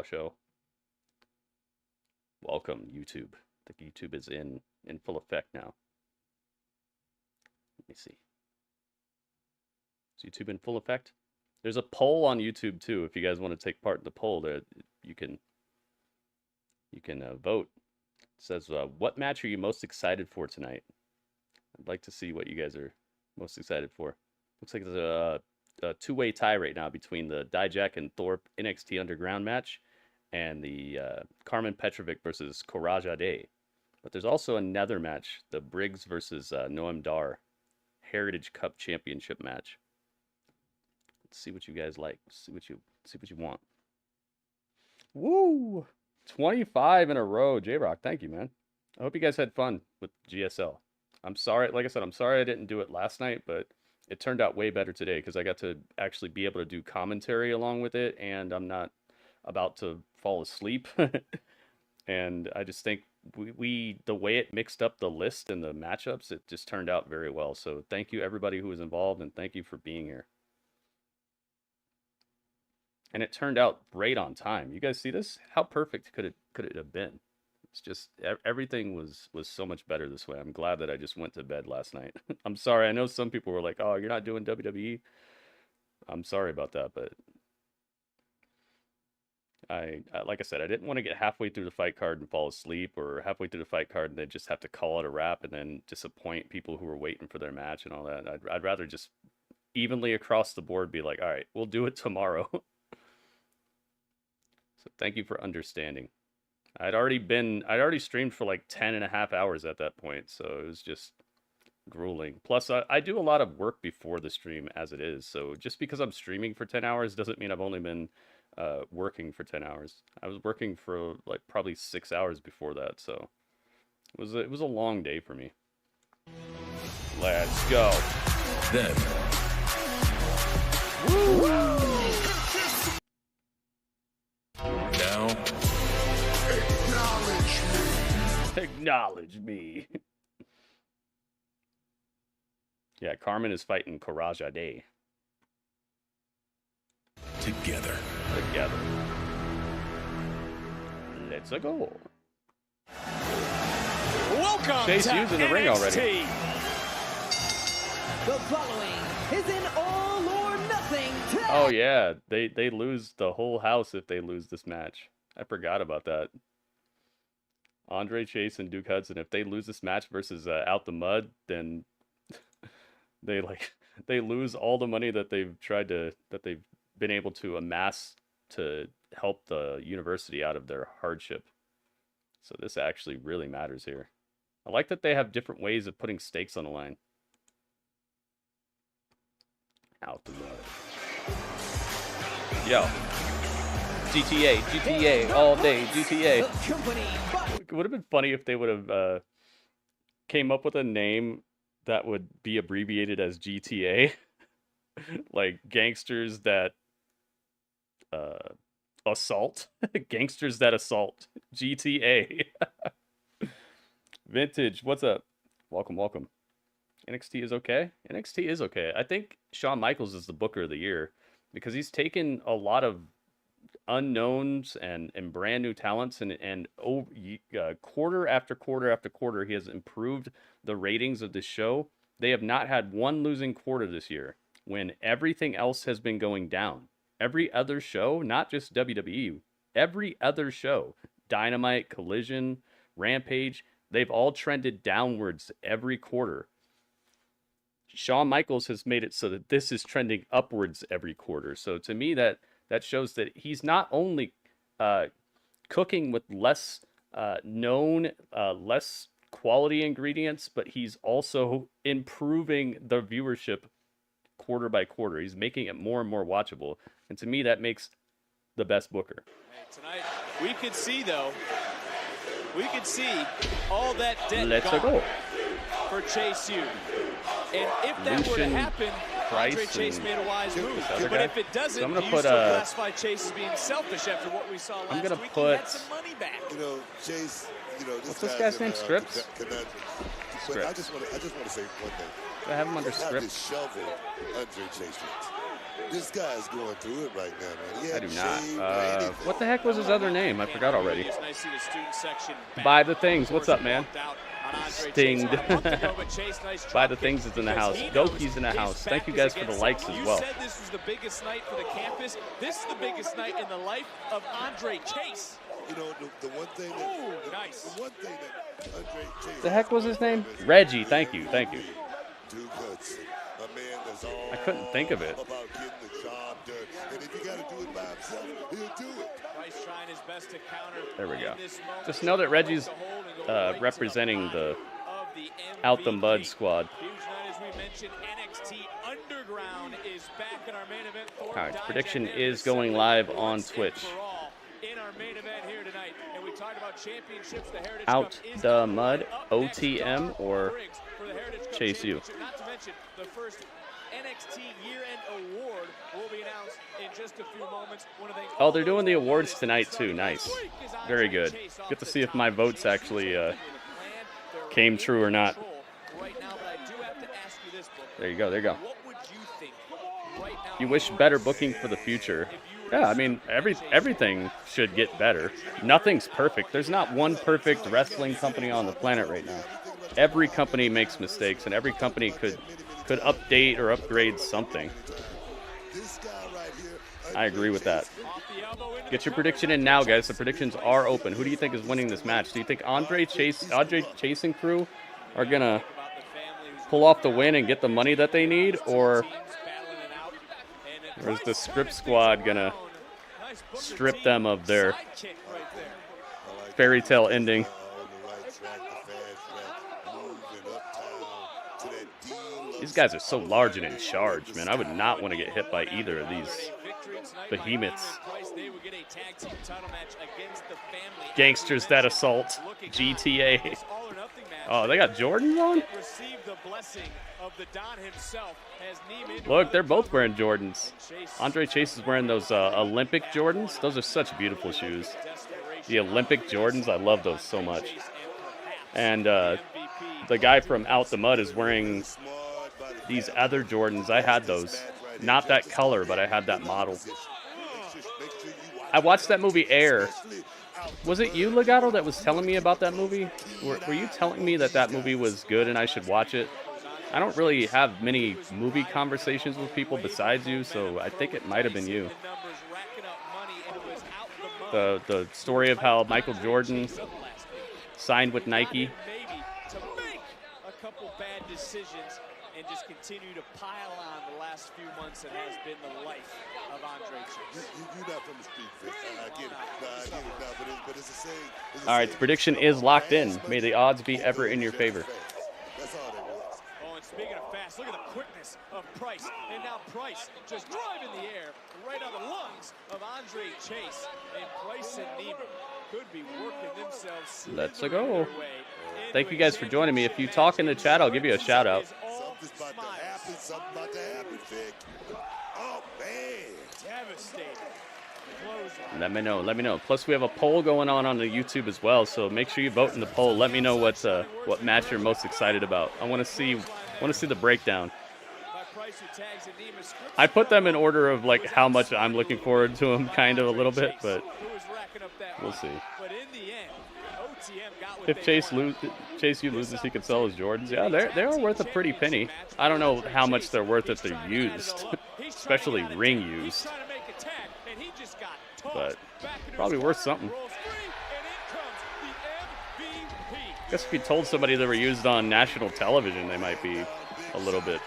Raw show. Welcome, YouTube. I think YouTube is in full effect now. Let me see. Is YouTube in full effect? There's a poll on YouTube too. If you guys want to take part in the poll, there you can vote. It says, what match are you most excited for tonight? I'd like to see what you guys are most excited for. Looks like there's a two-way tie right now between the Dijak and Thorpe NXT Underground match and the Karmen Petrovic versus Cora Jade. But there's also another match, the Briggs versus Noam Heritage Cup Championship match. Let's see what you guys like. See what you want. Woo! 25 in a row. J-Rock, thank you, man. I hope you guys had fun with GSL. I'm sorry, like I said, I'm sorry I didn't do it last night, but it turned out way better today because I got to actually be able to do commentary along with it, and I'm not about to fall asleep. And I just think the way it mixed up the list and the matchups, it just turned out very well. So thank you everybody who was involved, and thank you for being here. And it turned out right on time. You guys see this? How perfect could it have been? It's just everything was so much better this way. I'm glad that I just went to bed last night. I'm sorry. I know some people were like, "Oh, you're not doing WWE." I'm sorry about that, but I like I said, I didn't want to get halfway through the fight card and fall asleep, or halfway through the fight card and then just have to call it a wrap and then disappoint people who were waiting for their match and all that. I'd rather just evenly across the board be like, "All right, we'll do it tomorrow." So thank you for understanding. I'd already streamed for like 10.5 hours at that point, so it was just grueling. Plus, I do a lot of work before the stream as it is, so just because I'm streaming for 10 hours doesn't mean I've only been working for 10 hours. I was working for like probably 6 hours before that, so it was a long day for me. Let's go. Then. Woo! Now. Acknowledge me. Yeah, Karmen is fighting Cora Jade. Together. Let's go. Welcome Chase to Hughes in the NXT. ring already. The following is an all or nothing tag. Oh yeah, they lose the whole house if they lose this match. I forgot about that. Andre Chase and Duke Hudson, if they lose this match versus Out the Mud, then they lose all the money that they've been able to amass to help the university out of their hardship. So this actually really matters here. I like that they have different ways of putting stakes on the line. Out the Mud. Yo. GTA all day, GTA. It would have been funny if they would have came up with a name that would be abbreviated as GTA. Like gangsters that assault. Gangsters that assault. GTA. Vintage, what's up? Welcome. NXT is okay? NXT is okay. I think Shawn Michaels is the booker of the year because he's taken a lot of unknowns and brand new talents and quarter after quarter after quarter he has improved the ratings of the show. They have not had one losing quarter this year when everything else has been going down. Every other show, not just WWE, every other show, Dynamite, Collision, Rampage, they've all trended downwards every quarter. Shawn Michaels has made it so that this is trending upwards every quarter. So to me, that shows that he's not only cooking with less known, less quality ingredients, but he's also improving the viewership quarter by quarter. He's making it more and more watchable. And to me, that makes the best booker. Hey, tonight, we could see all that debt gone for Chase Hughes. And if that were to happen, Andre Chase made a wise move. But if it doesn't, do you still classify Chase as being selfish after what we saw last week? He had some money back. You know, Chase, what's this guy's name? Scripps? I just want to say one thing. I have him under Scripps. This shovel Andre Chase wins. This guy's going through it right now, man. I do not. What the heck was his other name? I forgot already. It's nice to see the student section back. Buy the things. What's up, man? Stinged. Buy the things is in the house. Goki's in the house. Thank you guys for the likes as well. You said this was the biggest night for the campus. This is the biggest night in the life of Andre Chase. You know, the one thing that, nice. The one thing that Andre Chase. The heck was his name? Reggie. Thank you. Thank you. Duke Hudson, a man that's all I couldn't think of it. about getting the job done. And if you got to do it by himself, he'll do it. Price trying his best to counter. There we go. Just know that Reggie's representing the Out the Mud squad. Huge night, as we mentioned. NXT Underground is back in our main event. All right, prediction is going live on Twitch. In our main event here tonight, and we talked about championships. The Heritage Out Cup is the Mud, up OTM, next. or Briggs for the Heritage Cup Chase U. Championship. Not to mention the first NXT year-end award will be announced in just a few moments. Oh, they're doing the awards tonight too. Nice, very good. Get to see if my votes actually came true or not. There you go. There you go. You wish better booking for the future. Yeah, I mean, everything should get better. Nothing's perfect. There's not one perfect wrestling company on the planet right now. Every company makes mistakes, and every company could update or upgrade something. I agree with that. Get your prediction in now, guys. The predictions are open. Who do you think is winning this match? Do you think Andre Chase and crew are gonna pull off the win and get the money that they need, or is the Script Squad gonna strip them of their fairy tale ending? These guys are so large and in charge, man. I would not want to get hit by either of these behemoths. Gangsters that assault. GTA. Oh, they got Jordans on? Look, they're both wearing Jordans. Andre Chase is wearing those Olympic Jordans. Those are such beautiful shoes. The Olympic Jordans, I love those so much. And the guy from Out the Mud is wearing these other Jordans. I had those. Not that color, but I had that model. I watched that movie Air. Was it you, Legato, that was telling me about that movie? Were you telling me that that movie was good and I should watch it? I don't really have many movie conversations with people besides you, so I think it might have been you. The story of how Michael Jordan signed with Nike. And just continue to pile on the last few months that has been the life of Andre Chase. You're not from the street, Vic. I get it. I get it now, but it's a saying. All right, the prediction is locked in. May the odds be ever in your favor. That's all that was. Oh, and speaking of fast, look at the quickness of Price. And now Price just driving the air right on the lungs of Andre Chase. And Price and Neiman could be working themselves. Let's go. Thank you guys for joining me. If you talk in the chat, I'll give you a shout out. Something's about to happen. Something about to happen, Vic. Oh, man. Devastating. Let me know. Let me know. Plus, we have a poll going on the YouTube as well, so make sure you vote in the poll. Let me know what match you're most excited about. I want to see the breakdown. I put them in order of like how much I'm looking forward to them, kind of a little bit, but we'll see. If Chase U loses, he could sell his Jordans. Yeah, they are worth a pretty penny. I don't know how much they're worth if they're used, especially ring used. But probably worth something. I guess if you told somebody they were used on national television, they might be a little bit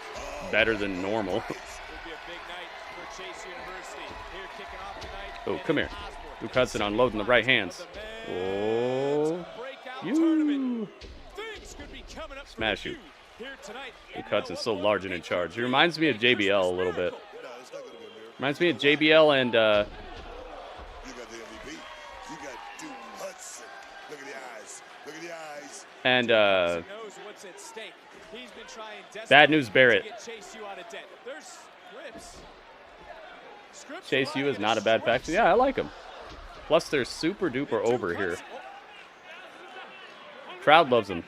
better than normal. Oh, come here. Luke Hudson unloading the right hands. Oh, you. Smash you. Luke Hudson's so large and in charge. He reminds me of JBL a little bit. Reminds me of JBL and Bad News Barrett. Chase U is not a bad faction. Yeah, I like him. Plus, they're super duper over here. Crowd loves them.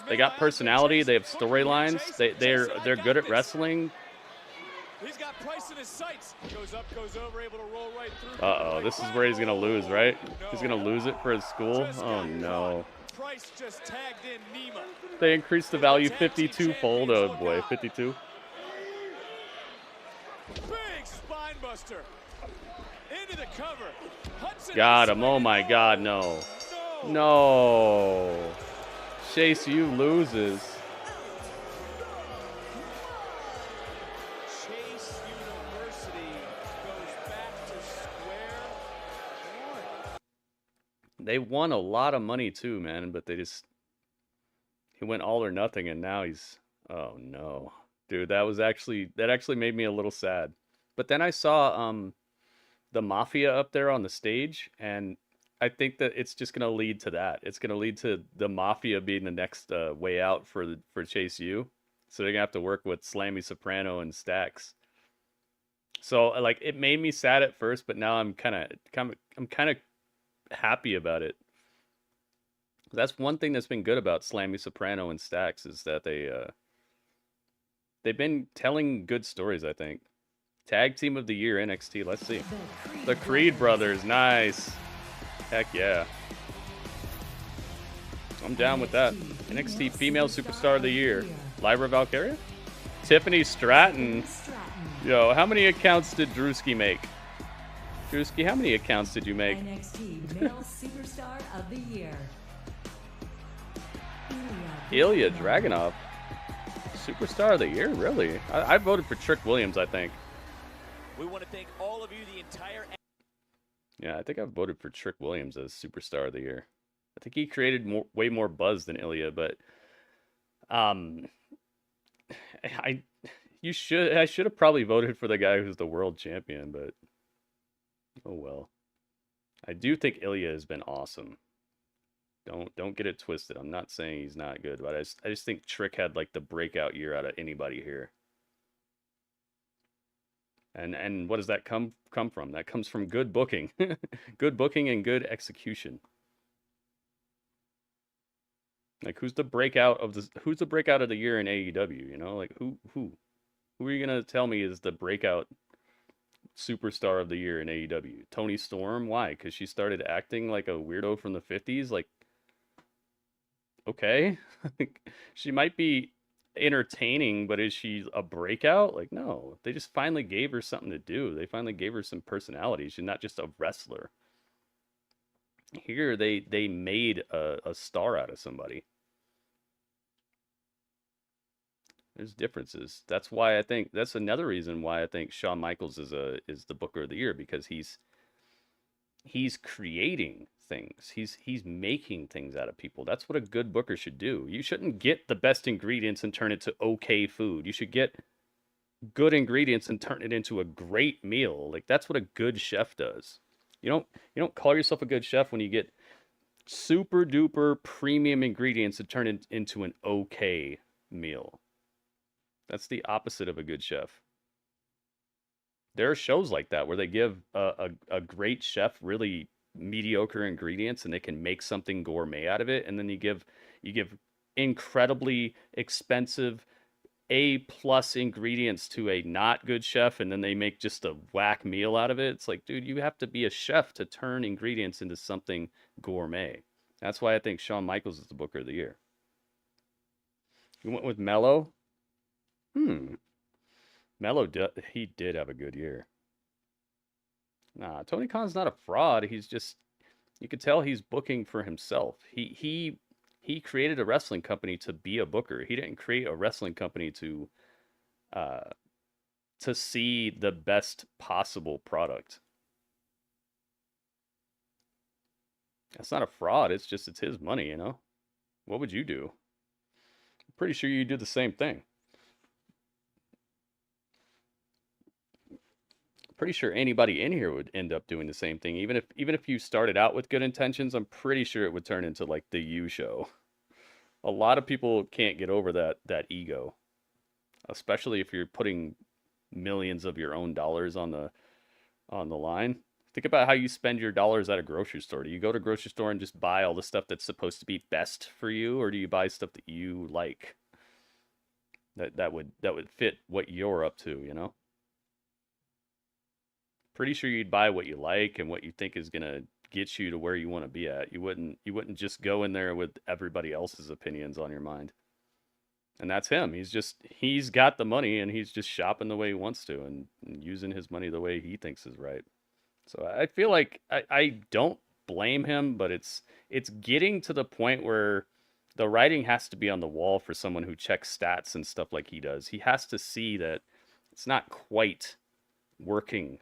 They got personality. They have storylines. They're good at wrestling. He's got Price in his sights. Goes up, goes over, able to roll right through. This is where he's gonna lose, right? He's gonna lose it for his school. Oh no. Price just tagged in Nima. They increased the value 52-fold. Oh boy, 52. Big spine buster. Into the cover. Hudson Got him. Oh my God, no. No. Chase U loses. Chase University goes back to square one. They won a lot of money too, man, but he went all or nothing, and now he's, oh no. Dude, that actually made me a little sad. But then I saw the Mafia up there on the stage, and I think that it's just going to lead to that. It's going to lead to the Mafia being the next way out for Chase U. So they're going to have to work with Slammy Soprano and Stax. So like it made me sad at first, but now I'm kind of happy about it. That's one thing that's been good about Slammy Soprano and Stax is that they've been telling good stories, I think. Tag Team of the Year NXT. Let's see. The Creed Brothers. Nice. Heck yeah. I'm down with that. NXT Female Superstar of the Year. Lyra Valkyria? Tiffany Stratton. Yo, how many accounts did Drewski make? Drewski, how many accounts did you make? NXT Male Superstar of the Year. Ilja Dragunov. Superstar of the Year? Really? I voted for Trick Williams, I think. We want to thank all of you, the entire... Yeah, I think I voted for Trick Williams as Superstar of the Year. I think he created way more buzz than Ilja, but I should have probably voted for the guy who's the world champion, but oh well. I do think Ilja has been awesome. Don't get it twisted. I'm not saying he's not good, but I just think Trick had like the breakout year out of anybody here. And what does that come from? That comes from good booking. Good booking and good execution. Like who's the breakout of the year in AEW, you know? Like who are you going to tell me is the breakout superstar of the year in AEW? Toni Storm? Why? Cuz she started acting like a weirdo from the 50s, like okay. She might be entertaining, but is she a breakout? Like no, they just finally gave her something to do. They finally gave her some personality. She's not just a wrestler. Here they made a star out of somebody. There's differences. That's why I think that's another reason why I think Shawn Michaels is the Booker of the Year, because he's creating things. He's making things out of people. That's what a good booker should do. You shouldn't get the best ingredients and turn it to okay food. You should get good ingredients and turn it into a great meal. Like that's what a good chef does. You don't call yourself a good chef when you get super duper premium ingredients and turn it into an okay meal. That's the opposite of a good chef. There are shows like that where they give a great chef really mediocre ingredients and they can make something gourmet out of it, and then you give incredibly expensive A+ ingredients to a not good chef, and then they make just a whack meal out of it. It's like, dude, you have to be a chef to turn ingredients into something gourmet. That's why I think Shawn Michaels is the Booker of the Year. You went with Melo? Melo, he did have a good year. Nah, Tony Khan's not a fraud. He's just, you could tell he's booking for himself. He created a wrestling company to be a booker. He didn't create a wrestling company to see the best possible product. That's not a fraud. It's his money, you know? What would you do? I'm pretty sure you do the same thing. Pretty sure anybody in here would end up doing the same thing. Even if you started out with good intentions, I'm pretty sure it would turn into like the You Show. A lot of people can't get over that ego, especially if you're putting millions of your own dollars on the line. Think about how you spend your dollars at a grocery store. Do you go to a grocery store and just buy all the stuff that's supposed to be best for you, or do you buy stuff that you like? That would fit what you're up to, you know? pretty sure you'd buy what you like and what you think is gonna get you to where you want to be at. You wouldn't just go in there with everybody else's opinions on your mind. And that's him. He's got the money and he's just shopping the way he wants to and using his money the way he thinks is right. So I feel like I don't blame him, but it's getting to the point where the writing has to be on the wall for someone who checks stats and stuff like he does. He has to see that it's not quite working.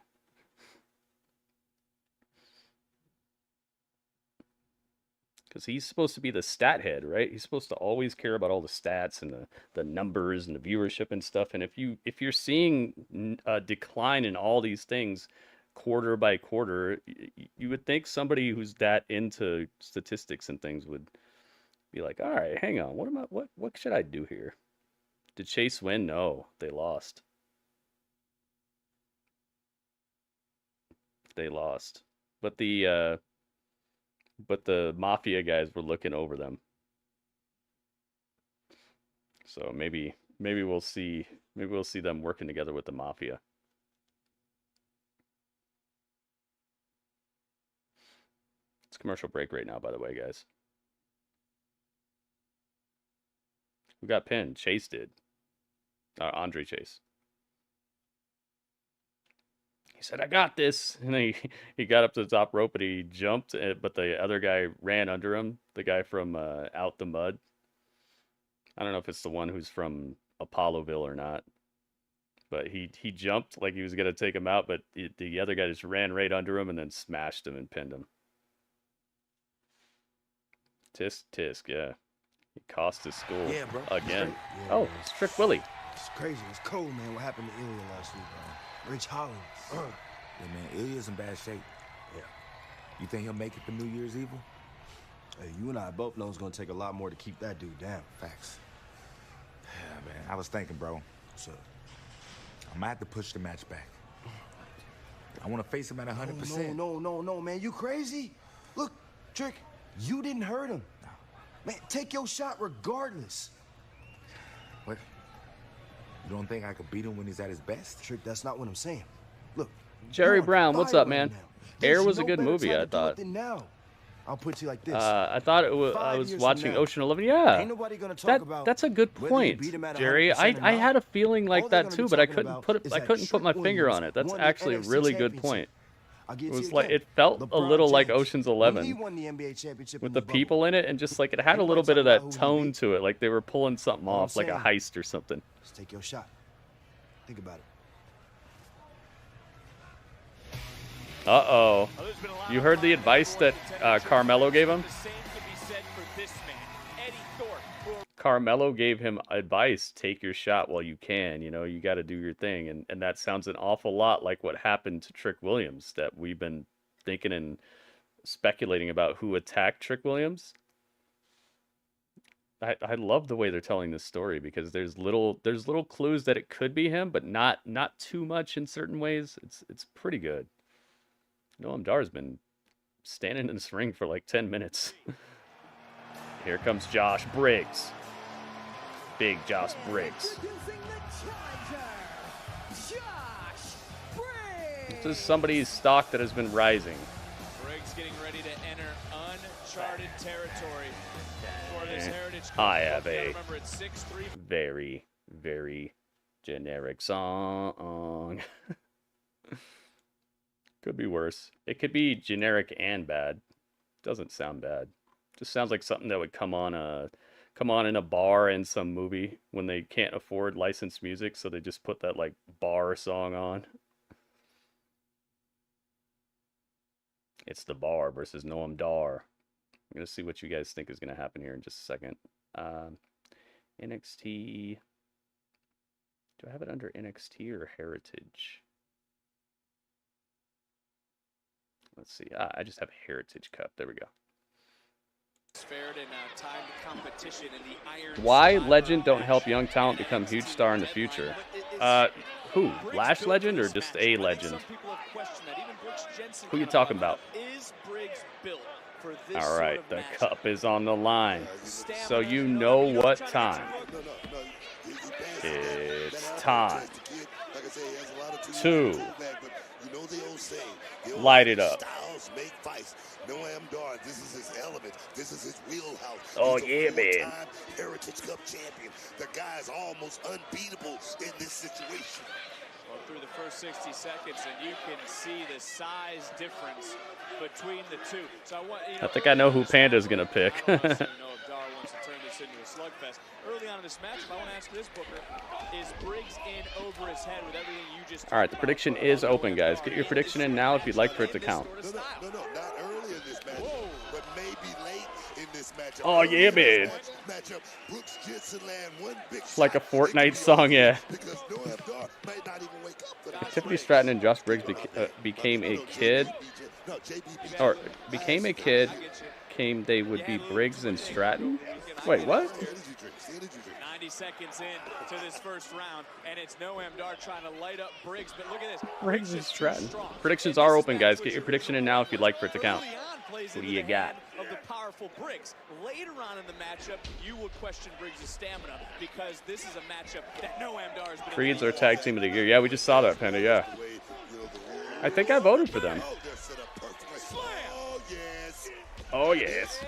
Because he's supposed to be the stat head, right? He's supposed to always care about all the stats and the numbers and the viewership and stuff. And if you're seeing a decline in all these things quarter by quarter, you would think somebody who's that into statistics and things would be like, all right, hang on, what should I do here? Did Chase win? No, they lost. They lost. But the Mafia guys were looking over them. So maybe we'll see them working together with the Mafia. It's commercial break right now, by the way, guys. Who got pinned? Chase did. Andre Chase. He said, I got this. And then he got up to the top rope and he jumped, but the other guy ran under him. The guy from Out the Mud. I don't know if it's the one who's from Apolloville or not. But he jumped like he was going to take him out, but the other guy just ran right under him and then smashed him and pinned him. Tisk, yeah. He cost his school again. Yeah, oh, it's Trick Willie. It's crazy. It's cold, man. What happened to Ilja last week, man? Rich Hollins. Yeah, man. Ilja's in bad shape. Yeah. You think he'll make it for New Year's Evil? Hey, you and I both know it's gonna take a lot more to keep that dude down. Facts. Yeah, man. I was thinking, bro. So, I might have to push the match back. I want to face him at 100%. No, man. You crazy? Look, Trick, you didn't hurt him. No. Man, take your shot regardless. What? You don't think I could beat him when he's at his best? Trick, that's not what I'm saying. Look. Jerry Brown, what's up, man? Air was a good better movie, time I to do it thought. than now. I'll put you like this. I thought it was. I 5 was years watching from now, Ocean 11. Yeah, ain't nobody gonna talk about that's a good whether you point, beat him at Jerry. 100% or I not. had a feeling All like they're that gonna too, be but I talking couldn't about put is I that couldn't put my Trick finger Williams on it. That's won the actually a NXT really good championship. point. I'll give It it to was you like again. it felt a LeBron little like James. Ocean's When 11 he won the NBA championship with in the bubble. people in it, and just like it had a Ain't little nobody bit of talking that about who he tone beat. to it, like they were pulling something All I'm off, like a saying- heist or something. Just take your shot. Think about it. Uh-oh. You heard the advice that Carmelo gave him? Carmelo gave him advice, take your shot while you can, you got to do your thing. And that sounds an awful lot like what happened to Trick Williams, that we've been thinking and speculating about who attacked Trick Williams. I love the way they're telling this story because there's little clues that it could be him, but not too much in certain ways. It's pretty good. Noam Dar's been standing in this ring for like 10 minutes. Here comes Josh Briggs. Big Josh Briggs. This is somebody's stock that has been rising. Briggs getting ready to enter uncharted territory for this Heritage Cup. I have a Remember, it's 6-3. very, very generic song. Could be worse. It could be generic and bad. Doesn't sound bad. Just sounds like something that would come on in a bar in some movie when they can't afford licensed music, so they just put that like bar song on. It's The Bar versus Noam Dar. I'm gonna see what you guys think is gonna happen here in just a second. NXT. Do I have it under NXT or Heritage? Let's see. I just have Heritage Cup. There we go. Why Legend don't help young talent become huge star in the future? Who? Lash Legend or just a Legend? Who you talking about? All right, the cup is on the line. So you know what time. It's time to Light it up. Styles make fights. Noam Dar, this is his element. This is his wheelhouse. Oh, He's yeah, a man. four-time Heritage Cup champion. The guy is almost unbeatable in this situation. Well, through the first 60 seconds, and you can see the size difference between the two. So I think I know who Panda's gonna pick. I don't know if Dar wants to turn this into a slugfest. Early on in this matchup, I want to ask this, Booker, is Briggs in over his head with everything you just All right, the prediction is open, guys. Get your prediction in now if you'd like for it to count. No, not early in this matchup, but maybe late in this matchup. Oh, yeah, man. Matchup, Brooks Jensen land one big Like a Fortnite song, yeah. because Noam Dar might not even wake up to that. Tiffany Stratton and Josh Briggs became a kid, or became a kid, they would be Briggs and Stratton? Wait, what? 90 seconds in to this first round, and it's Noam Dar trying to light up Briggs, but look at this. Briggs and Stratton. Predictions are open, guys. Get your prediction in now if you'd like for it to count. What do you got? Of the powerful Briggs. Later on in the matchup, you will question Briggs' stamina because this is a matchup that Noam Dar has been. Creeds are tag team of the year. Yeah, we just saw that, Panda. Yeah. I think I voted for them. Oh, yes.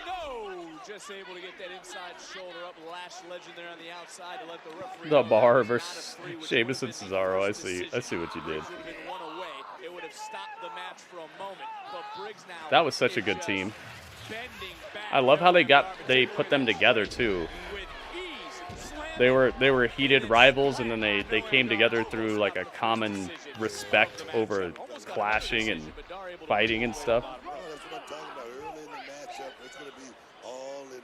No, just able to get that inside shoulder up, lash legend there on the outside to let the referee. The bar versus Sheamus and Cesaro. I see what you did. It would have stopped the match for a moment, but Briggs now. That was such a good team. I love how they put them together too. They were heated rivals, and then they came together through like a common respect over clashing and fighting and stuff. That's what I'm talking about. Early in the matchup, it's going to be all in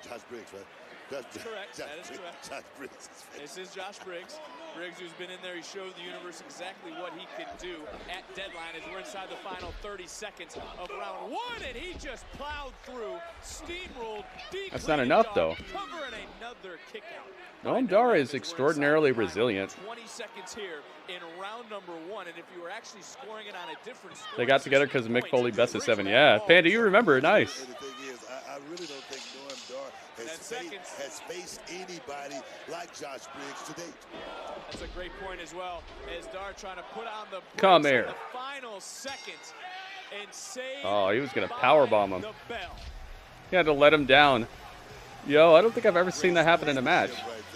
Josh Briggs, right? Correct. That is correct. Josh Briggs. This is Josh Briggs. Briggs, who's been in there, he showed the universe exactly what he can do at deadline as we're inside the final 30 seconds of round one, and he just plowed through, steamrolled. That's not enough, though. Covering another kick out. Noam Dar is extraordinarily resilient. 20 seconds here in round number one, and if you were actually scoring it on a different score, They got together because of Mick Foley best of 7. Yeah, Panda, you remember it. Nice. And the thing is, I really don't think Noam Dar has faced anybody like Josh Briggs to date. That's a great point as well. As Dar trying to put on the Come here. The final seconds and save. Oh, he was gonna powerbomb him. He had to let him down. Yo, I don't think I've ever seen that happen in a match.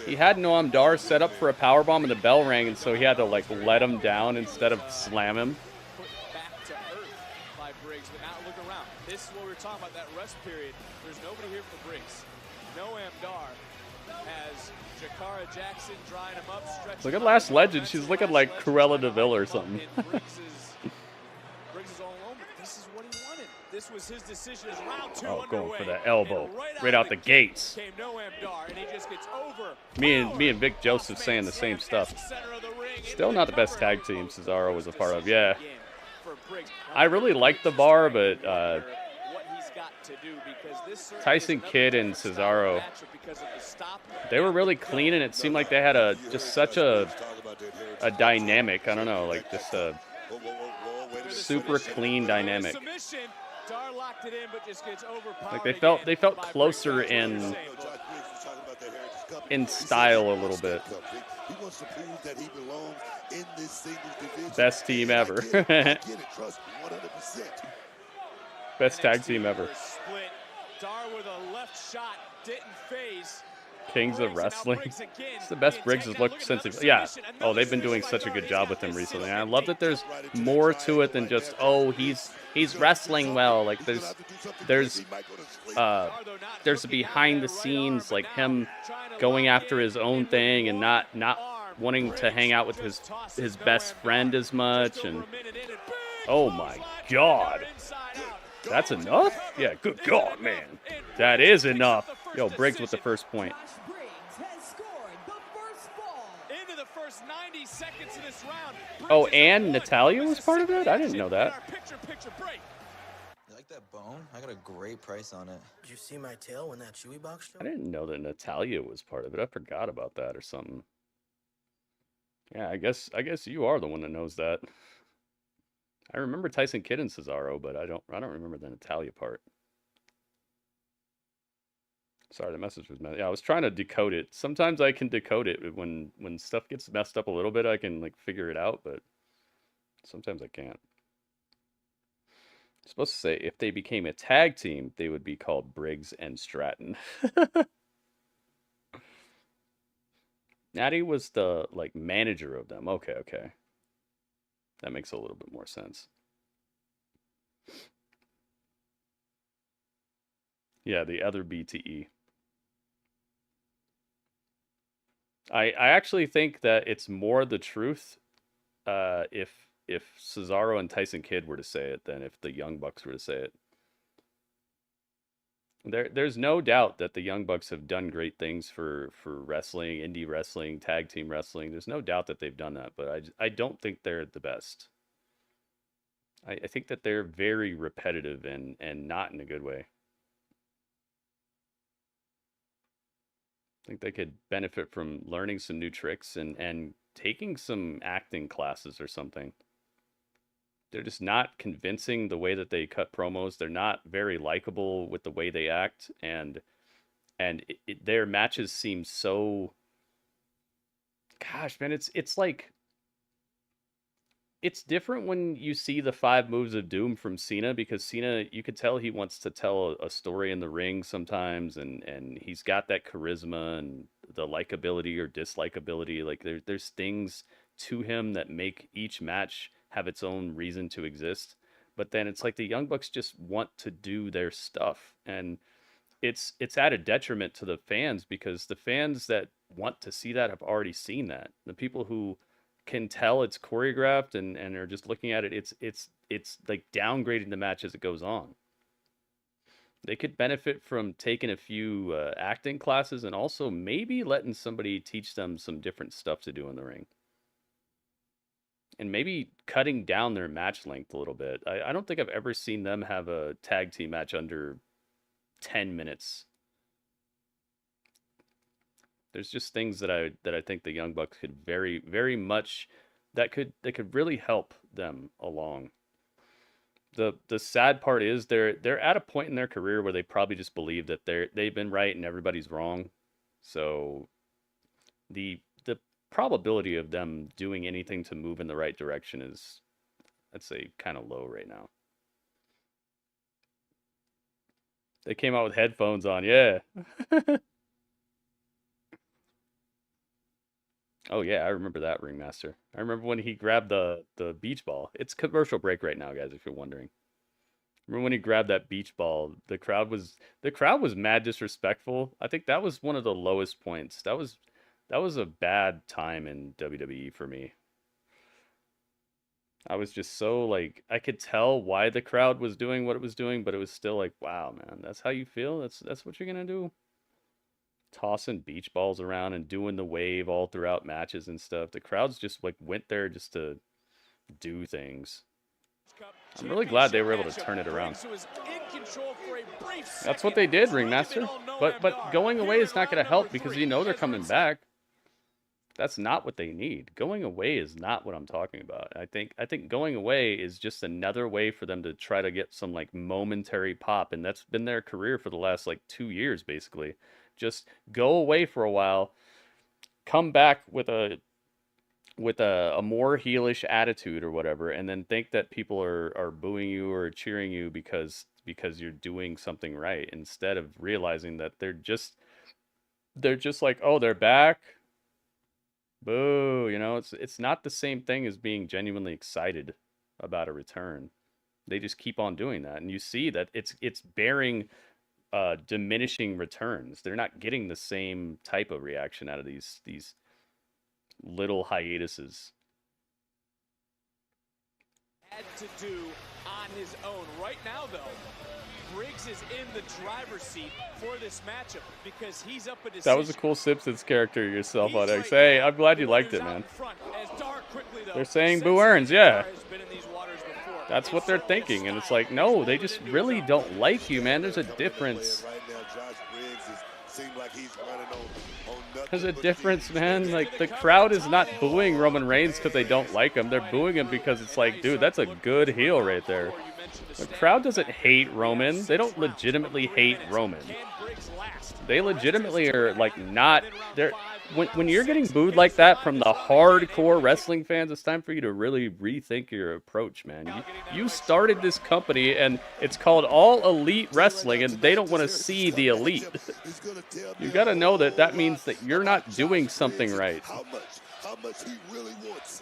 He had Noam Dar set up for a powerbomb and the bell rang, and so he had to like let him down instead of slam him. Put back to earth by Briggs, but now look around. This is what we were talking about, that rest period. There's nobody here for Briggs. Noam Dar has Cora Jade drying him up. Look at Last Legend. She's looking like Cruella DeVille or something. Briggs is all alone, but this is what he wanted. This was his decision as round two underway. Going for the elbow right out the gates. Came Noam Dar, and he just gets over. Me and Vic Joseph saying the same stuff. Still not the best tag team Cesaro was a part of. Yeah. I really like the bar, but Tyson Kidd and Cesaro, they were really clean, and it seemed like they had just such a dynamic. I don't know, like just a super clean dynamic. Like they felt closer in style a little bit. Best team ever. Best tag team ever. Kings of Wrestling. It's the best Briggs has looked since he, yeah. Oh, they've been doing such a good job with him recently. And I love that there's more to it than just, oh, he's wrestling well. Like there's behind the scenes, like him going after his own thing and not wanting to hang out with his best friend as much. And oh my God. That's enough? Yeah, good God, man. That is enough. Yo, Briggs with the first point. Oh, and Natalia was part of it? I didn't know that. You like that bone? I got a great price on it. Did you see my tail when that Chewy box showed? I didn't know that Natalia was part of it. I forgot about that or something. Yeah, I guess you are the one that knows that. I remember Tyson Kidd and Cesaro, but I don't remember the Natalia part. Sorry, the message was messed. Yeah, I was trying to decode it. Sometimes I can decode it when stuff gets messed up a little bit. I can like figure it out, but sometimes I can't. Supposed to say if they became a tag team, they would be called Briggs and Stratton. Natty was the like manager of them. Okay, okay. That makes a little bit more sense. Yeah, the other BTE. I actually think that it's more the truth if Cesaro and Tyson Kidd were to say it than if the Young Bucks were to say it. There's no doubt that the Young Bucks have done great things for wrestling, indie wrestling, tag team wrestling. There's no doubt that they've done that, but I don't think they're the best. I think that they're very repetitive and not in a good way. I think they could benefit from learning some new tricks and taking some acting classes or something. They're just not convincing the way that they cut promos. They're not very likable with the way they act, and their matches seem so. Gosh, man, it's like. It's different when you see the 5 moves of doom from Cena, because Cena, you could tell he wants to tell a story in the ring sometimes, and he's got that charisma and the likability or dislikability. Like there's things to him that make each match have its own reason to exist. But then it's like the Young Bucks just want to do their stuff, and it's at a detriment to the fans, because the fans that want to see that have already seen that. The people who can tell it's choreographed and are just looking at it, it's like downgrading the match as it goes on. They could benefit from taking a few acting classes, and also maybe letting somebody teach them some different stuff to do in the ring. And maybe cutting down their match length a little bit. I don't think I've ever seen them have a tag team match under 10 minutes. There's just things that I think the Young Bucks could very, very much that could really help them along. The sad part is they're at a point in their career where they probably just believe that they've been right and everybody's wrong. So the probability of them doing anything to move in the right direction is, I'd say, kind of low right now. They came out with headphones on, yeah. Oh yeah, I remember that, Ringmaster. I remember when he grabbed the beach ball. It's commercial break right now, guys, if you're wondering. Remember when he grabbed that beach ball? The crowd was mad disrespectful. I think that was one of the lowest points. That was a bad time in WWE for me. I was just so like, I could tell why the crowd was doing what it was doing, but it was still like, wow, man, that's how you feel? That's what you're gonna do? Tossing beach balls around and doing the wave all throughout matches and stuff. The crowds just like went there just to do things. I'm really glad they were able to turn it around. That's what they did, Ringmaster. But going away is not going to help, because you know they're coming back. That's not what they need. Going away is not what I'm talking about. I think going away is just another way for them to try to get some like momentary pop, and that's been their career for the last like 2 years basically. Just go away for a while, come back with a more heelish attitude or whatever, and then think that people are booing you or cheering you because you're doing something right, instead of realizing that they're just like, oh, they're back, boo. You know, it's not the same thing as being genuinely excited about a return. They just keep on doing that, and you see that it's bearing diminishing returns. They're not getting the same type of reaction out of these little hiatuses. Had to do on his own. Right now, though, Briggs is in the driver's seat for this matchup because he's up a decision. That was a cool Simpsons character yourself on X. Hey, I'm glad you liked it, man. They're saying Boo Earns, yeah. That's what they're thinking, and it's like, no, they just really don't like you, man. There's a difference. There's a difference, man. Like, the crowd is not booing Roman Reigns because they don't like him. They're booing him because it's like, dude, that's a good heel right there. The crowd doesn't hate Roman. They don't legitimately hate Roman. They legitimately are like not there. When you're getting booed like that from the hardcore wrestling fans, it's time for you to really rethink your approach, man. You started this company, and it's called All Elite Wrestling, and they don't want to see the elite. You got to know that that means that you're not doing something right. How much he really wants.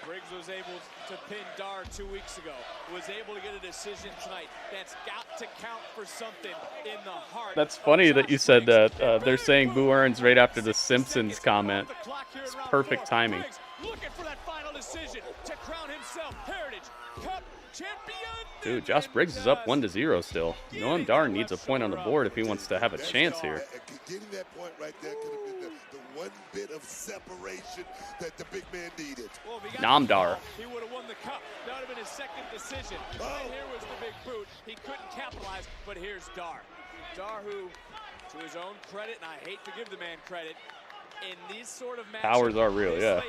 Briggs was able to pin Dar 2 weeks ago. Was able to get a decision tonight. That's got to count for something in the heart. That's funny that you said that. They're saying Boo Earns right after the Simpsons comment. It's perfect timing. Looking for that final decision to crown himself Heritage Cup champion. Dude, Josh Briggs is up 1-0 still. Noam Dar needs a point on the board if he wants to have a chance here. Getting that point right there could have been the one bit of separation that the big man needed. Noam Dar. He would have won the cup. That would have been his second decision. Right here was the big boot. He couldn't capitalize, but here's Dar. Dar who, to his own credit, and I hate to give the man credit, in these sort of matches, powers are real, yeah.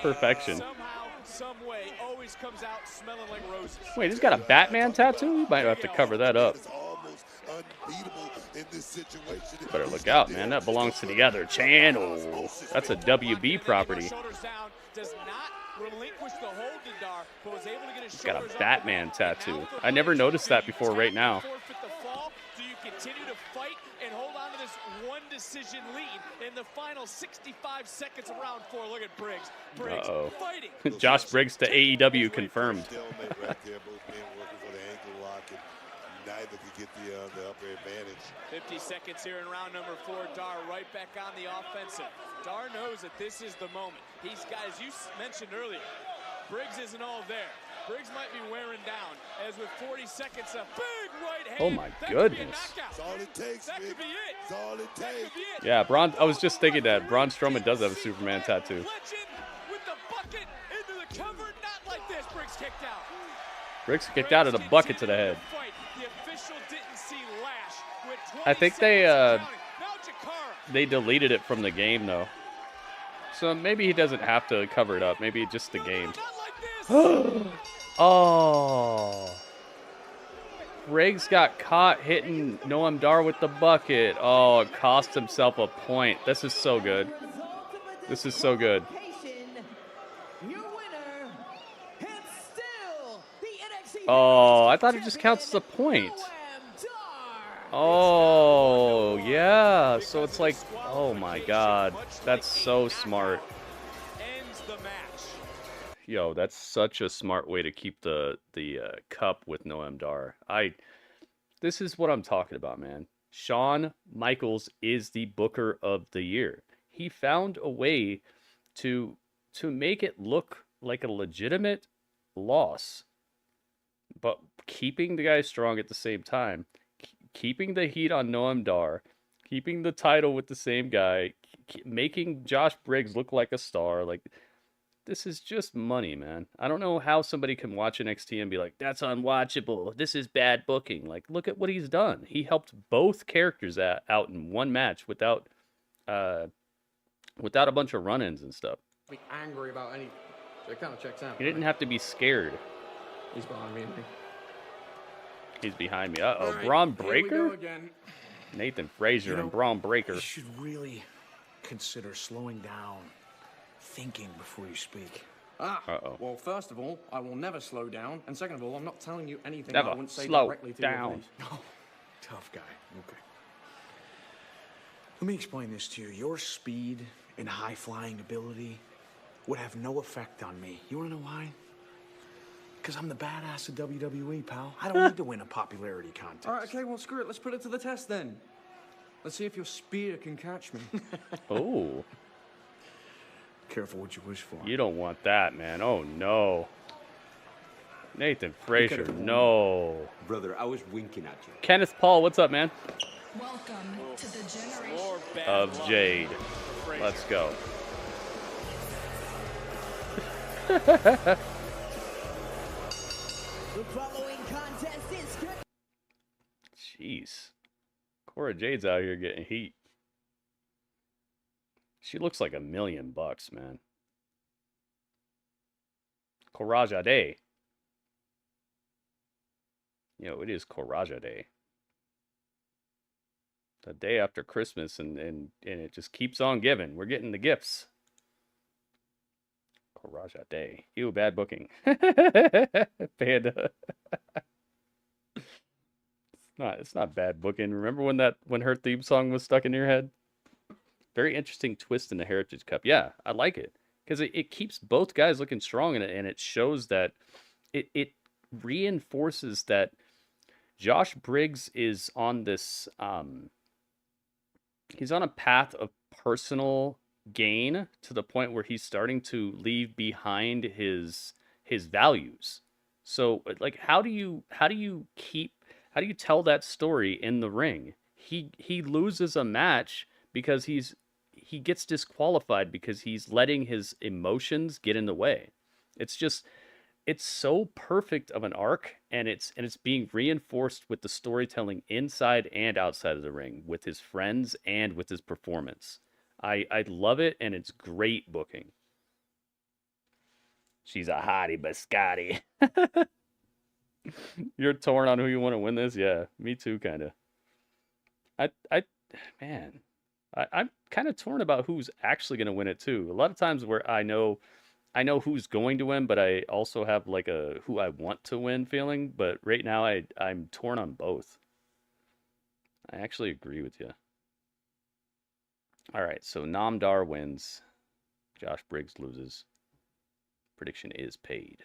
Perfection. Somehow, some way, always comes out smelling like roses. Wait, he's got a Batman tattoo? You might have to cover that up. Better look out, man. That belongs to the other channel. That's a WB property. He's got a Batman tattoo. I never noticed that before right now. Do you continue to fight and hold on to this one decision lead in the final 65 seconds of round 4? Look at Briggs. Briggs fighting. Josh Briggs to AEW confirmed. Neither could get the upper advantage. 50 seconds here in round number 4. Dar right back on the offensive. Dar knows that this is the moment. He's got, as you mentioned earlier, Briggs isn't all there. Briggs might be wearing down as with 40 seconds a big right hand. Oh my goodness. That's all it takes, that could be it. That's all it takes. Yeah, Bron, I was just thinking that Braun Strowman does have a Superman tattoo. Legend with the bucket into the cover, not like this. Briggs kicked out. Briggs kicked out of the bucket to the head. I think they deleted it from the game though, so maybe he doesn't have to cover it up. Maybe just the game. Oh, Briggs got caught hitting Noam Dar with the bucket. Oh, it cost himself a point. This is so good. This is so good. Oh, I thought it just counts as a point. Oh, yeah. So it's like, oh my God. That's so smart. Yo, that's such a smart way to keep the cup with Noam Dar. This is what I'm talking about, man. Shawn Michaels is the booker of the year. He found a way to make it look like a legitimate loss, but keeping the guy strong at the same time. Keeping the heat on Noam Dar, keeping the title with the same guy, making Josh Briggs look like a star. Like, this is just money, man. I don't know how somebody can watch NXT and be like, that's unwatchable. This is bad booking. Like, look at what he's done. He helped both characters out in one match without a bunch of run-ins and stuff. Be angry about any. So it kind of checks out. He didn't have to be scared. He's behind me. He's behind me. Uh-oh. Right, Braun Breaker? Again. Nathan Frazier and Braun Breaker. You should really consider slowing down, thinking before you speak. Well, first of all, I will never slow down. And second of all, I'm not telling you anything never I wouldn't say slow directly to down. your face. No, tough guy. Okay. Let me explain this to you. Your speed and high-flying ability would have no effect on me. You want to know why? Because I'm the badass of WWE, pal. I don't need to win a popularity contest. All right, okay, well, screw it. Let's put it to the test then. Let's see if your spear can catch me. Oh. Careful what you wish for. You don't want that, man. Oh, no. Nathan Frazier, no. Brother, I was winking at you. Kenneth Paul, what's up, man? Welcome to the generation of Jade. Let's go. The following contest is Jeez. Cora Jade's out here getting heat. She looks like $1 million, man. Cora Jade. Yo, it is Cora Jade. The day after Christmas, and it just keeps on giving. We're getting the gifts. Cora Jade. Ew, bad booking. Panda. It's not bad booking. Remember when her theme song was stuck in your head? Very interesting twist in the Heritage Cup. Yeah, I like it. Because it keeps both guys looking strong in it, and it shows that it reinforces that Josh Briggs is on this he's on a path of personal gain to the point where he's starting to leave behind his values. So like how do you tell that story in the ring? He loses a match because he gets disqualified because he's letting his emotions get in the way. It's so perfect of an arc, and it's being reinforced with the storytelling inside and outside of the ring, with his friends and with his performance. I love it, and it's great booking. She's a hottie biscotti. You're torn on who you want to win this? Yeah, me too, kind of. I'm kind of torn about who's actually going to win it too. A lot of times where I know who's going to win, but I also have like a who I want to win feeling. But right now I'm torn on both. I actually agree with you. All right, so Noam Dar wins. Josh Briggs loses. Prediction is paid.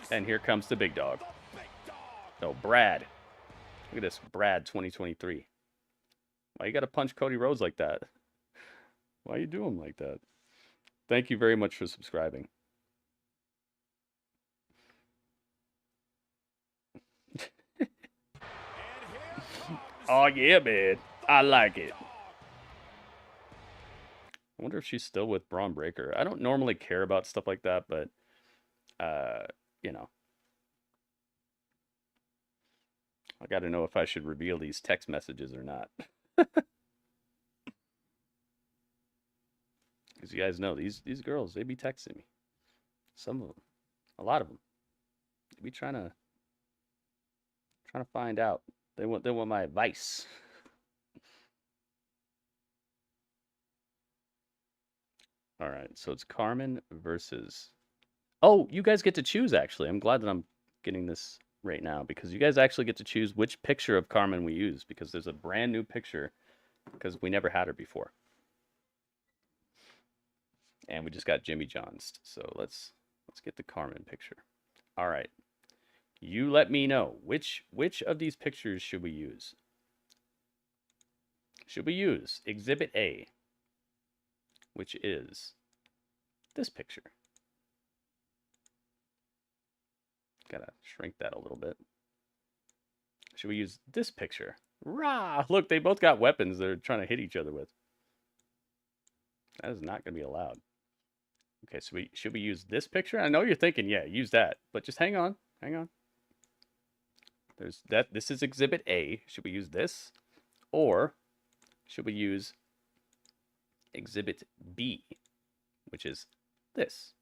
And here comes the big dog. Oh, Brad. Look at this, Brad 2023. Why you gotta punch Cody Rhodes like that? Why you do him like that? Thank you very much for subscribing. Oh yeah, man. I like it. I wonder if she's still with Braun Breaker. I don't normally care about stuff like that, but you know. I got to know if I should reveal these text messages or not. Because you guys know, these girls, they be texting me. Some of them. A lot of them. They be trying to find out. They want my advice. All right, so it's Karmen versus... Oh, you guys get to choose, actually. I'm glad that I'm getting this right now, because you guys actually get to choose which picture of Karmen we use, because there's a brand new picture, because we never had her before. And we just got Jimmy Johns. So let's get the Karmen picture. All right. You let me know. Which of these pictures should we use? Should we use Exhibit A, which is this picture? Gotta shrink that a little bit. Should we use this picture? Rah! Look, they both got weapons they're trying to hit each other with. That is not going to be allowed. Okay, so should we use this picture? I know you're thinking, yeah, use that. But just hang on. Hang on. There's that. This is Exhibit A. Should we use this? Or should we use Exhibit B, which is this?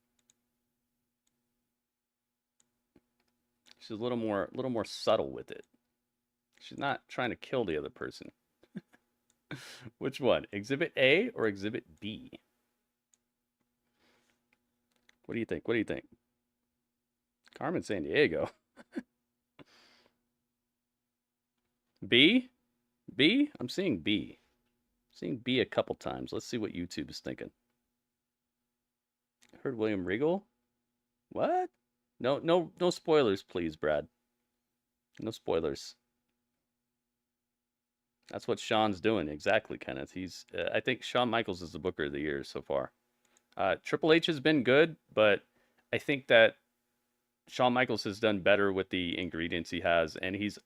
She's a little more subtle with it. She's not trying to kill the other person. Which one? Exhibit A or Exhibit B? What do you think? What do you think? Carmen San Diego. B? B? I'm seeing B. I'm seeing B a couple times. Let's see what YouTube is thinking. I heard William Regal. What? No spoilers, please, Brad. No spoilers. That's what Shawn's doing. Exactly, Kenneth. He's. I think Shawn Michaels is the Booker of the Year so far. Triple H has been good, but I think that Shawn Michaels has done better with the ingredients he has, and he's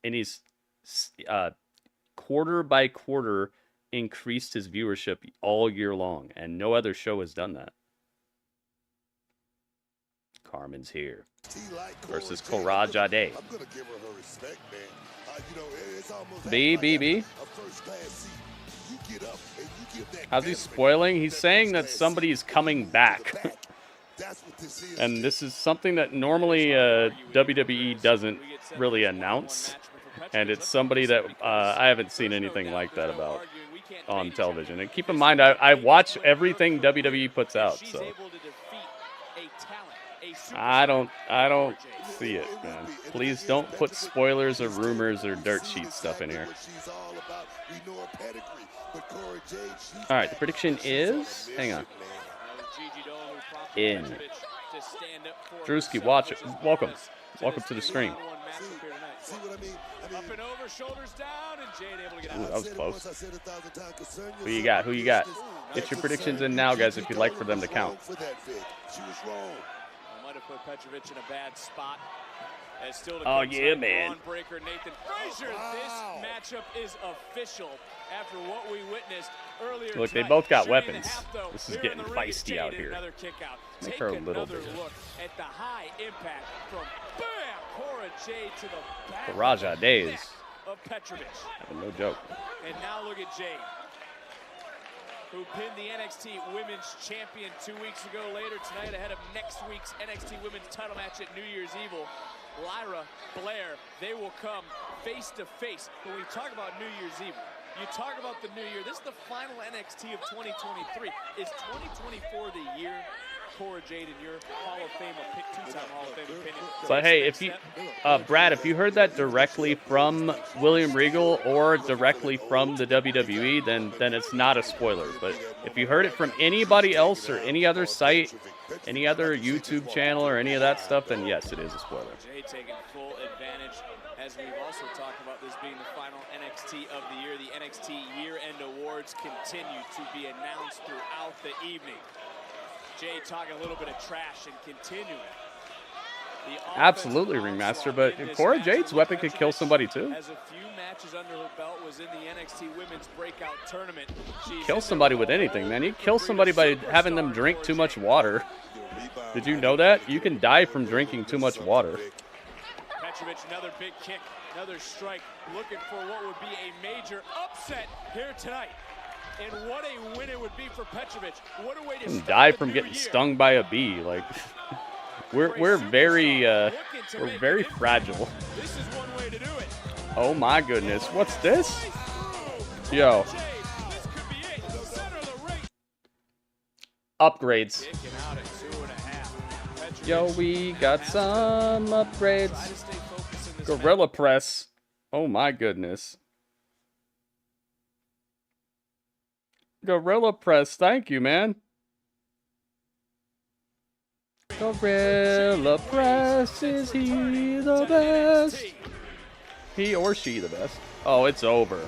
quarter by quarter increased his viewership all year long, and no other show has done that. Carmen's here versus Cora Jade. I'm gonna give her respect, man. It's almost B. How's he spoiling? He's saying that somebody's coming back. That's what this is. And this is something that normally WWE doesn't really announce. And it's somebody that I haven't seen anything like that about on television. And keep in mind, I watch everything WWE puts out, so I don't see it, man. Please don't put spoilers or rumors or dirt sheet stuff in here. All right, the prediction is, hang on, in. Drewski, watch it. Welcome to the stream. Ooh, that was close. Who you got? Get your predictions in now, guys, if you'd like for them to count. Petrovic in a bad spot. Oh yeah, man. Nathan Frazier. This matchup is official after what we witnessed earlier. Look, they both got weapons. This is getting feisty out here. Make her a little bigger. Look at the high impact from bam, Cora Jade to the back Cora Jade of Petrovic. No joke. And now look at Jade, who pinned the NXT Women's Champion 2 weeks ago. Later tonight, ahead of next week's NXT Women's title match at New Year's Evil, Lyra, Blair, they will come face to face. When we talk about New Year's Evil, you talk about the new year. This is the final NXT of 2023. Is 2024 the year, Cora Jade, in your Hall of Fame, two-time Hall of Fame opinion? So hey, if you, Brad, if you heard that directly from William Regal or directly from the WWE, then it's not a spoiler. But if you heard it from anybody else or any other site, any other YouTube channel or any of that stuff, then yes, it is a spoiler. Jade taking full advantage, as we've also talked about this being the final NXT of the year. The NXT year-end awards continue to be announced throughout the evening. Jade talking a little bit of trash and continuing. Absolutely, Ringmaster, but Cora Jade's weapon could kill somebody too. Has a few matches under her belt, was in the NXT Women's Breakout Tournament. Kill somebody with anything, man. You kill somebody by having them drink too much water. Did you know that? You can die from drinking too much water. Petrovic, another big kick, another strike, looking for what would be a major upset here tonight. And what a win it would be for Petrovic. What a way to die from getting stung by a bee. Like we're very fragile. This is one way to do it. Oh my goodness, what's this? Yo. Upgrades. Yo, we got some upgrades. Gorilla Press. Oh my goodness. Gorilla Press, thank you, man. Gorilla Press, is he the best? He or she the best? Oh, it's over.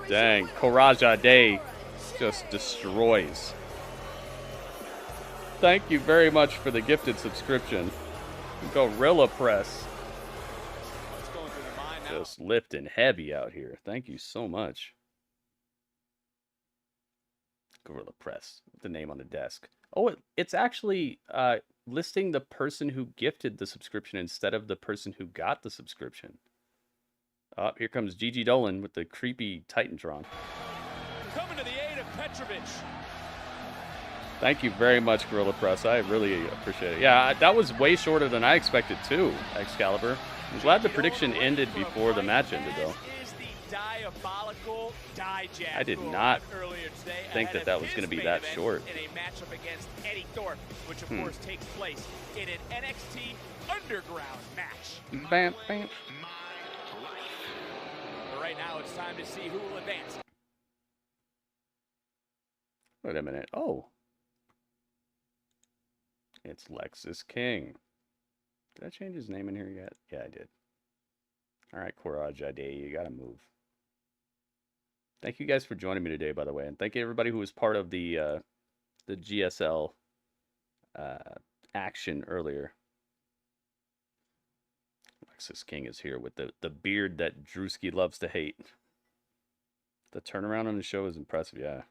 Dang, Cora Jade just destroys. Thank you very much for the gifted subscription. Gorilla Press. Just lifting heavy out here. Thank you so much. Gorilla Press, the name on the desk. Oh, it's actually listing the person who gifted the subscription instead of the person who got the subscription. Here comes Gigi Dolan with the creepy Titantron. Coming to the aid of Petrovic. Thank you very much, Gorilla Press. I really appreciate it. Yeah, that was way shorter than I expected too, Excalibur. I'm glad the prediction ended before the match ended, though. Diabolical Dijak. I did not think that was going to be that short. In a matchup against Eddy Thorpe, which of course takes place in an NXT Underground match. Bam, bam. But right now, it's time to see who will advance. Wait a minute. Oh. It's Lexus King. Did I change his name in here yet? Yeah, I did. All right, Cora Jade, you got to move. Thank you guys for joining me today, by the way. And thank you everybody who was part of the GSL action earlier. Lexus King is here with the beard that Drewski loves to hate. The turnaround on the show is impressive, yeah.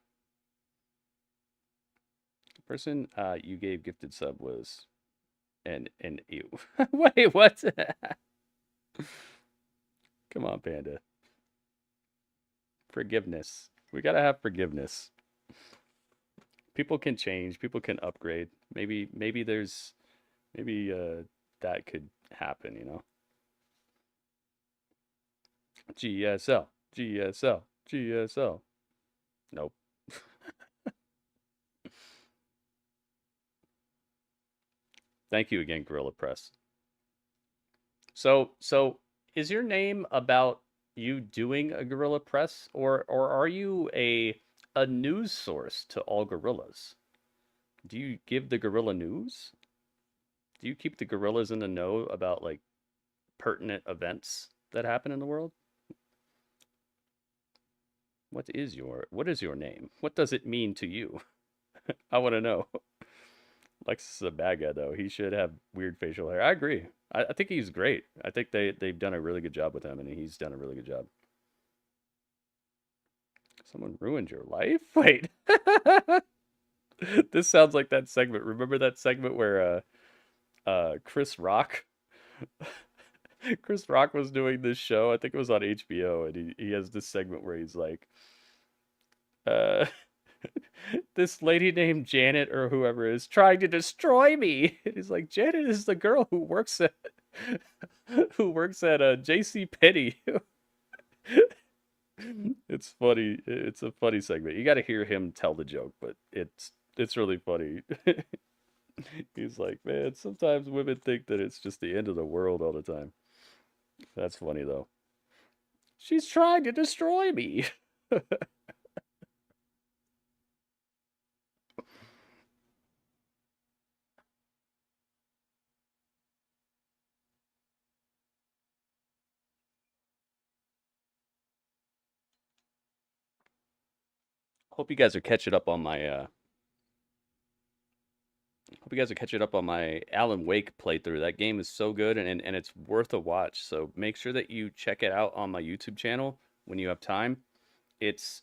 The person you gave gifted sub was an ew. Wait, what? Come on, Panda. Forgiveness. We gotta have forgiveness. People can change. People can upgrade. Maybe that could happen, you know. GSL, GSL, GSL. Nope. Thank you again, Gorilla Press. So is your name about you doing a Gorilla Press, or are you a news source to all gorillas? Do you give the gorilla news? Do you keep the gorillas in the know about like pertinent events that happen in the world? What is your name? What does it mean to you? I want to know. Lexus is a bad guy though. He should have weird facial hair. I agree. I think he's great. I think they've done a really good job with him, and he's done a really good job. Someone ruined your life? Wait. This sounds like that segment. Remember that segment where Chris Rock was doing this show? I think it was on HBO, and he has this segment where he's like, this lady named Janet or whoever is trying to destroy me. And he's like, Janet is the girl who works at JC Penney. It's funny. It's a funny segment. You got to hear him tell the joke, but it's really funny. He's like, man, sometimes women think that it's just the end of the world all the time. That's funny though. She's trying to destroy me. Hope you guys are catching up on my Alan Wake playthrough. That game is so good, and it's worth a watch. So make sure that you check it out on my YouTube channel when you have time. It's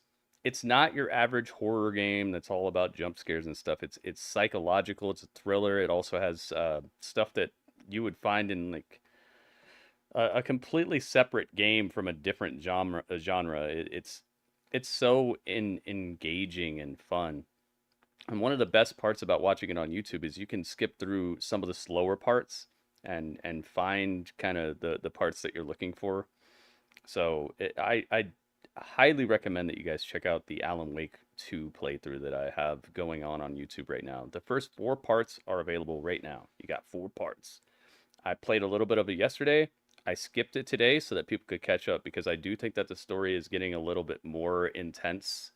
not your average horror game that's all about jump scares and stuff. It's psychological. It's a thriller. It also has stuff that you would find in like a completely separate game from a different genre. It's so engaging and fun. And one of the best parts about watching it on YouTube is you can skip through some of the slower parts and find kind of the parts that you're looking for. So I highly recommend that you guys check out the Alan Wake 2 playthrough that I have going on YouTube right now. The first 4 parts are available right now. You got 4 parts. I played a little bit of it yesterday. I skipped it today so that people could catch up, because I do think that the story is getting a little bit more intense,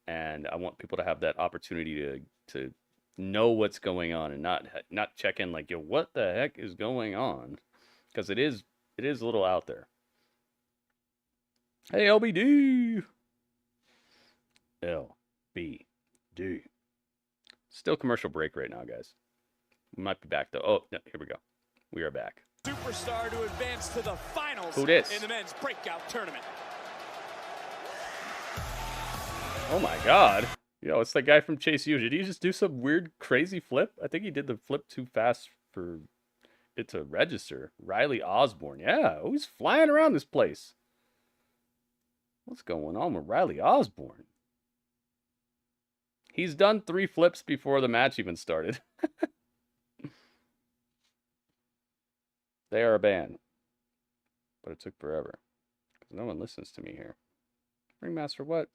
and I want people to have that opportunity to know what's going on and not check in like, yo, what the heck is going on? Because it is a little out there. Hey, LBD. LBD. Still commercial break right now, guys. We might be back though. Oh, no, here we go. We are back. Superstar to advance to the finals Who dis? in the men's breakout tournament. Oh my god. Yo, it's that guy from Chase U. Did he just do some weird, crazy flip? I think he did the flip too fast for it to register. Riley Osborne. Yeah, who's flying around this place? What's going on with Riley Osborne? He's done 3 flips before the match even started. They are a band. But it took forever. Because no one listens to me here. Ringmaster, what?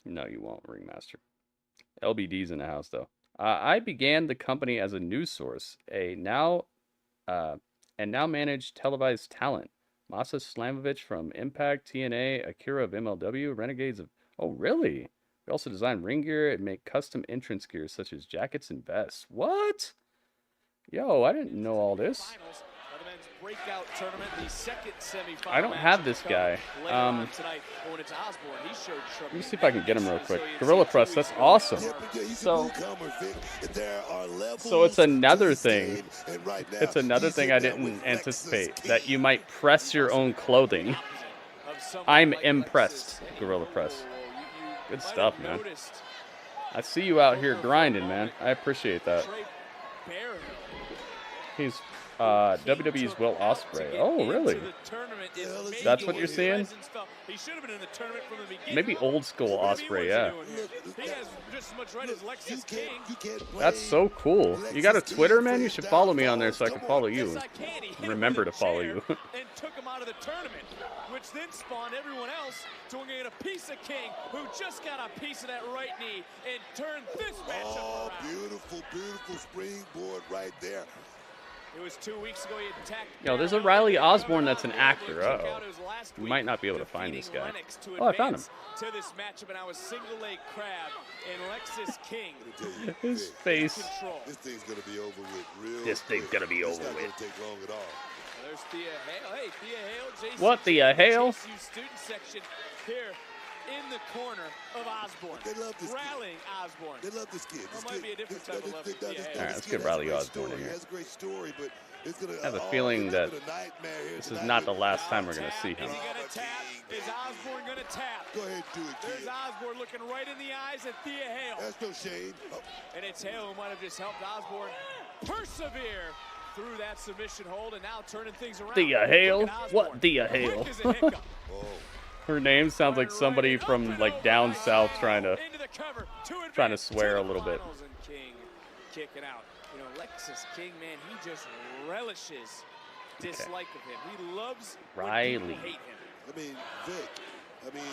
No, you won't, Ringmaster. LBD's in the house, though. I began the company as a news source, and now manage televised talent. Masa Slamovich from Impact, TNA, Akira of MLW, Renegades of... Oh, really? We also design ring gear and make custom entrance gear such as jackets and vests. What? Yo, I didn't know all this. I don't have this guy. Let me see if I can get him real quick. Gorilla Press, that's awesome. So it's another thing. It's another thing I didn't anticipate, that you might press your own clothing. I'm impressed, Gorilla Press. Good stuff, man. I see you out here grinding, man. I appreciate that. WWE's Will Ospreay. Oh, really? That's what you're seeing? Maybe old school Ospreay, yeah. That's so cool. You got a Twitter, man? You should follow me on there so I can follow you. Remember to follow you. And took him out of the tournament, which then spawned everyone else to get a piece of King, who just got a piece of that right knee and turned this matchup around. Beautiful, beautiful springboard right there. It was 2 weeks ago he attacked. Yo, there's a Riley Osborne that's an actor. Uh-oh. You might not be able to find this guy. Oh, I found him. To this matchup, and I was single leg crab and Lexus King. His face. This thing's gonna be over with. Real this thing's gonna be over with. Take long at all. There's Thea Hale. Hey, Thea Hale. JC, what Thea Hale? JCU student section here in the corner of Osborne. They love this rallying kid. Osborne. They love this kid. Well, might be a different type of love. All right, let's get Riley Osborne in here. Has a great story, but it's gonna, I have a feeling that this is not the last time we're going to see him. Is he going to tap? Is Osborne going to tap? Go ahead and do it, kid. There's Osborne looking right in the eyes at Thea Hale. That's no shade. Oh. And it's Hale who might have just helped Osborne persevere through that submission hold and now turning things around. Thea Hale? What Thea Hale? Her name sounds like somebody from like down south trying to swear a little bit. King kicking out. You know, Lexus King, man, he just relishes dislike of him. He loves Riley. When people hate him. I mean, Vic. I mean,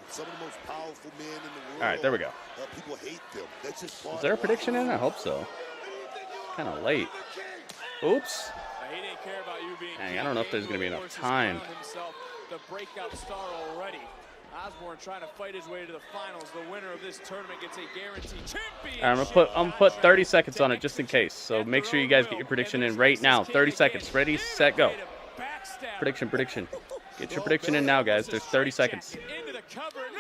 some of the most powerful men in the world. All right, there we go. People hate them. That's just part Is there a prediction in? I hope so. Kind of late. Oops. He didn't care about you being Dang, I don't know if there's going to be enough time. The breakout star already. Osborne trying to fight his way to the finals. The winner of this tournament gets a guaranteed championship. I'm gonna put 30 seconds on it just in case. So make sure you guys get your prediction in right now. 30 seconds. Ready, set, go. Prediction. Get your prediction in now, guys. There's 30 seconds. Into the cover. No,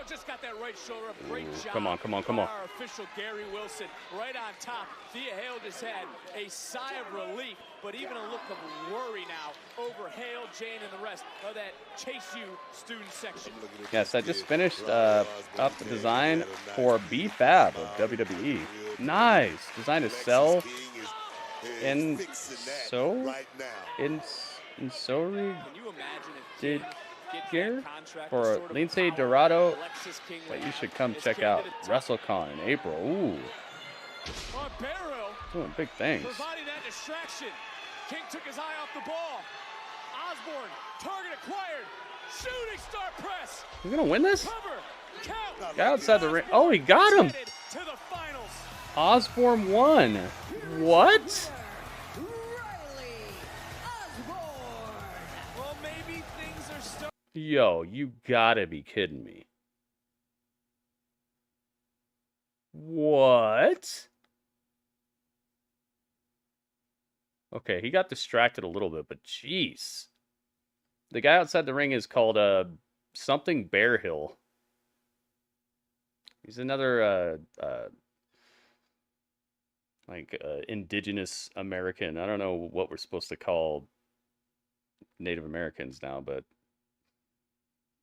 just got that right shoulder up. Great job. Come on. Our official Gary Wilson right on top. Thea Hale just had a sigh of relief, but even a look of worry now over Hale, Jane, and the rest of that Chase U student section. Yes, I just finished up the design for B-Fab of WWE. Nice. Designed to sell in Sorry did here for Lindsay Dorado that you should come check out WrestleCon in April. Ooh, doing big things. Providing that distraction. King took his eye off the ball. Osborne, target acquired. Shooting star press. He's gonna win this? Count. Guy outside the ring. Oh, he got him. Osborne won. What? Yo, you gotta be kidding me. What? Okay, he got distracted a little bit, but jeez. The guy outside the ring is called something Bearhill. He's another indigenous American. I don't know what we're supposed to call Native Americans now, but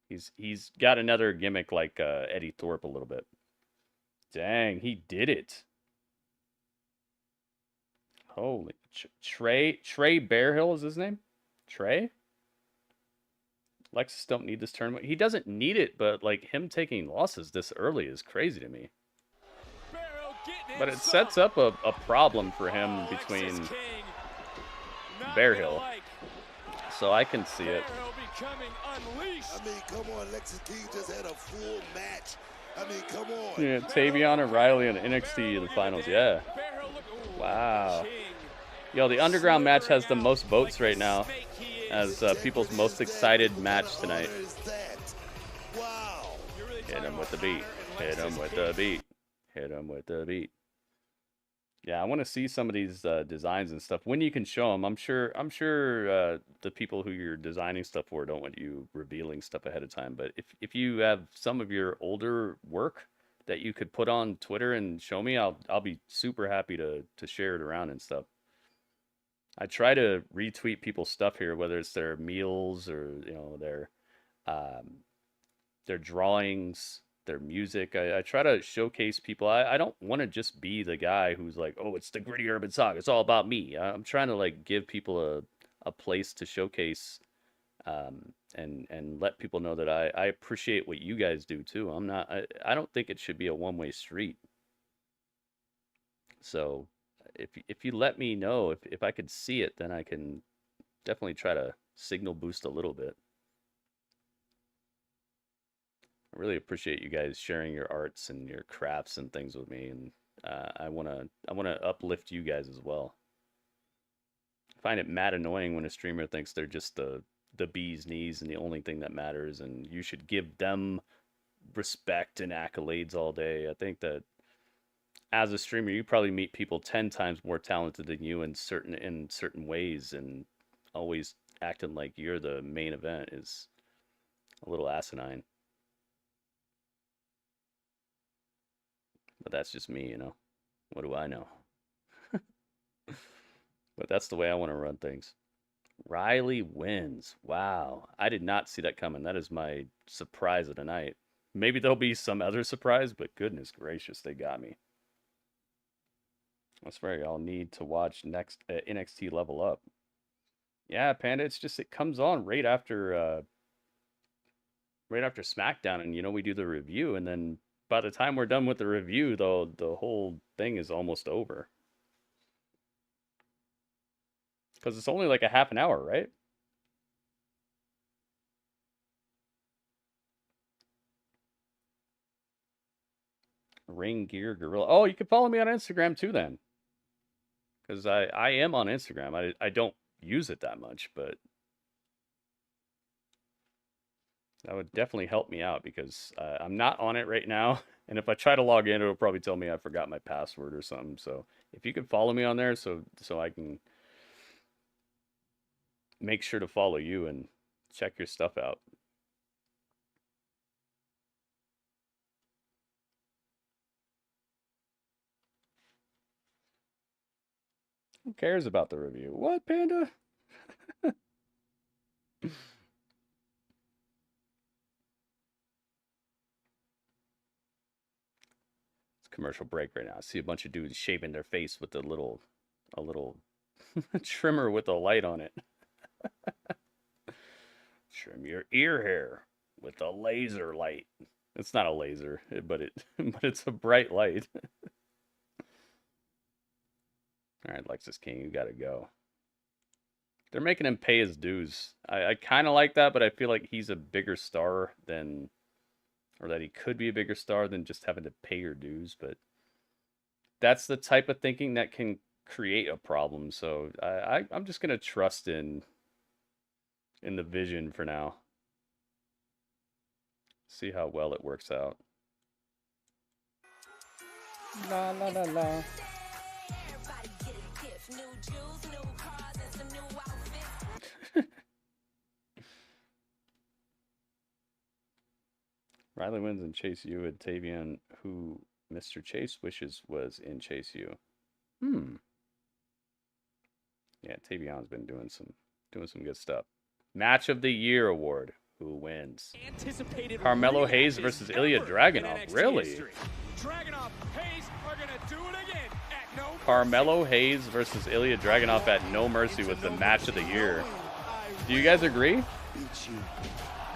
he's got another gimmick like Eddy Thorpe a little bit. Dang, he did it. Holy Trey Bearhill is his name? Trey? Lexus don't need this tournament. He doesn't need it, but like him taking losses this early is crazy to me. But it sets up a problem for him between Bearhill. So I can see it. I mean, come on, Lexus King just had a full match. I mean, come on. Yeah, Tavion and Riley in NXT in the finals, yeah. Wow. Yo, the Underground match has the most votes right now as people's most excited match tonight. Hit him with the beat. Hit him with the beat. Hit him with the beat. Yeah, I want to see some of these designs and stuff when you can show them. I'm sure the people who you're designing stuff for don't want you revealing stuff ahead of time. But if you have some of your older work that you could put on Twitter and show me, I'll be super happy to share it around and stuff. I try to retweet people's stuff here, whether it's their meals or their drawings. their music. I try to showcase people. I don't want to just be the guy who's like, oh, it's the Gritty Urban Saga. It's all about me. I'm trying to like give people a place to showcase and let people know that I appreciate what you guys do too. I don't think it should be a one-way street. So if you let me know, if I could see it, then I can definitely try to signal boost a little bit. I really appreciate you guys sharing your arts and your crafts and things with me, and I wanna uplift you guys as well. I find it mad annoying when a streamer thinks they're just the bee's knees and the only thing that matters, and you should give them respect and accolades all day. I think that as a streamer, you probably meet people 10 times more talented than you in certain ways, and always acting like you're the main event is a little asinine. But that's just me, you know. What do I know? But that's the way I want to run things. Riley wins. Wow. I did not see that coming. That is my surprise of the night. Maybe there'll be some other surprise, but goodness gracious, they got me. I swear y'all need to watch next NXT Level Up. Yeah, Panda, it's just it comes on right after SmackDown, and you know we do the review, and then by the time we're done with the review, though, the whole thing is almost over. Because it's only like a half an hour, right? Ring Gear Gorilla. Oh, you can follow me on Instagram too then. Because I am on Instagram. I don't use it that much, but that would definitely help me out because I'm not on it right now. And if I try to log in, it'll probably tell me I forgot my password or something. So if you could follow me on there so I can make sure to follow you and check your stuff out. Who cares about the review? What, Panda? It's commercial break right now. I see a bunch of dudes shaving their face with a little trimmer with a light on it. Trim your ear hair with a laser light. It's not a laser, but it's a bright light. All right, Lexus King, you gotta go. They're making him pay his dues. I kind of like that, but I feel like he's a bigger star than, or that he could be a bigger star than just having to pay your dues. But that's the type of thinking that can create a problem. So I'm just gonna trust in the vision for now. See how well it works out. La la la la. Riley wins in Chase U and Tavion, who Mr. Chase wishes was in Chase U. Yeah, Tavion's been doing some good stuff. Match of the Year award. Who wins? Carmelo Hayes versus Ilja Dragunov. Really? Dragunov, Hayes are gonna do it again at No Mercy. Carmelo Hayes versus Ilja Dragunov at No Mercy was the match of the year. Do you guys agree? You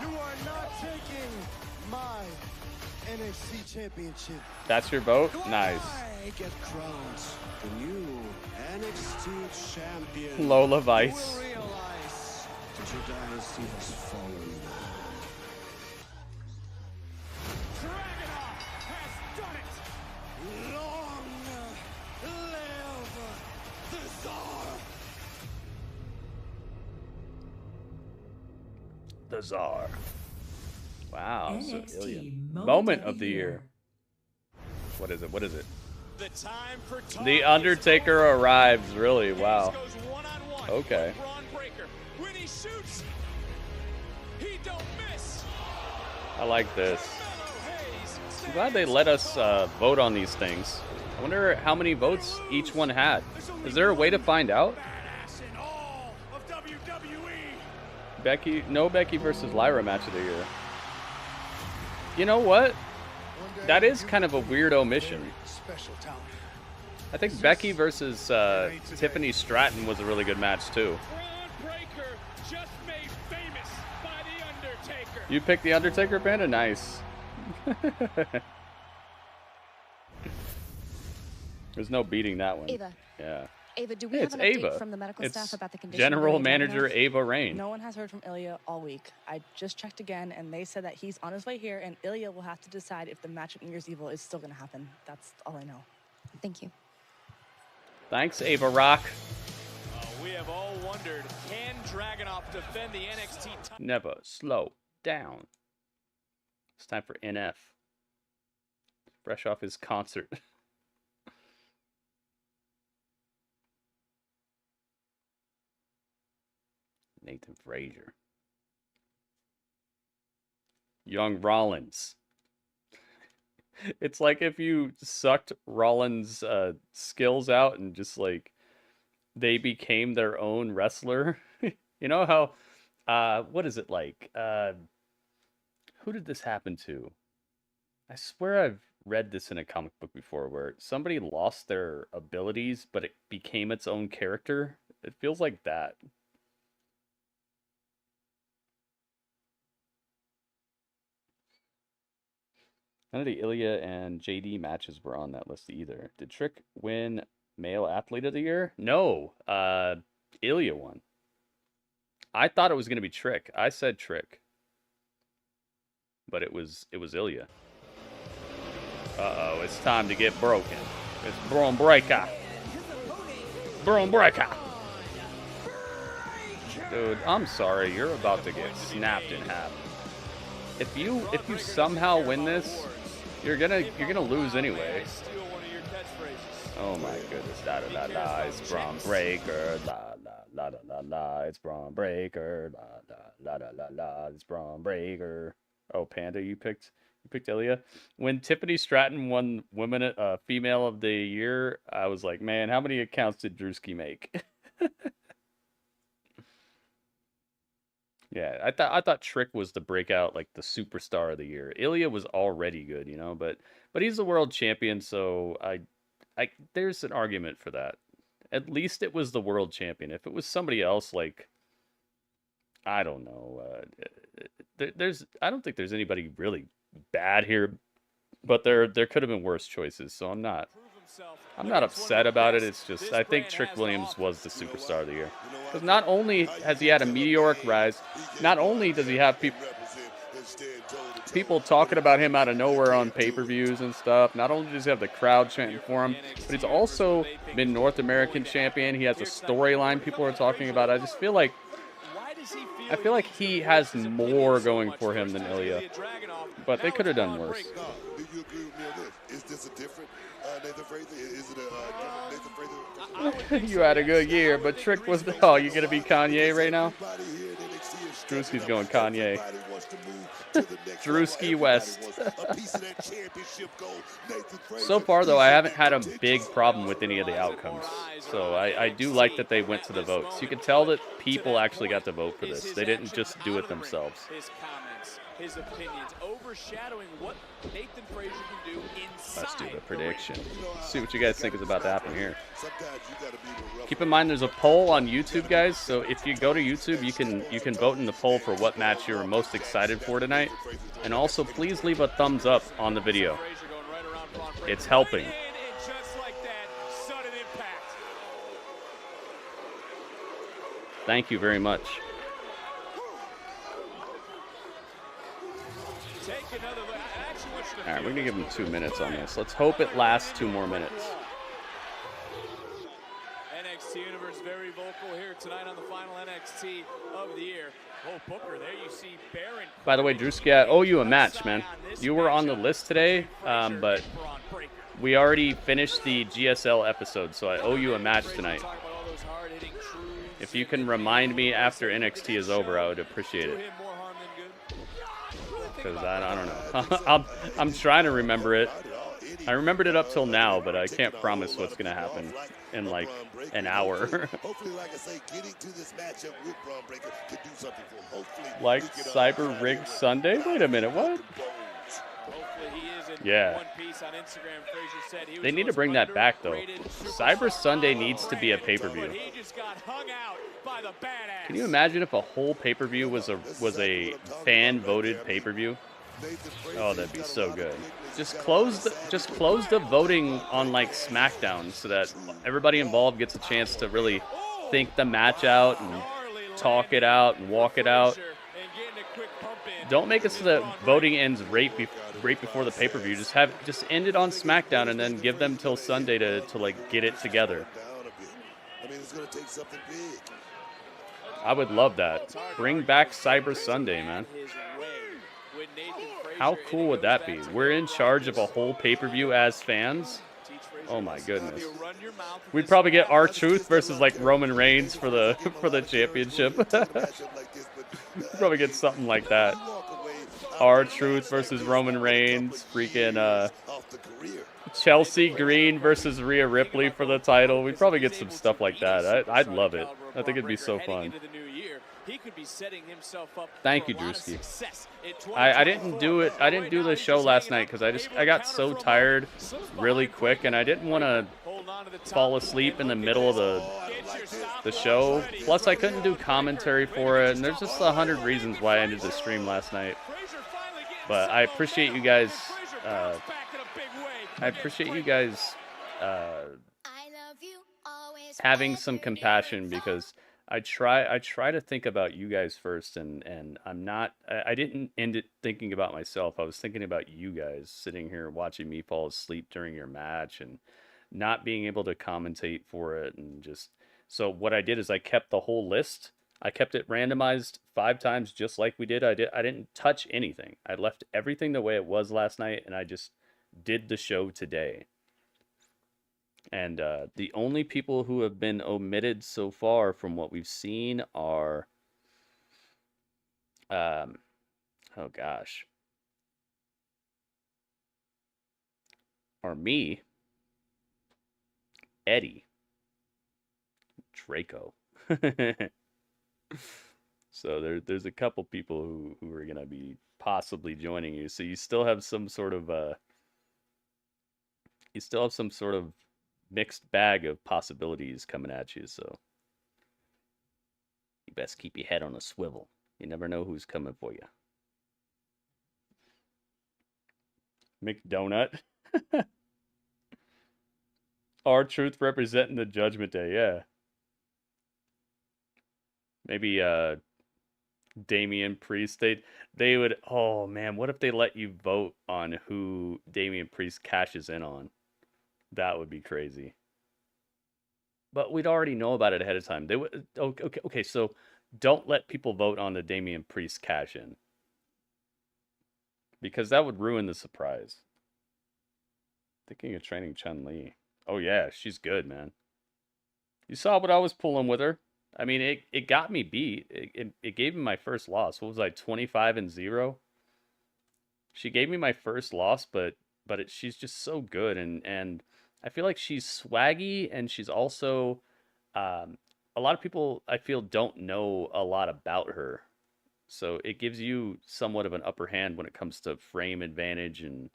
are not taking my NXT championship. That's your vote? Nice. I get crowned the new NXT champion. Lola Vice. You will realize that your dynasty has fallen. Dragunov has done it. Long live the Tsar. The Tsar. Wow. So Ilja. Moment of the year. What is it? What is it? The Undertaker arrives. Really? Wow. Okay. When he shoots, he don't miss. I like this. I'm glad they let us vote on these things. I wonder how many votes each one had. Is there a way to find out? Becky versus Lyra match of the year. You know what? that is kind of a weird omission. I think Becky versus Tiffany Stratton was a really good match too. Just made famous by the Undertaker. You picked the Undertaker, Panda? Nice. There's no beating that one. Ava. Yeah. Ava, do we have an update from the medical staff about the condition? General Manager Ava Rain. No one has heard from Ilja all week. I just checked again, and they said that he's on his way here, and Ilja will have to decide if the match at New Year's Evil is still going to happen. That's all I know. Thank you. Thanks, Ava Rock. We have all wondered, can Dragunov defend the NXT title? Never slow down. It's time for NF. Fresh off his concert. Nathan Frazier. Young Rollins. It's like if you sucked Rollins' skills out and just like they became their own wrestler. You know how, what is it like? Who did this happen to? I swear I've read this in a comic book before where somebody lost their abilities, but it became its own character. It feels like that. None of the Ilja and JD matches were on that list either. Did Trick win Male Athlete of the Year? No. Ilja won. I thought it was going to be Trick. I said Trick. But it was Ilja. Uh-oh, it's time to get broken. It's Bron Breaker. Bron Breaker. Dude, I'm sorry. You're about to get snapped in half. If you somehow win this, you're gonna lose anyway. Oh my goodness, la la la la, it's Bron Breaker, la la la la la, it's Bron Breaker, la la la la la, it's Bron Breaker. Oh, Panda, you picked Ilja. When Tiffany Stratton won Female of the Year, I was like, man, how many accounts did Drewski make? Yeah, I thought Trick was the breakout, like the superstar of the year. Ilja was already good, you know, but he's the world champion, so I there's an argument for that. At least it was the world champion. If it was somebody else, like I don't know, I don't think there's anybody really bad here, but there could have been worse choices. So I'm not upset about it. It's just I think Trick Williams was the superstar of the year. Because not only has he had a meteoric rise, not only does he have people talking about him out of nowhere on pay-per-views and stuff, not only does he have the crowd chanting for him, but he's also been North American champion. He has a storyline people are talking about. I just feel like he has more going for him than Ilja. But they could have done worse. Do you agree with me on this? Is this a different Nathan Frazier? Is it a different Nathan Frazier? You had a good year, but Trick was the... Oh, you going to be Kanye right now? Drewski's going Kanye. Drewski West. So far, though, I haven't had a big problem with any of the outcomes. So I do like that they went to the votes. You can tell that people actually got to vote for this. They didn't just do it themselves. His opinions overshadowing what Nathan Frazier can do inside. Let's do the prediction. See what you guys think is about to happen here. Keep in mind there's a poll on YouTube, guys. So if you go to YouTube, you can vote in the poll for what match you're most excited for tonight. And also please leave a thumbs up on the video. It's helping. Thank you very much. All right, we're going to give him 2 minutes on this. Let's hope it lasts 2 more minutes. NXT Universe very vocal here tonight on the final NXT of the year. Oh, Booker, there you see Baron. By the way, Drewski, I owe you a match, man. You were on the list today, but we already finished the GSL episode, so I owe you a match tonight. If you can remind me after NXT is over, I would appreciate it. Because I don't know. I'm trying to remember it. I remembered it up till now, but I can't promise what's going to happen in like an hour. Like Cyber Rig Sunday? Wait a minute, what? Yeah. They need to bring that back, though. Cyber Sunday needs to be a pay-per-view. Can you imagine if a whole pay-per-view was a fan-voted pay-per-view? Oh, that'd be so good. Just close the voting on like SmackDown so that everybody involved gets a chance to really think the match out and talk it out and walk it out. Don't make it so that voting ends right before the pay-per-view. Just end it on SmackDown and then give them till Sunday to like get it together. I would love that. Bring back Cyber Sunday, man. How cool would that be? We're in charge of a whole pay-per-view as fans. Oh my goodness. We'd probably get R-Truth versus like Roman Reigns for the championship. Probably get something like that. R-Truth versus Roman Reigns. Freaking Chelsea Green versus Rhea Ripley for the title. We'd probably get some stuff like that. I'd love it. I think it'd be so fun. Thank you, Drewski. I didn't do it. I didn't do the show last night because I got so tired really quick, and I didn't want to fall asleep in the middle of the show. Plus, I couldn't do commentary for it, and there's just 100 reasons why I ended the stream last night. But I appreciate you guys. Having some compassion, because I try to think about you guys first, and I didn't end it thinking about myself. I was thinking about you guys sitting here watching me fall asleep during your match and not being able to commentate for it, and just so what I did is I kept the whole list. I kept it randomized 5 times just like we did. I didn't touch anything. I left everything the way it was last night, and I just did the show today. And the only people who have been omitted so far from what we've seen are, oh gosh, are me, Eddy, Draco. So there's a couple people who are gonna be possibly joining you. So you still have some sort of mixed bag of possibilities coming at you, so you best keep your head on a swivel. You never know who's coming for you. McDonut. R-Truth representing the Judgment Day, yeah. Maybe Damian Priest. They would, oh man, what if they let you vote on who Damian Priest cashes in on? That would be crazy. But we'd already know about it ahead of time. They would. Okay. So don't let people vote on the Damian Priest cash in, because that would ruin the surprise. Thinking of training Chun-Li. Oh yeah, she's good, man. You saw what I was pulling with her. I mean, it got me beat. It gave me my first loss. What was I, 25-0? She gave me my first loss, but she's just so good, and I feel like she's swaggy, and she's also a lot of people, I feel, don't know a lot about her. So it gives you somewhat of an upper hand when it comes to frame advantage and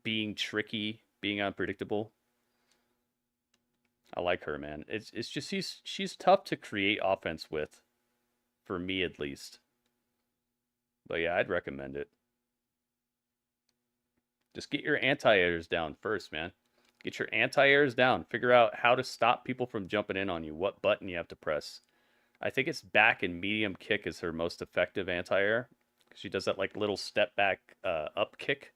being tricky, being unpredictable. I like her, man. It's just she's tough to create offense with, for me at least. But yeah, I'd recommend it. Just get your anti-airs down first, man. Get your anti-airs down. Figure out how to stop people from jumping in on you. What button you have to press. I think it's back and medium kick is her most effective anti-air. She does that like little step back up kick.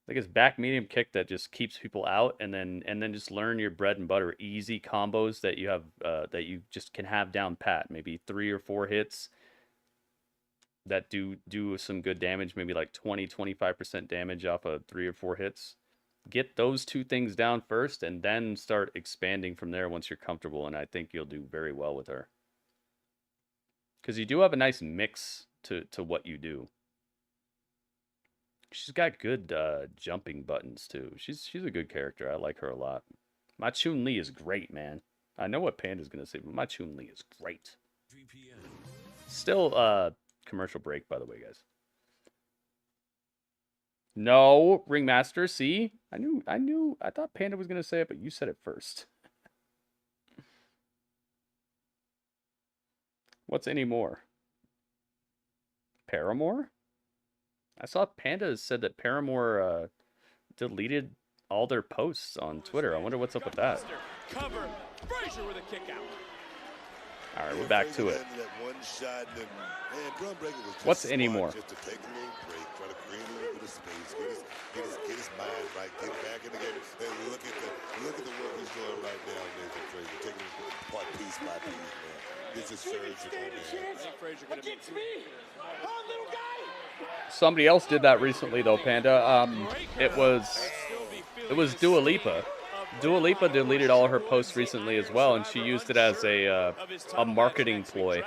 I think it's back medium kick that just keeps people out, and then just learn your bread and butter easy combos that you have that you just can have down pat. Maybe 3 or 4 hits that do some good damage, maybe like 20-25% damage off of 3 or 4 hits. Get those 2 things down first, and then start expanding from there once you're comfortable, and I think you'll do very well with her. Because you do have a nice mix to what you do. She's got good jumping buttons too. She's a good character. I like her a lot. My Chun-Li is great, man. I know what Panda's gonna say, but my Chun-Li is great. Still commercial break, by the way, guys. No, Ringmaster. See, I thought Panda was gonna say it, but you said it first. What's any more? Paramore? I saw Panda said that Paramore deleted all their posts on Twitter. I wonder what's up with that. All right, we're back to it. What's any more? Just to take a little break, try to create a little bit of space, get his mind right, get back in the game. And look at the work he's doing right now, Nathan Frazier, taking it part piece by piece, man. This is surgical, man. Against me, little guy. Somebody else did that recently, though, Panda. It was Dua Lipa. Dua Lipa deleted all her posts recently as well, and she used it as a marketing ploy.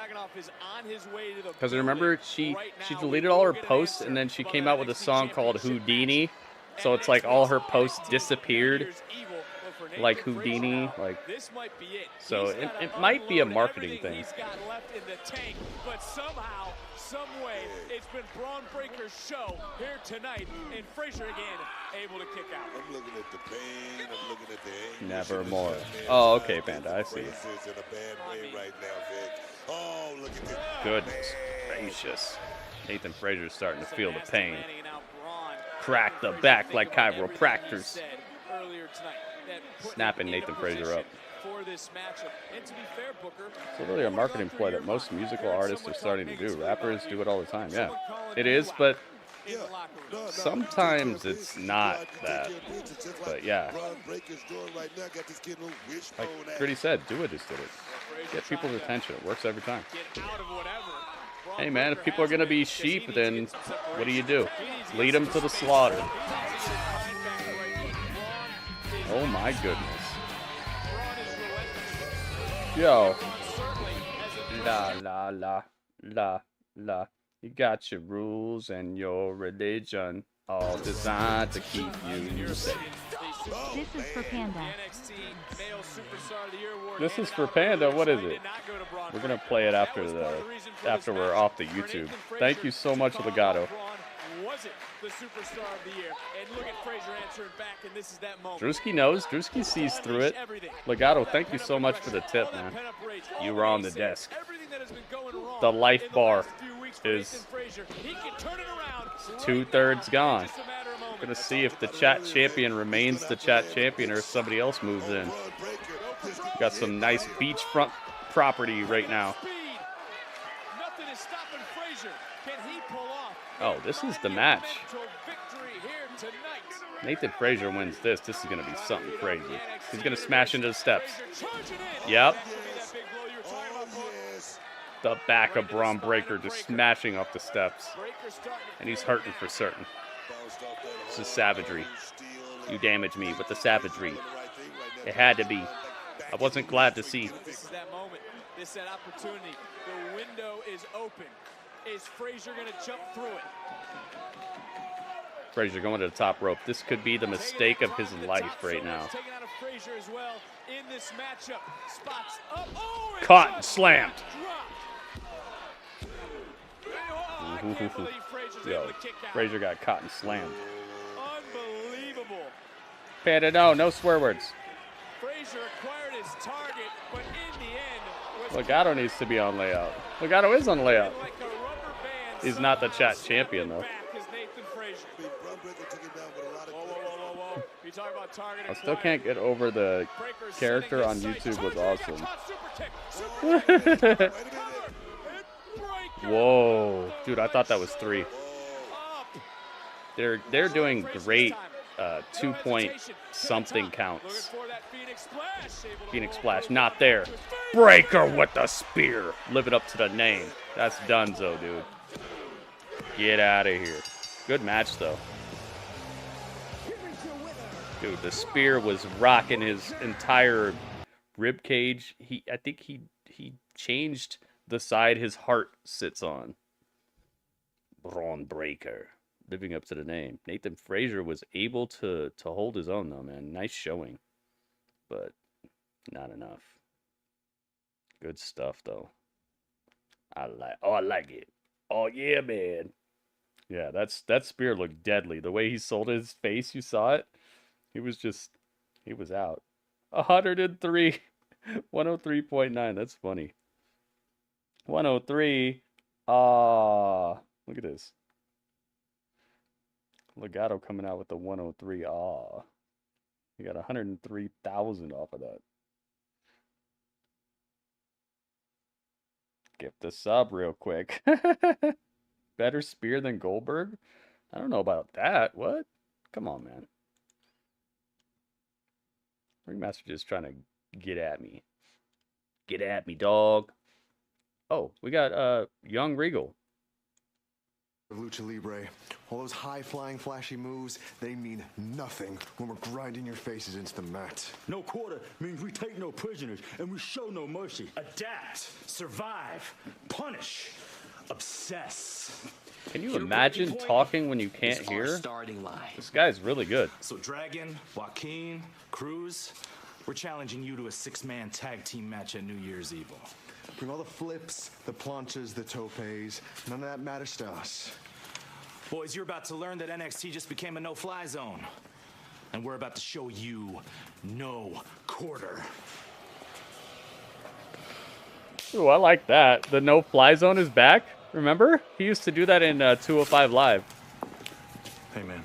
Because remember, she deleted all her posts, and then she came out with a song called Houdini. So it's like all her posts disappeared, like Houdini. Like, so it might be a marketing thing. Some way, it's been Bron Breaker's show here tonight, and Frazier again able to kick out. I'm looking at the pain, I'm looking at the anguish. Nevermore. Oh, okay, Panda, I see. In a bad way right now, Vic. Oh, look at this. Goodness gracious. Nathan Frazier's starting to feel the pain. Crack the back like chiropractors. Snapping Nathan Frazier up. For this matchup. And to be fair, Booker, it's really a marketing ploy that most musical artists are starting to do. Rappers do it all the time, yeah. It is, but sometimes it's not that. But yeah. Like Gritty said, Dua just did it. Get people's attention. It works every time. Hey man, if people are going to be sheep, then what do? Lead them to the slaughter. Oh my goodness. Yo. La, la, la, la, la. You got your rules and your religion, all designed to keep you safe. This is for Panda. This is for Panda. What is it? We're gonna play it after we're off the YouTube. Thank you so much, Legato. Was it the superstar of the year? And look at Frazier answering back, and this is that moment. Drewski knows. Drewski sees through it. Legato, thank you so much for the tip, man. You were on the desk. The life bar is 2/3 gone. Gonna see if the chat champion remains the chat champion or if somebody else moves in. Got some nice beachfront property right now. Nothing is stopping Frazier. Can he pull off? Oh, this is the match. Nathan Frazier wins this. This is going to be something crazy. He's going to smash into the steps. Yep. The back of Bron Breaker just smashing off the steps. And he's hurting for certain. This is savagery. You damaged me with the savagery. It had to be. I wasn't glad to see. This is that moment. This is that opportunity. The window is open. Is Frazier going to jump through it? Frazier going to the top rope. This could be the mistake of his life right now. Taking out of Frazier as well in this matchup. Spots up. Oh, caught and slammed. Yo, Frazier got caught and slammed. Unbelievable. Panda, no swear words. Frazier acquired his target, but in the end, Legato needs to be on layout. Legato is on layout. He's not the chat champion though. I still can't get over the character on YouTube was awesome. Whoa, dude, I thought that was 3. They're doing great 2-point something counts. Phoenix Splash, not there. Breaker with the spear. Live it up to the name. That's Dunzo, dude. Get out of here. Good match though. Dude, the spear was rocking his entire rib cage. I think he changed the side his heart sits on. Bron Breaker, living up to the name. Nathan Frazier was able to hold his own though, man. Nice showing, but not enough. Good stuff though. I like it. Oh yeah, man. Yeah, that spear looked deadly. The way he sold his face, you saw it. He was out. 103, 103.9. That's funny. 103. Look at this. Legato coming out with the 103. He got 103,000 off of that. Get the sub real quick. Better spear than Goldberg? I don't know about that. What? Come on, man. Ringmaster just trying to get at me. Get at me, dog. Oh, we got Young Regal. Lucha Libre. All those high-flying, flashy moves, they mean nothing when we're grinding your faces into the mat. No quarter means we take no prisoners and we show no mercy. Adapt, survive, punish, obsess. Can you imagine talking when you can't hear? Starting line. This guy's really good. So Dragon, Joaquin, Cruz, we're challenging you to a 6-man tag team match at New Year's Evil. Bring all the flips, the planchas, the topes. None of that matters to us. Boys, you're about to learn that NXT just became a no-fly zone. And we're about to show you no quarter. Ooh, I like that. The no-fly zone is back. Remember? He used to do that in 205 Live. Hey, man.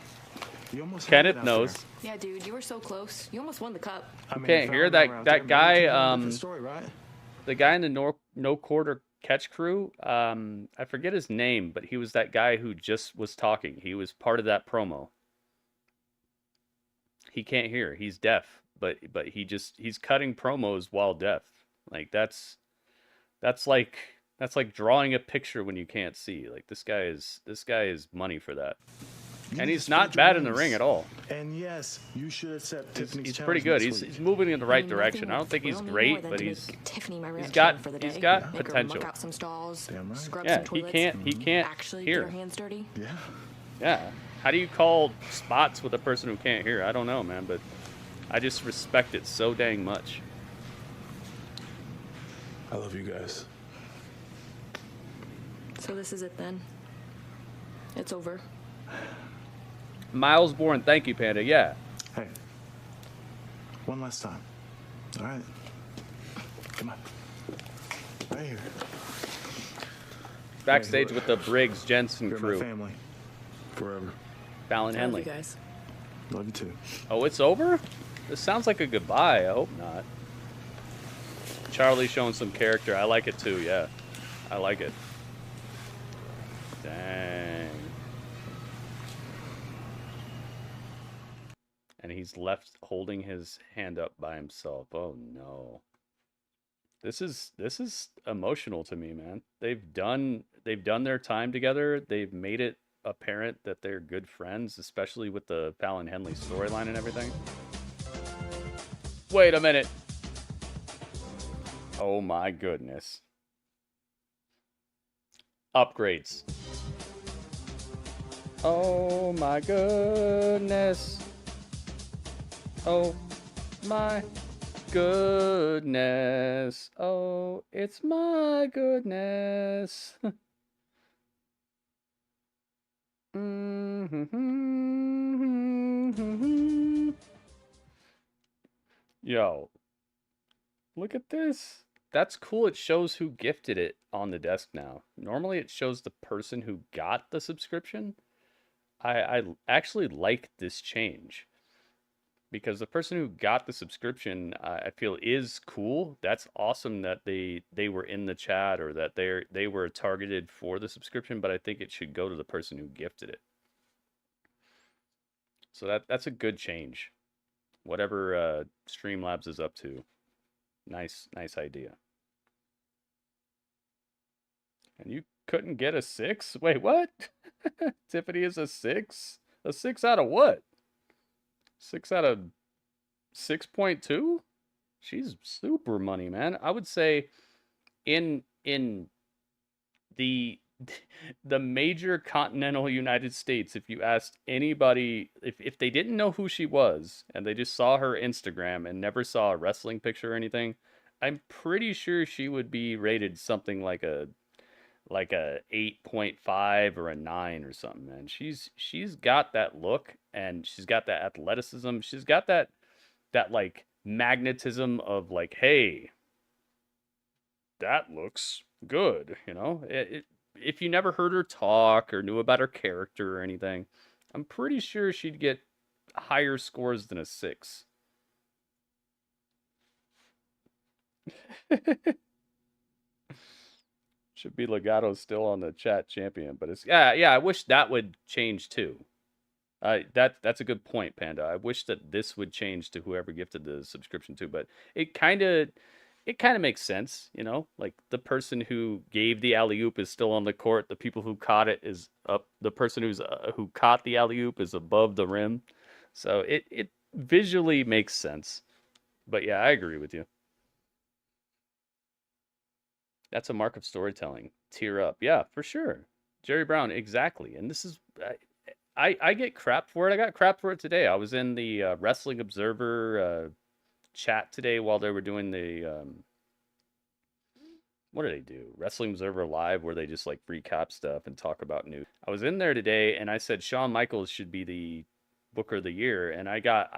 You almost Kenneth knows. Yeah, dude, you were so close. You almost won the cup. You can't hear that guy, the guy in the no quarter catch crew, I forget his name, but he was that guy who just was talking. He was part of that promo. He can't hear. He's deaf, but he's cutting promos while deaf. Like that's like drawing a picture when you can't see. Like this guy is money for that. And he's not bad in the ring at all. And yes, you should accept Tiffany's He's pretty good. He's moving in the right direction. I don't think he's great, but he's got potential. Yeah, he can't hear. Yeah. How do you call spots with a person who can't hear? I don't know, man, but I just respect it so dang much. I love you guys. So this is it then? It's over. Miles Bourne, thank you, Panda. Yeah. Hey, one last time. All right. Come on. Right here. Backstage with the Briggs Jensen crew. My family. Forever. Fallon Henley. Love you guys. Love you too. Oh, it's over? This sounds like a goodbye. I hope not. Charlie showing some character. I like it too, yeah. I like it. Dang. And he's left holding his hand up by himself. Oh no. This is emotional to me, man. They've done their time together. They've made it apparent that they're good friends, especially with the Fallon Henley storyline and everything. Wait a minute. Oh my goodness. Upgrades. Oh my goodness. Oh my goodness. Oh, it's my goodness. Yo, look at this. That's cool. It shows who gifted it on the desk now. Normally it shows the person who got the subscription. I actually like this change. Because the person who got the subscription, I feel, is cool. That's awesome that they were in the chat or that they were targeted for the subscription, but I think it should go to the person who gifted it. So that's a good change. Whatever Streamlabs is up to. Nice idea. And you couldn't get a 6? Wait, what? Tiffany is a 6? A 6 out of what? 6 out of 6.2? She's super money, man. I would say in the major continental United States, if you asked anybody, if they didn't know who she was and they just saw her Instagram and never saw a wrestling picture or anything, I'm pretty sure she would be rated something like a like a 8.5 or a 9 or something, man. She's got that look, and she's got that athleticism. She's got that like magnetism of like, hey, that looks good, you know? If you never heard her talk or knew about her character or anything, I'm pretty sure she'd get higher scores than a 6. Should be Legato still on the chat champion, but it's yeah. I wish that would change too. That's a good point, Panda. I wish that this would change to whoever gifted the subscription too, but it kind of makes sense, you know. Like the person who gave the alley oop is still on the court. The people who caught it is up. The person who caught the alley oop is above the rim. So it visually makes sense. But yeah, I agree with you. That's a mark of storytelling. Tear up. Yeah, for sure. Jerry Brown, exactly. And this is, I get crap for it. I got crap for it today. I was in the Wrestling Observer chat today while they were doing the, what do they do? Wrestling Observer Live, where they just like recap stuff and talk about news. I was in there today and I said Shawn Michaels should be the Booker of the Year. And I got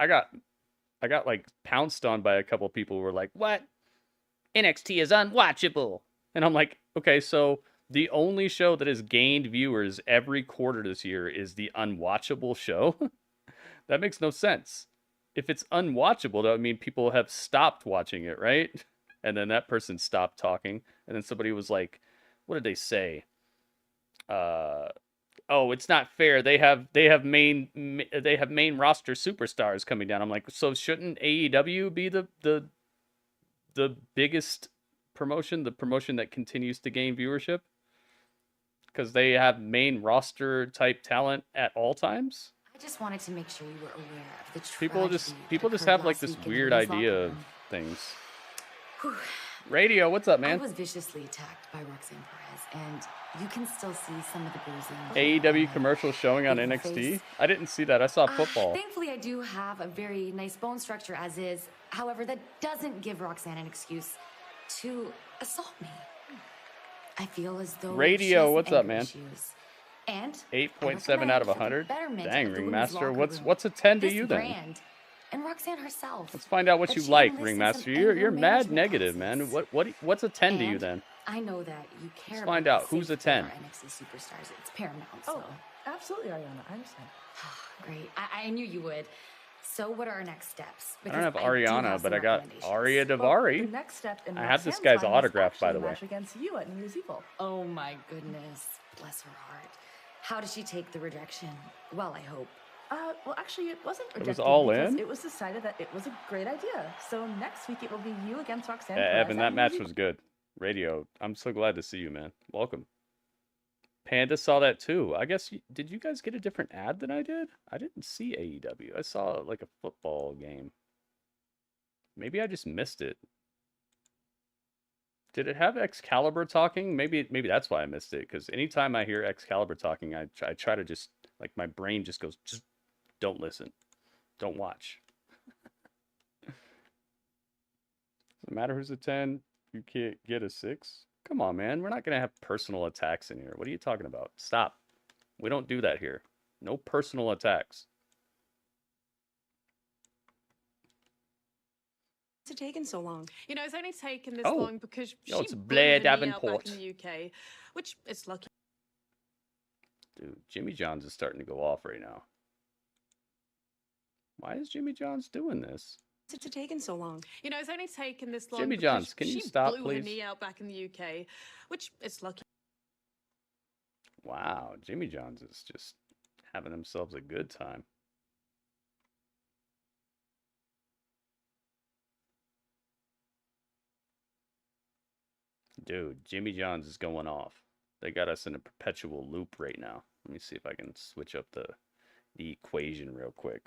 like pounced on by a couple people who were like, what? NXT is unwatchable. And I'm like, okay, so the only show that has gained viewers every quarter this year is the unwatchable show? That makes no sense. If it's unwatchable, that would mean people have stopped watching it, right? And then that person stopped talking. And then somebody was like, what did they say? Oh, it's not fair. They have main roster superstars coming down. I'm like, so shouldn't AEW be the biggest promotion, the promotion that continues to gain viewership? Because they have main roster type talent at all times? I just wanted to make sure you were aware of the tragedy people just have like this weird idea of things. Radio, what's up, man? I was viciously attacked by Roxanne Perez, and you can still see some of the bruising. AEW commercial showing on NXT? I didn't see that. I saw football. Thankfully, I do have a very nice bone structure as is. However, that doesn't give Roxanne an excuse to assault me. I feel as though Radio, what's up, man? And 8.7 out of 100. Dang, Ringmaster. What's a 10 to you then? And Roxanne herself. Let's find out what you like, Ringmaster. You're mad negative, man. What's a 10 to you then? I know that you care. Let's find out who's a 10. NXT superstars. It's paramount. Oh, absolutely, Ariana. I understand. Great. I knew you would. So what are our next steps? I don't have Ariana, but I got Aria Davari. The next step in I have this guy's autograph, by the way. Match against you at New Year's Evil. Oh my goodness, bless her heart. How does she take the rejection? Well, I hope. Well, actually, it wasn't rejected. It was all in? It was decided that it was a great idea. So next week it will be you against Roxanne. Evan, that match was good. Radio, I'm so glad to see you, man. Welcome. Panda saw that too. I guess, did you guys get a different ad than I did? I didn't see AEW. I saw like a football game. Maybe I just missed it. Did it have Excalibur talking? Maybe that's why I missed it. Because anytime I hear Excalibur talking, I try to just, like, my brain just goes, just don't listen. Don't watch. Doesn't matter who's a 10. You can't get a 6. Come on, man. We're not going to have personal attacks in here. What are you talking about? Stop. We don't do that here. No personal attacks. It's taken so long? You know, it's only taken this long because it's Blair Davenport back in the UK, which it's lucky. Dude, Jimmy John's is starting to go off right now. Why is Jimmy John's doing this? It's taken so long? You know, it's only taken this long. Jimmy John's, can you stop, she blew please? her knee out back in the UK, which it's lucky. Wow, Jimmy John's is just having themselves a good time. Dude, Jimmy John's is going off. They got us in a perpetual loop right now. Let me see if I can switch up the equation real quick.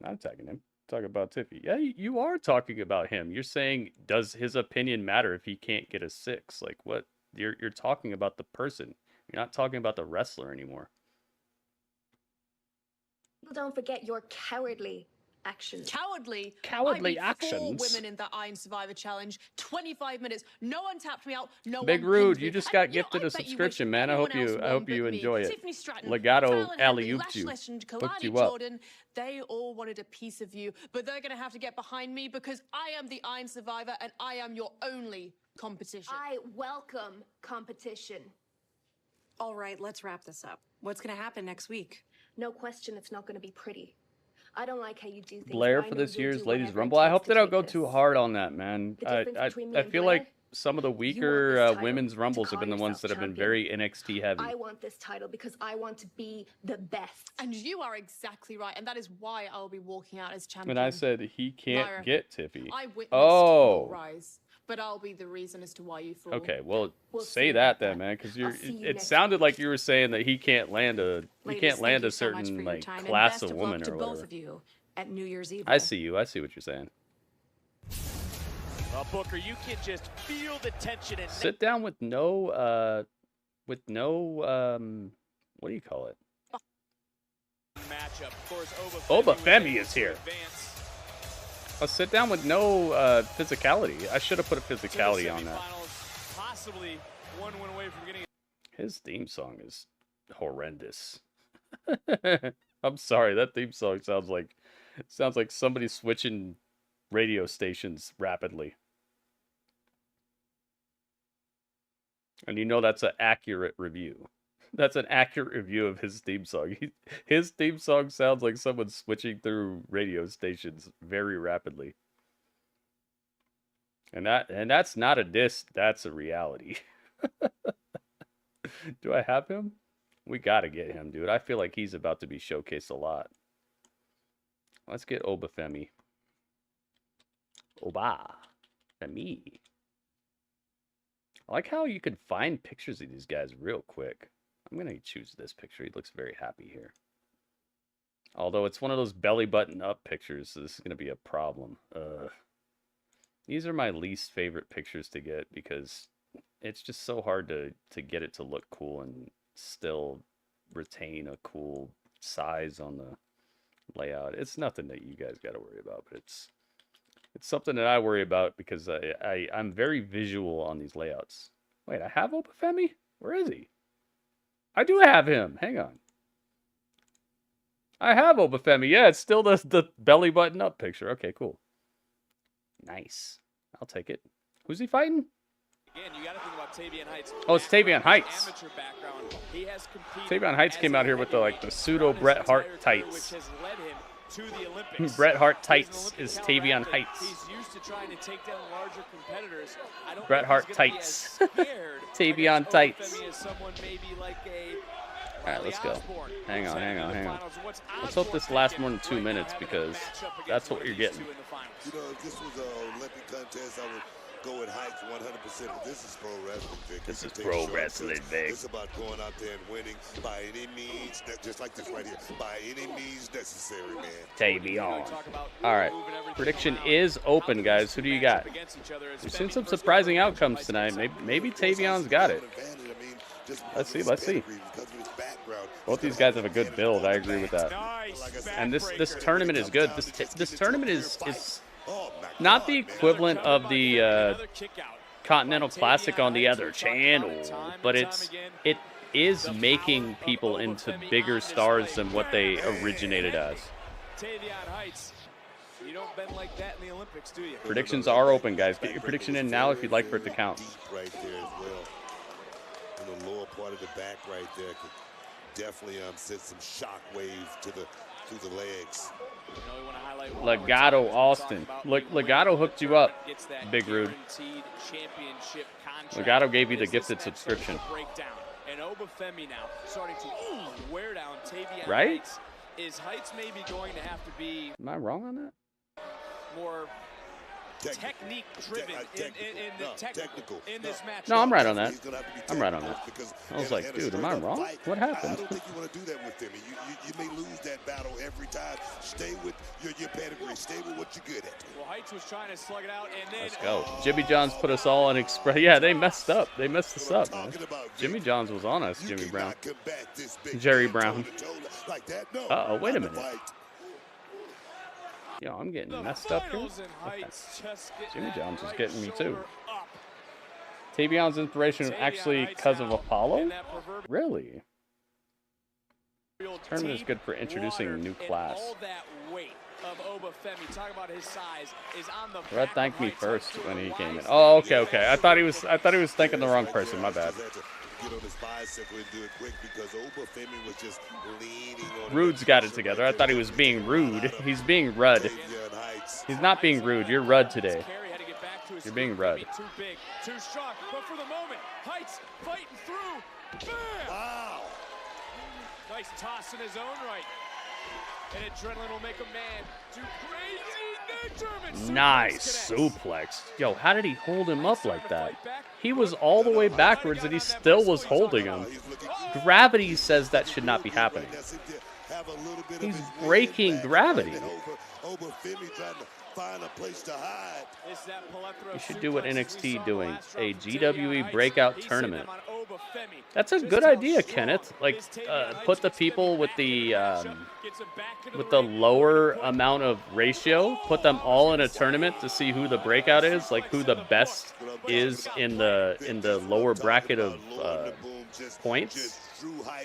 I'm not attacking him. Talking about Tiffy. Yeah, you are talking about him. You're saying, does his opinion matter if he can't get a 6? Like, what? You're talking about the person. You're not talking about the wrestler anymore. Don't forget you're cowardly. actions. Cowardly. Cowardly I beat 4 actions. women in the Iron Survivor Challenge. 25 minutes. No one tapped me out. No Big one Rude, pinned you me. just And, got you know, gifted I a bet you subscription, wish man. I hope anyone you else won but me. enjoy it. Tiffany Stratton, Legato Fallon Henley, alley-ooped you. Lash Legend, Hooked Kalani you up. Jordan, they all wanted a piece of you, but they're going to have to get behind me because I am the Iron Survivor and I am your only competition. I welcome competition. All right, let's wrap this up. What's going to happen next week? No question it's not going to be pretty. I don't like how you do things. Blair but I for know this you'll year's do Ladies whatever it Rumble. I takes hope to they don't take go this. too hard on that, man. The difference between me I and feel Blair, like some of the you want weaker this title women's to Rumbles have call been the ones yourself that have been champion. very NXT heavy. I want this title because I want to be the best. And you are exactly right, and that is why I'll be walking out as champion. And I said he can't Lyra, get Tiffy. I witnessed Oh. your rise, but I'll be the reason as to why you fall. Okay, well, We'll say see that about then, that. man, because I'll see you it next sounded like you were saying that he can't land a Ladies, thank you so much for certain your like time, and class best of of woman luck to or both whatever. of you at New Year's Eve. I see you. I see what you're saying. Well, Booker, you can just feel the tension and Sit down with no what do you call it? matchup. Of course, Obafemi is here. A sit down with no physicality. I should have put a physicality on that. Possibly one win away from getting. His theme song is horrendous. I'm sorry, that theme song sounds like somebody switching radio stations rapidly. And you know that's an accurate review. That's an accurate review of his theme song. His theme song sounds like someone switching through radio stations very rapidly. And that's not a diss, that's a reality. Do I have him? We gotta get him, dude. I feel like he's about to be showcased a lot. Let's get Obafemi. Obafemi. I like how you can find pictures of these guys real quick. I'm going to choose this picture. He looks very happy here. Although it's one of those belly button up pictures, so this is going to be a problem. These are my least favorite pictures to get because it's just so hard to get it to look cool and still retain a cool size on the layout. It's nothing that you guys got to worry about, but it's something that I worry about because I'm very visual on these layouts. Wait, I have Obafemi? Where is he? I do have him. Hang on. I have Obafemi. Yeah, it's still the belly button up picture. Okay, cool. Nice. I'll take it. Who's he fighting? Again, you got to think about Tavion Heights. Oh, it's Tavion Heights. Amateur background. He has competed Tavion Heights came out here with the pseudo Bret Hart tights. which has led him to the Olympics. Bret Hart tights is Tavion Heights. He's used to trying to take down larger competitors. I don't Bret think Hart he's gonna be tights. as scared Tavion against tights. Obafemi as someone maybe like a All right, let's go. Hang on. Let's hope this lasts more than 2 minutes because that's what you're getting. You know, if this was an Olympic contest, I would go with Heights 100%, but this is pro wrestling, Vic. This is pro wrestling, Vic. It's about going out there and winning by any means, just like this right here, by any means necessary, man. Tavion. All right, prediction is open, guys. Who do you got? We've seen some surprising outcomes tonight. Maybe Tavion's got it. Let's see. Both these guys have a good build. I agree with that. And this tournament is good. This tournament is not the equivalent of the Continental Classic on the other channel, but it is making people into bigger stars than what they originated as. You don't bend like that in the Olympics, do you? Predictions are open, guys. Get your prediction in now if you'd like for it to count. Right there as well. In the lower part of the back right there could definitely send some shockwaves through the legs. Legato Austin. Look, Legato hooked you up, Big Rude. Legato gave you the gifted subscription. And Obafemi now starting to wear down Tavion Right? Heights. Is Heights maybe going to have to be Am I wrong on that? more technique driven in this match? No, I'm right on that. I'm right on that. I was like, dude, am I wrong? What happened? I don't think you want to do that with them. You may lose that battle every time. Stay with your pedigree. Stay with what you're good at. Well, Heights was trying to slug it out, and then Let's go. Jimmy John's put us all on express. Yeah, they messed up. They messed us up, man. Jimmy John's was on us, Jimmy Brown. Jerry Brown. Uh-oh, wait a minute. Yo, I'm getting messed up here. Okay. Jimmy John's is getting me too. Tavion's inspiration actually because of Apollo? Really? This tournament is good for introducing a new class. Red thanked me first when he came in. Oh, okay. I thought he was thanking the wrong person. My bad. Rude's got it together. I thought he was being rude. He's being Rudd. He's not being rude. You're Rudd today. You're being Rudd. Too big, too strong, but for the moment, Heights fighting through. Bam! Wow. Nice toss in his own right. And adrenaline will make a man do crazy German. Nice suplex. Yo, how did he hold him up like that? He was all the way backwards and he still was holding him. Gravity says that should not be happening. He's breaking gravity. You should do what NXT doing, a GWE breakout tournament. That's a good idea, Kenneth. Like, put the people with the lower amount of ratio, put them all in a tournament to see who the breakout is, like who the best is in the lower bracket of points.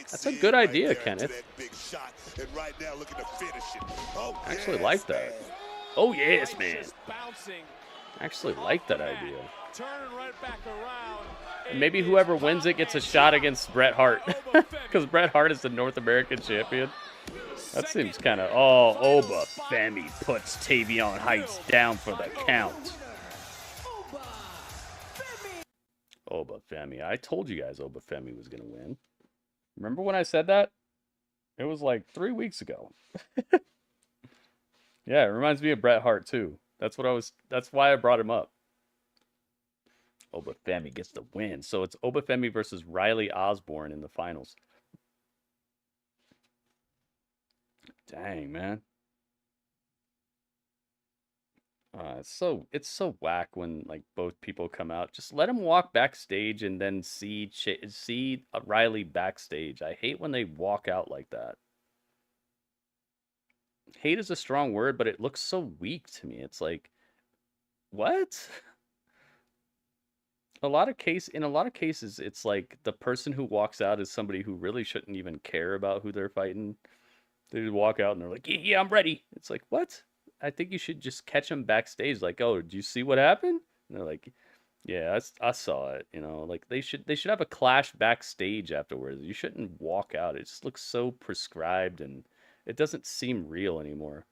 That's a good idea, Kenneth. I actually like that. Oh yes, man. I actually like that idea. And maybe whoever wins it gets a shot against Bret Hart. Because Bret Hart is the North American champion. That seems kind of... Oh, Oba Femi puts Tavion Heights down for the count. Oba Femi. I told you guys Oba Femi was going to win. Remember when I said that? It was like 3 weeks ago. Yeah, it reminds me of Bret Hart too. That's why I brought him up. Oba Femi gets the win. So it's Oba Femi versus Riley Osborne in the finals. Dang, man. It's so whack when like both people come out. Just let him walk backstage and then see Riley backstage. I hate when they walk out like that. Hate is a strong word, but it looks so weak to me. It's like, what? In a lot of cases, it's like the person who walks out is somebody who really shouldn't even care about who they're fighting. They just walk out and they're like, yeah, I'm ready. It's like, what? I think you should just catch them backstage. Like, oh, did you see what happened? And they're like, yeah, I saw it. You know, like they should have a clash backstage afterwards. You shouldn't walk out. It just looks so prescribed and it doesn't seem real anymore.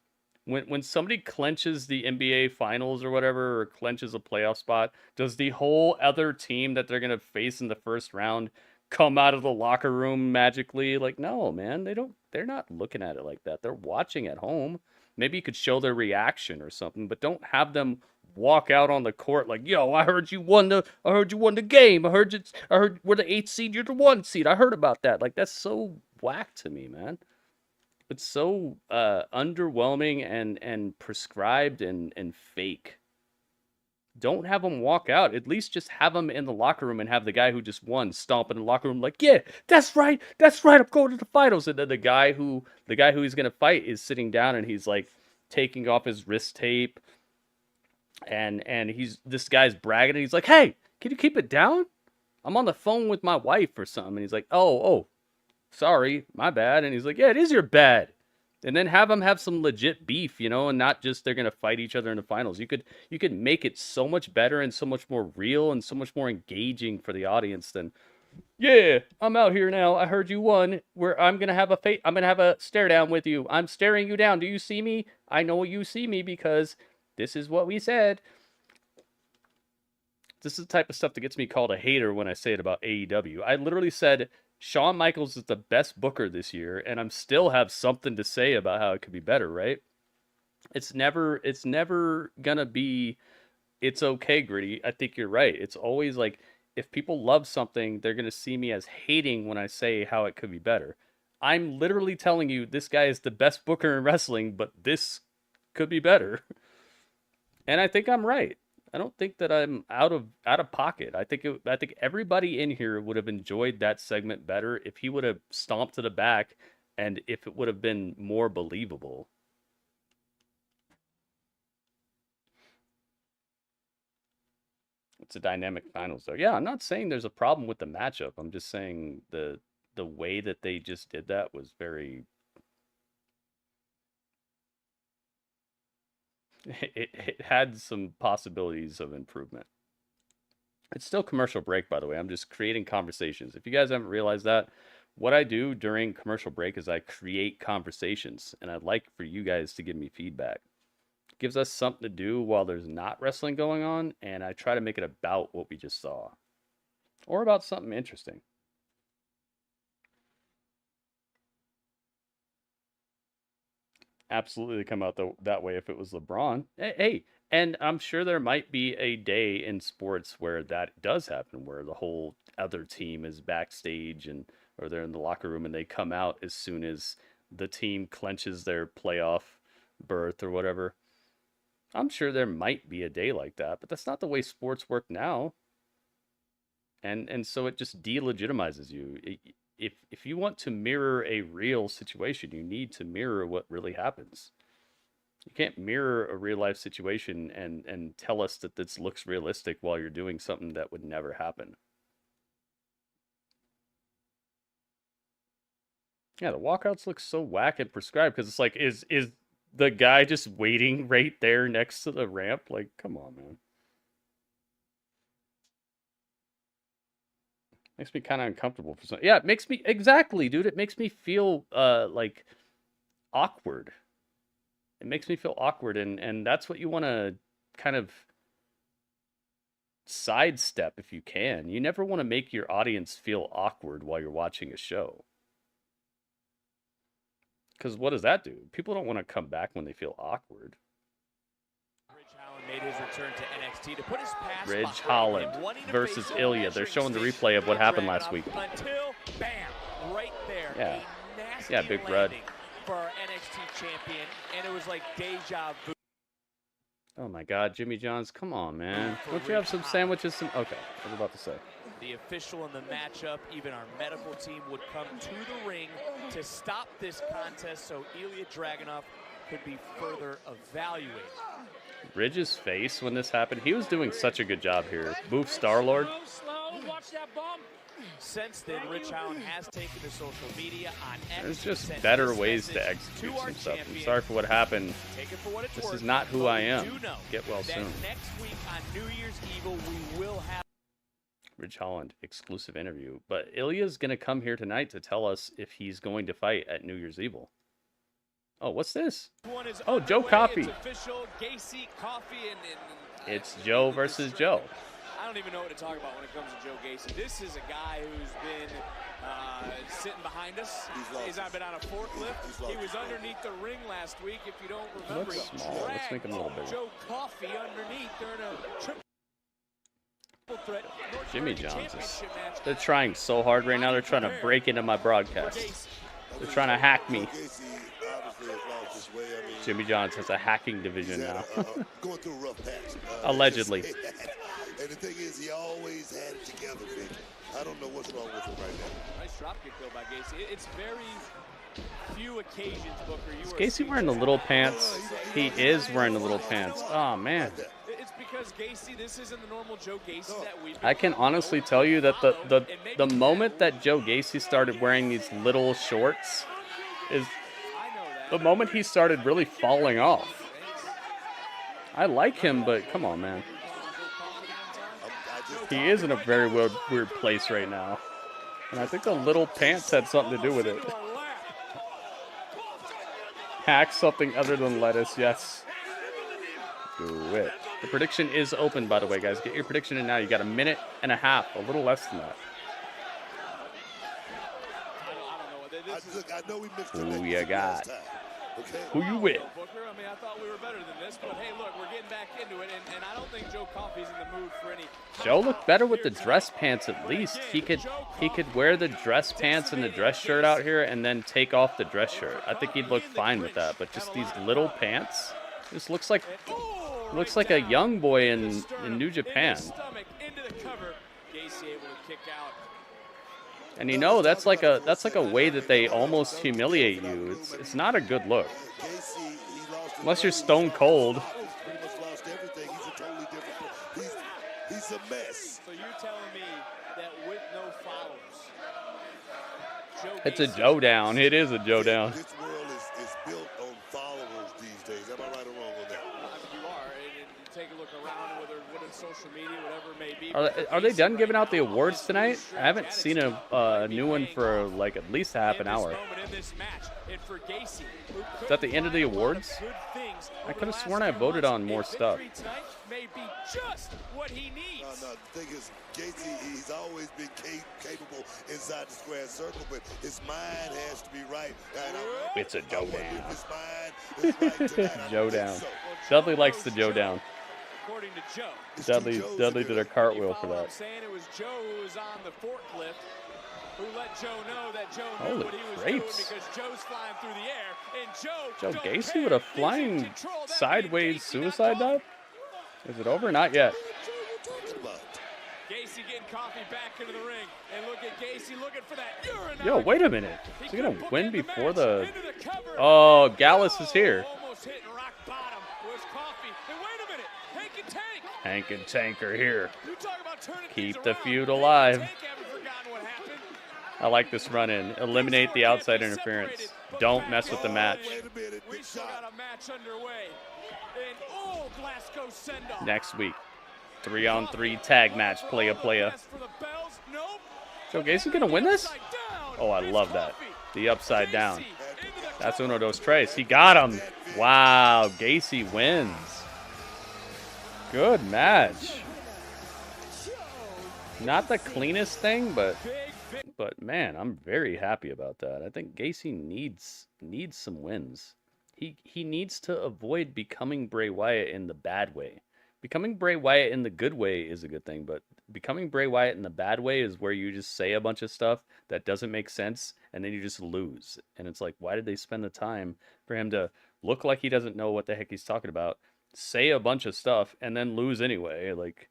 When somebody clenches the NBA finals or whatever, or clenches a playoff spot, does the whole other team that they're gonna face in the first round come out of the locker room magically? Like, no, man, they're not looking at it like that. They're watching at home. Maybe you could show their reaction or something, but don't have them walk out on the court like, yo, I heard you won the game. I heard we're the 8th seed, you're the 1 seed. I heard about that. Like, that's so whack to me, man. It's so underwhelming and prescribed and fake. Don't have them walk out. At least just have them in the locker room and have the guy who just won stomp in the locker room like, yeah, that's right, I'm going to the finals. And then the guy who he's gonna fight is sitting down and he's like taking off his wrist tape, and this guy's bragging and he's like, hey, can you keep it down? I'm on the phone with my wife or something. And he's like, oh, sorry, my bad. And he's like, yeah, it is your bad. And then have them have some legit beef, you know, and not just they're gonna fight each other in the finals. You could make it so much better and so much more real and so much more engaging for the audience than, yeah, I'm out here now. I heard you won. I'm gonna have a stare down with you. I'm staring you down. Do you see me? I know you see me because this is what we said. This is the type of stuff that gets me called a hater when I say it about AEW. I literally said Shawn Michaels is the best booker this year, and I'm still have something to say about how it could be better, right? It's never gonna be, it's okay, Gritty. I think you're right. It's always like, if people love something, they're gonna see me as hating when I say how it could be better. I'm literally telling you this guy is the best booker in wrestling, but this could be better. And I think I'm right. I don't think that I'm out of pocket. I think everybody in here would have enjoyed that segment better if he would have stomped to the back and if it would have been more believable. It's a dynamic finals, though. Yeah, I'm not saying there's a problem with the matchup. I'm just saying the way that they just did that was very... It had some possibilities of improvement. It's still commercial break, by the way. I'm just creating conversations. If you guys haven't realized that, what I do during commercial break is I create conversations, and I'd like for you guys to give me feedback. It gives us something to do while there's not wrestling going on, and I try to make it about what we just saw. Or about something interesting. Absolutely come out that way if it was LeBron. Hey, and I'm sure there might be a day in sports where that does happen, where the whole other team is backstage or they're in the locker room and they come out as soon as the team clenches their playoff berth or whatever. I'm sure there might be a day like that, but that's not the way sports work now. And so it just delegitimizes you. If you want to mirror a real situation, you need to mirror what really happens. You can't mirror a real life situation and tell us that this looks realistic while you're doing something that would never happen. Yeah, the walkouts look so whack and prescribed because it's like, is the guy just waiting right there next to the ramp? Like, come on, man. Makes me kind of uncomfortable for some. Yeah, it makes me exactly, dude. It makes me feel like awkward. It makes me feel awkward, and that's what you want to kind of sidestep if you can. You never want to make your audience feel awkward while you're watching a show. Because what does that do? People don't want to come back when they feel awkward. Made his return to NXT to put his past Ridge Holland versus Ilja. They're showing the replay of what happened last week. Until, bam, right there. Yeah. A Yeah, big red. For our NXT champion, and it was like deja vu. Oh my God, Jimmy John's, come on, man. Don't you have some sandwiches? Okay, I was about to say. The official in the matchup, even our medical team would come to the ring to stop this contest so Ilja Dragunov could be further evaluated. Ridge's face when this happened, he was doing such a good job here. Move Star-Lord. Since then, Rich Holland has taken to social media on X. There's just better ways to execute some stuff. I'm sorry for what happened. This is not who I am. Get well soon. Next week on New Year's Evil, we will have Ridge Holland exclusive interview. But Ilja's going to come here tonight to tell us if he's going to fight at New Year's Evil. Oh, what's this? Oh, Joe Coffey. It's official. Gacy, Coffey, and it's Joe versus Joe. I don't even know what to talk about when it comes to Joe Gacy. This is a guy who's been sitting behind us. He's not been on a forklift. He was underneath the ring last week. If you don't remember, he looks small. Let's make him a little bigger. Joe Coffey underneath. They're in a triple threat. Jimmy John's. They're trying so hard right now. They're trying to break into my broadcast. They're trying to hack me. Jimmy John's has a hacking division now. Going through a rough patch. Allegedly. And the thing is, he always had it together, Vic. I don't know what's wrong with him right now. Nice dropkick though by Gacy. It's very few occasions, Booker. Is Gacy wearing the little pants? He is wearing the little pants. Oh man. It's because Gacy, this isn't the normal Joe Gacy that we. I can honestly tell you that the moment that Joe Gacy started wearing these little shorts is the moment he started really falling off. I like him, but come on, man. He is in a very weird place right now. And I think the little pants had something to do with it. Hack something other than lettuce, yes. Do it. The prediction is open, by the way, guys. Get your prediction in now. You got a minute and a half, a little less than that. Who you got? Okay. Who you with? Booker, I mean, I thought we were better than this, but hey, look, we're getting back into it, and I don't think Joe Coffey's in the mood for any. Joe looked better with the dress pants at least. He could wear the dress pants and the dress shirt out here and then take off the dress shirt. I think he'd look fine with that, but just these little pants, this looks like a young boy in New Japan. And you know, that's like a way that they almost humiliate you. It's not a good look. Unless you're Stone Cold. is a mess. So you're telling me that with no followers, it's a Joe down. It is a Joe down. This world is built on followers these days. Am I right or wrong on that? You are. And take a look around, whether social media, whatever it may be. Are they done giving out the awards tonight? I haven't seen a new one for like at least half an hour. Is that the end of the awards? I could have sworn I voted on more stuff. May be just what he needs. No, the thing is, Gacy, he's always been capable inside the square circle, but his mind has to be right. It's a Joe down. Joe down. Dudley likes the Joe down. According to Joe. Dudley did a cartwheel for that. Saying it was Joe who was on the forklift, who let Joe know that Joe knew Holy what he was grapes. doing because Joe's flying through the air, and Joe Joe Gacy with a flying sideways suicide dive? Is it over? Not yet. Gacy getting coffee back into the ring, and look at Gacy looking for that urine. Yo, wait a minute. Is he gonna win before the? Oh, Gallus is here. Almost hitting rock bottom was coffee. And wait a minute, Hank and Tank. Hank and Tank are here. You talk about turning Keep the feud alive. I like this run-in. Eliminate the outside interference. Don't mess with the match. We still got a match underway. And Glasgow send-off. Next week, 3-on-3 tag match, playa. Joe Gacy gonna win this? Oh, I love that. The upside down. That's uno dos tres. He got him. Wow, Gacy wins. Good match. Not the cleanest thing, but man, I'm very happy about that. I think Gacy needs some wins. He needs to avoid becoming Bray Wyatt in the bad way. Becoming Bray Wyatt in the good way is a good thing, but becoming Bray Wyatt in the bad way is where you just say a bunch of stuff that doesn't make sense, and then you just lose. And it's like, why did they spend the time for him to look like he doesn't know what the heck he's talking about, say a bunch of stuff, and then lose anyway? Like,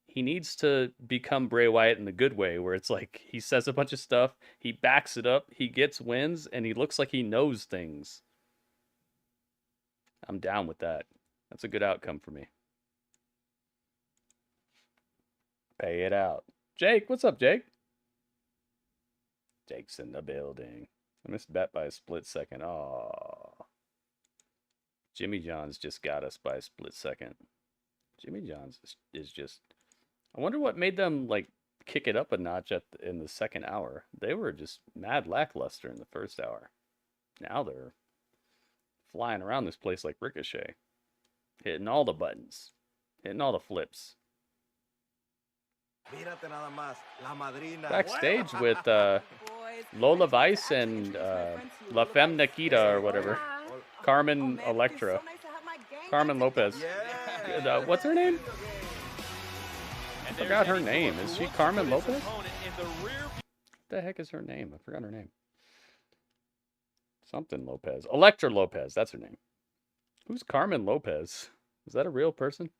he needs to become Bray Wyatt in the good way, where it's like he says a bunch of stuff, he backs it up, he gets wins, and he looks like he knows things. I'm down with that. That's a good outcome for me. Pay it out. Jake, what's up, Jake? Jake's in the building. I missed bet by a split second. Oh, Jimmy John's just got us by a split second. Jimmy John's is just... I wonder what made them, like, kick it up a notch in the second hour. They were just mad lackluster in the first hour. Now they're flying around this place like Ricochet. Hitting all the buttons. Hitting all the flips. Backstage with Lola Vice and La Femme Nikita or whatever. Carmen Electra. Carmen Lopez. What's her name? I forgot her name. Is she Carmen Lopez? What the heck is her name? I forgot her name. Something Lopez. Electra Lopez. That's her name. Who's Carmen Lopez? Is that a real person?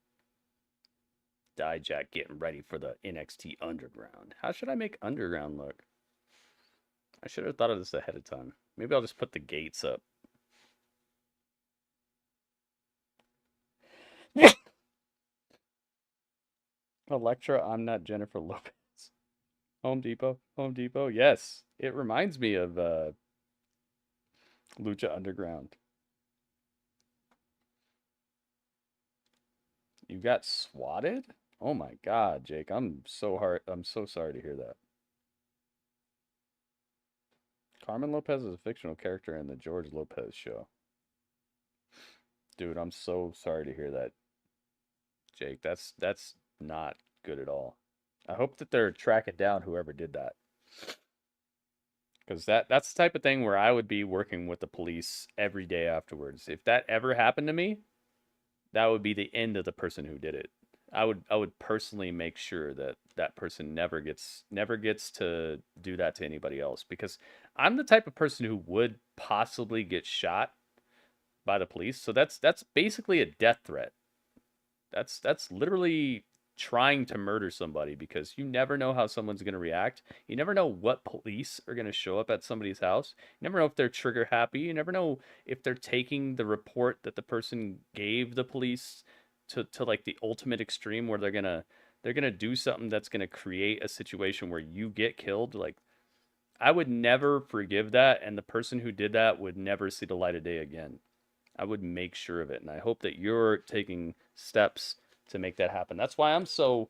Dijak getting ready for the NXT Underground. How should I make Underground look? I should have thought of this ahead of time. Maybe I'll just put the gates up. Electra, I'm not Jennifer Lopez. Home Depot. Home Depot. Yes. It reminds me of Lucha Underground. You got swatted? Oh my God, Jake. I'm so sorry to hear that. Carmen Lopez is a fictional character in the George Lopez show. Dude, I'm so sorry to hear that, Jake. That's not good at all. I hope that they're tracking down whoever did that. Because that's the type of thing where I would be working with the police every day afterwards. If that ever happened to me, that would be the end of the person who did it. I would personally make sure that that person never gets to do that to anybody else, because I'm the type of person who would possibly get shot by the police. So that's basically a death threat. That's literally trying to murder somebody, because you never know how someone's going to react. You never know what police are going to show up at somebody's house. You never know if they're trigger happy. You never know if they're taking the report that the person gave the police to like the ultimate extreme, where they're going to they're going to do something that's going to create a situation where you get killed. Like, I would never forgive that, and the person who did that would never see the light of day again. I would make sure of it, and I hope that you're taking steps to make that happen. That's why I'm so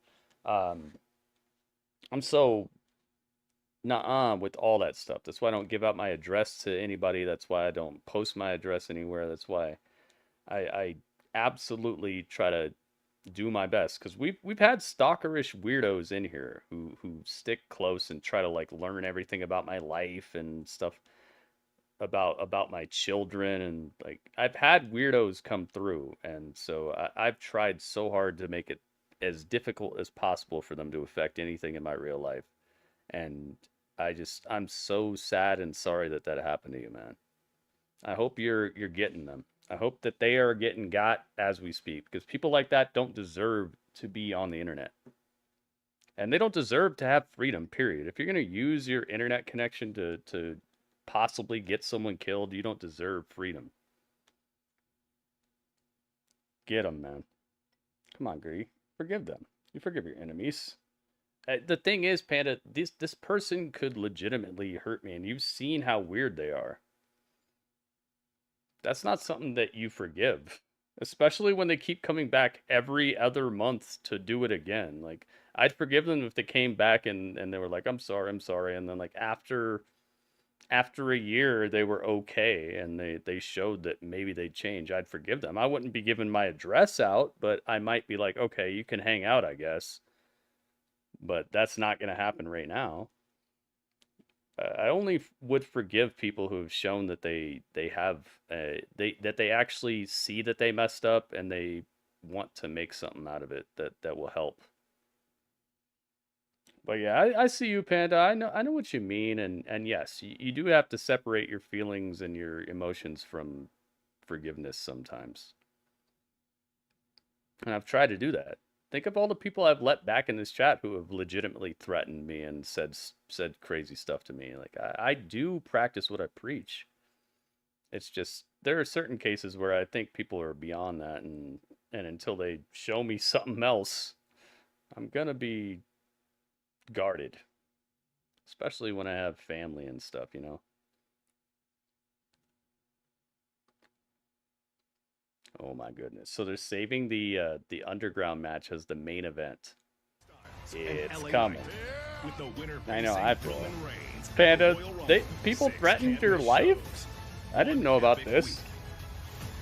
nuh-uh with all that stuff. That's why I don't give out my address to anybody. That's why I don't post my address anywhere. That's why I absolutely try to do my best, because we've had stalkerish weirdos in here who stick close and try to like learn everything about my life and stuff about my children, and like I've had weirdos come through, and so I've tried so hard to make it as difficult as possible for them to affect anything in my real life. And I'm so sad and sorry that happened to you, man. I hope you're getting them. I hope that they are getting got as we speak, because people like that don't deserve to be on the internet. And they don't deserve to have freedom, period. If you're going to use your internet connection to possibly get someone killed, you don't deserve freedom. Get them, man. Come on, Gritty. Forgive them. You forgive your enemies. The thing is, Panda, this person could legitimately hurt me, and you've seen how weird they are. That's not something that you forgive, especially when they keep coming back every other month to do it again. Like, I'd forgive them if they came back and they were like, I'm sorry, and then like after a year they were okay and they showed that maybe they'd change, I'd forgive them. I wouldn't be giving my address out, but I might be like, okay, you can hang out, I guess. But that's not going to happen right now. I only would forgive people who have shown that they actually see that they messed up and they want to make something out of it that will help. But yeah, I see you, Panda. I know what you mean, and yes, you do have to separate your feelings and your emotions from forgiveness sometimes. And I've tried to do that. Think of all the people I've let back in this chat who have legitimately threatened me and said crazy stuff to me. Like, I do practice what I preach. It's just, there are certain cases where I think people are beyond that, and until they show me something else, I'm gonna be guarded. Especially when I have family and stuff, you know? Oh my goodness. So they're saving the underground match as the main event. It's coming. I know, I feel it. Panda, people threatened your life? I didn't know about this.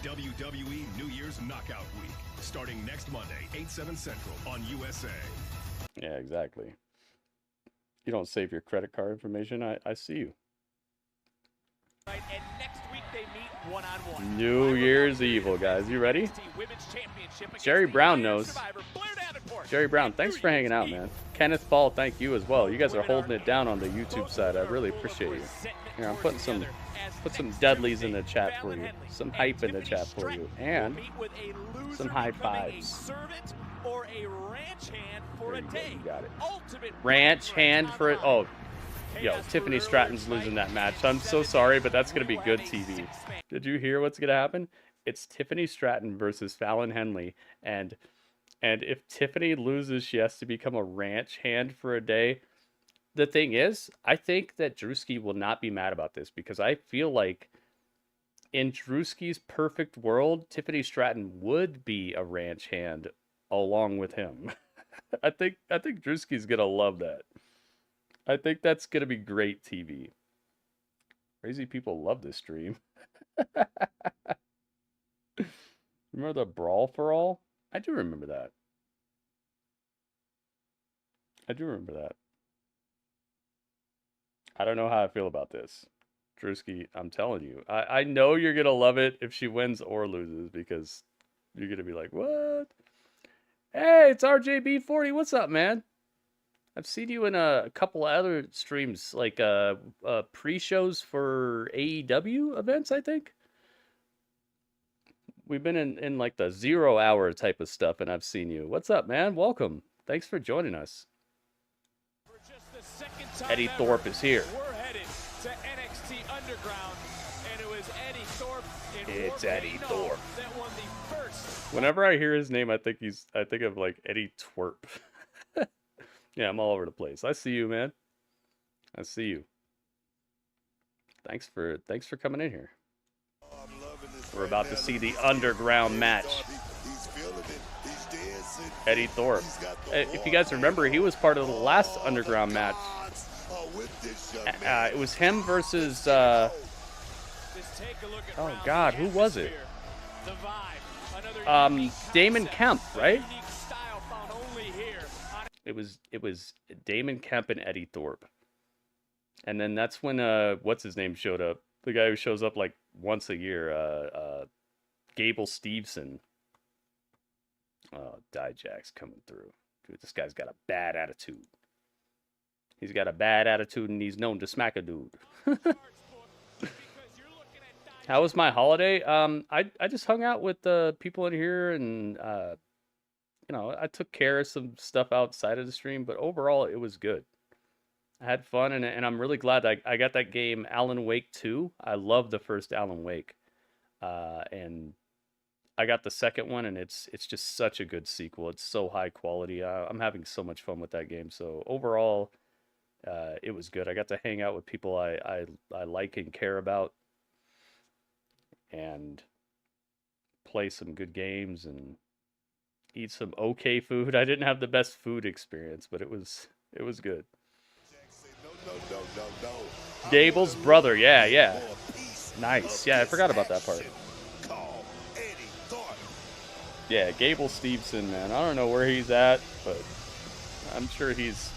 WWE New Year's Knockout Week, starting next Monday, 8/7 Central on USA. Yeah, exactly. You don't save your credit card information. I see you. And next week they meet one-on-one. New Year's Evil, guys. You ready? Jerry Brown knows. Jerry Brown, thanks for hanging out, man. Kenneth Ball, thank you as well. You guys are holding it down on the YouTube side. I really appreciate you. Here, I'm putting some deadlies in the chat for you. Some hype in the chat for you. And some high fives. Or a ranch hand for a day. You got it. Ranch hand for it. Oh, yo, Tiffany Stratton's losing that match. I'm so sorry, but that's going to be good TV. Did you hear what's going to happen? It's Tiffany Stratton versus Fallon Henley. And if Tiffany loses, she has to become a ranch hand for a day. The thing is, I think that Drewski will not be mad about this, because I feel like in Drewski's perfect world, Tiffany Stratton would be a ranch hand along with him. I think Drewski's going to love that. I think that's going to be great TV. Crazy people love this stream. Remember the Brawl for All? I do remember that. I don't know how I feel about this. Drewski, I'm telling you. I know you're going to love it if she wins or loses, because you're going to be like, what? Hey, it's RJB40. What's up, man? I've seen you in a couple of other streams, like pre-shows for AEW events, I think. We've been in like the 0 hour type of stuff, and I've seen you. What's up, man? Welcome. Thanks for joining us. Eddy Thorpe is here. We're headed to NXT Underground, and it was Eddy Thorpe. It's Eddy Thorpe. That won the first. Whenever I hear his name, I think of like Eddy Twerp. Yeah, I'm all over the place. I see you, man. I see you. Thanks for coming in here. We're about to see the underground match. Eddy Thorpe. If you guys remember, he was part of the last underground match. It was him versus oh God, who was it? Damon Kemp, right? It was Damon Kemp and Eddy Thorpe. And then that's when what's his name showed up? The guy who shows up like once a year, Gable Steveson. Oh, Dijak's coming through. Dude, this guy's got a bad attitude. He's got a bad attitude and he's known to smack a dude. How was my holiday? I just hung out with the people in here and you know, I took care of some stuff outside of the stream, but overall it was good. I had fun and I'm really glad I got that game Alan Wake 2. I love the first Alan Wake. And I got the second one and it's just such a good sequel. It's so high quality. I'm having so much fun with that game. So overall it was good. I got to hang out with people I like and care about and play some good games and eat some okay food. I didn't have the best food experience, but it was good. Gable's brother, yeah. Nice. Yeah, I forgot about that part. Yeah, Gable Steveson, man. I don't know where he's at, but I'm sure he's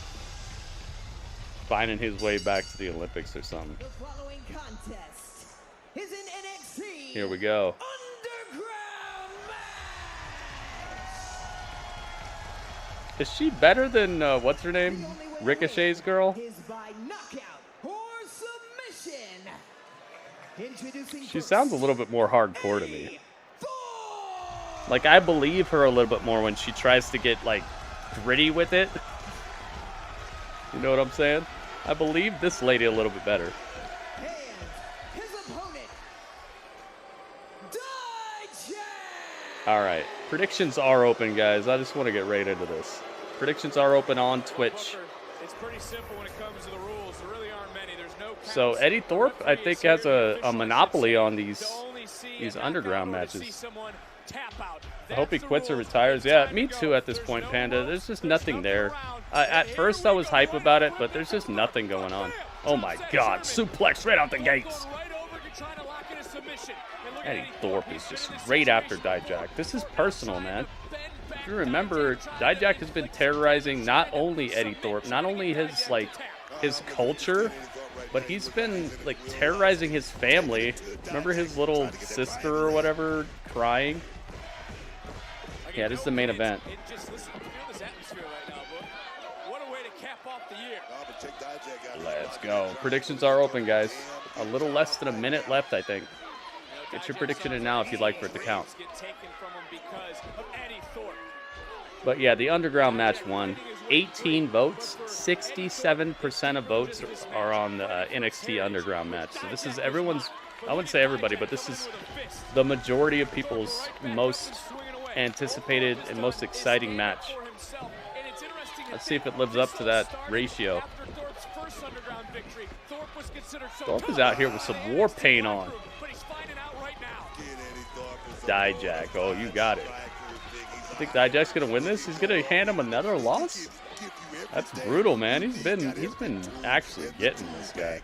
finding his way back to the Olympics or something. The following contest is in NXT. Here we go. Is she better than what's her name? Ricochet's girl? She sounds a little bit more hardcore to me. Like, I believe her a little bit more when she tries to get, like, gritty with it. You know what I'm saying? I believe this lady a little bit better. Alright, predictions are open, guys. I just want to get right into this. Predictions are open on Twitch. It's pretty simple when it comes to the rules. There really aren't many. There's no so Eddy Thorpe, I think, has a monopoly on these underground matches. I hope he quits or retires. Yeah, me too at this point, Panda. There's just nothing there. At first I was hype about it, but there's just nothing going on. Oh my God, suplex right out the gates. Eddy Thorpe is just right after Dijak. This is personal, man. If you remember, Dijak has been terrorizing not only Eddy Thorpe, not only his culture, but he's been like terrorizing his family. Remember his little sister or whatever crying? Yeah, this is the main event. Let's go. Predictions are open, guys. A little less than a minute left, I think. Get your prediction in now if you'd like for it to count. But yeah, the underground match won. 18 votes, 67% of votes are on the NXT underground match. So this is everyone's, I wouldn't say everybody, but this is the majority of people's most anticipated and most exciting match. Let's see if it lives up to that ratio. Thorpe is out here with some war paint on. Dijak, oh, you got it. I think Dijak's gonna win this. He's gonna hand him another loss. That's brutal, man. He's been actually getting this guy.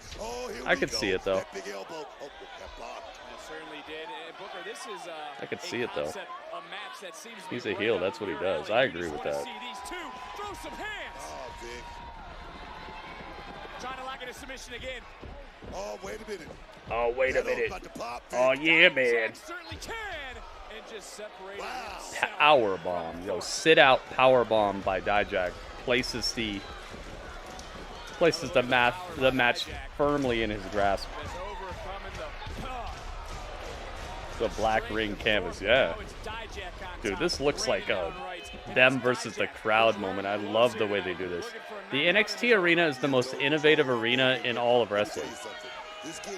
I could see it though. I could see it though. He's a heel. That's what he does. I agree with that. Trying to lock in a submission again. Oh, wait a minute. Oh, wait a minute. Oh, yeah, man. Power bomb. Yo, sit out power bomb by Dijak. Places the match firmly in his grasp. The black ring canvas, yeah. Dude, this looks like a them versus the crowd moment. I love the way they do this. The NXT arena is the most innovative arena in all of wrestling.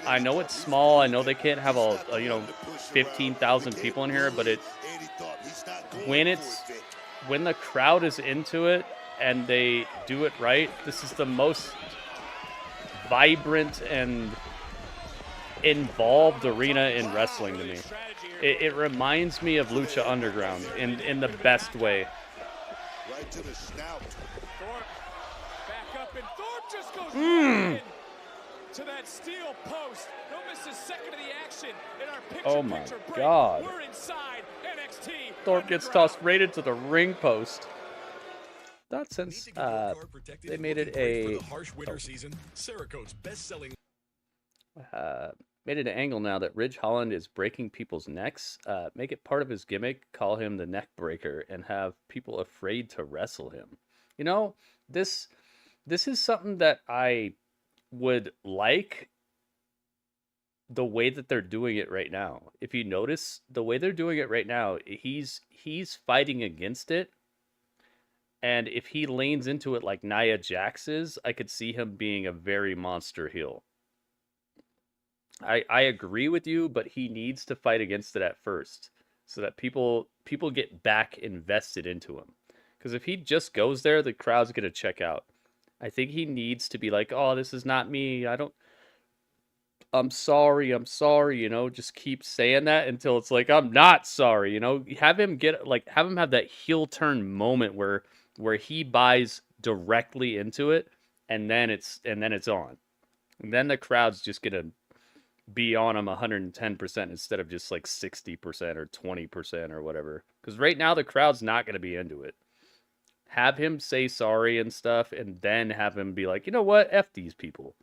I know it's small. I know they can't have a 15,000 people in here, but when the crowd is into it and they do it right, this is the most vibrant and involved arena in wrestling to me. It reminds me of Lucha Underground in the best way. Right to the snout. Thorpe back up, and Thorpe just goes right in to that steel post. Don't miss a second of the action in our picture. Oh my God. We're inside NXT. Thorpe gets tossed right into the ring post. Thought since they made it a made it an angle now that Ridge Holland is breaking people's necks, make it part of his gimmick, call him the neck breaker, and have people afraid to wrestle him. You know, this is something that I would like the way that they're doing it right now. If you notice the way they're doing it right now, he's fighting against it. And if he leans into it like Nia Jax is, I could see him being a very monster heel. I agree with you, but he needs to fight against it at first so that people get back invested into him. Because if he just goes there, the crowd's going to check out. I think he needs to be like, oh, this is not me. I'm sorry, you know, just keep saying that until it's like, I'm not sorry, you know, have him have that heel turn moment where he buys directly into it, and then it's on. And then the crowd's just going to be on him 110% instead of just like 60% or 20% or whatever. Because right now the crowd's not going to be into it. Have him say sorry and stuff, and then have him be like, you know what, F these people.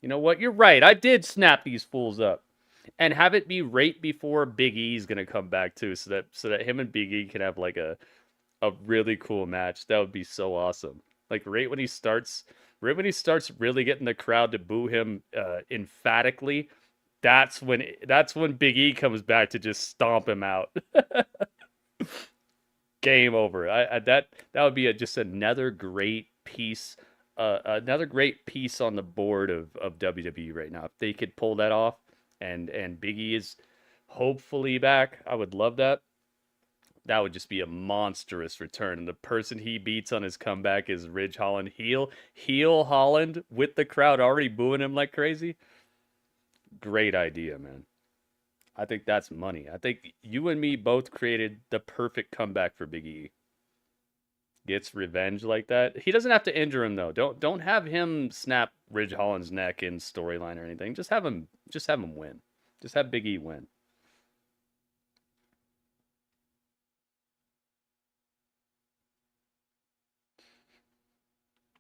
You know what, you're right, I did snap these fools up. And have it be right before Big E's going to come back too, so that him and Big E can have like a really cool match. That would be so awesome. Like right when he starts really getting the crowd to boo him emphatically, that's when Big E comes back to just stomp him out. Game over. That would be just another great piece, on the board of WWE right now. If they could pull that off, and Big E is hopefully back, I would love that. That would just be a monstrous return. And the person he beats on his comeback is Ridge Holland. Heel Holland with the crowd already booing him like crazy. Great idea, man. I think that's money. I think you and me both created the perfect comeback for Big E. Gets revenge like that. He doesn't have to injure him though. Don't have him snap Ridge Holland's neck in storyline or anything. Just have him win. Just have Big E win.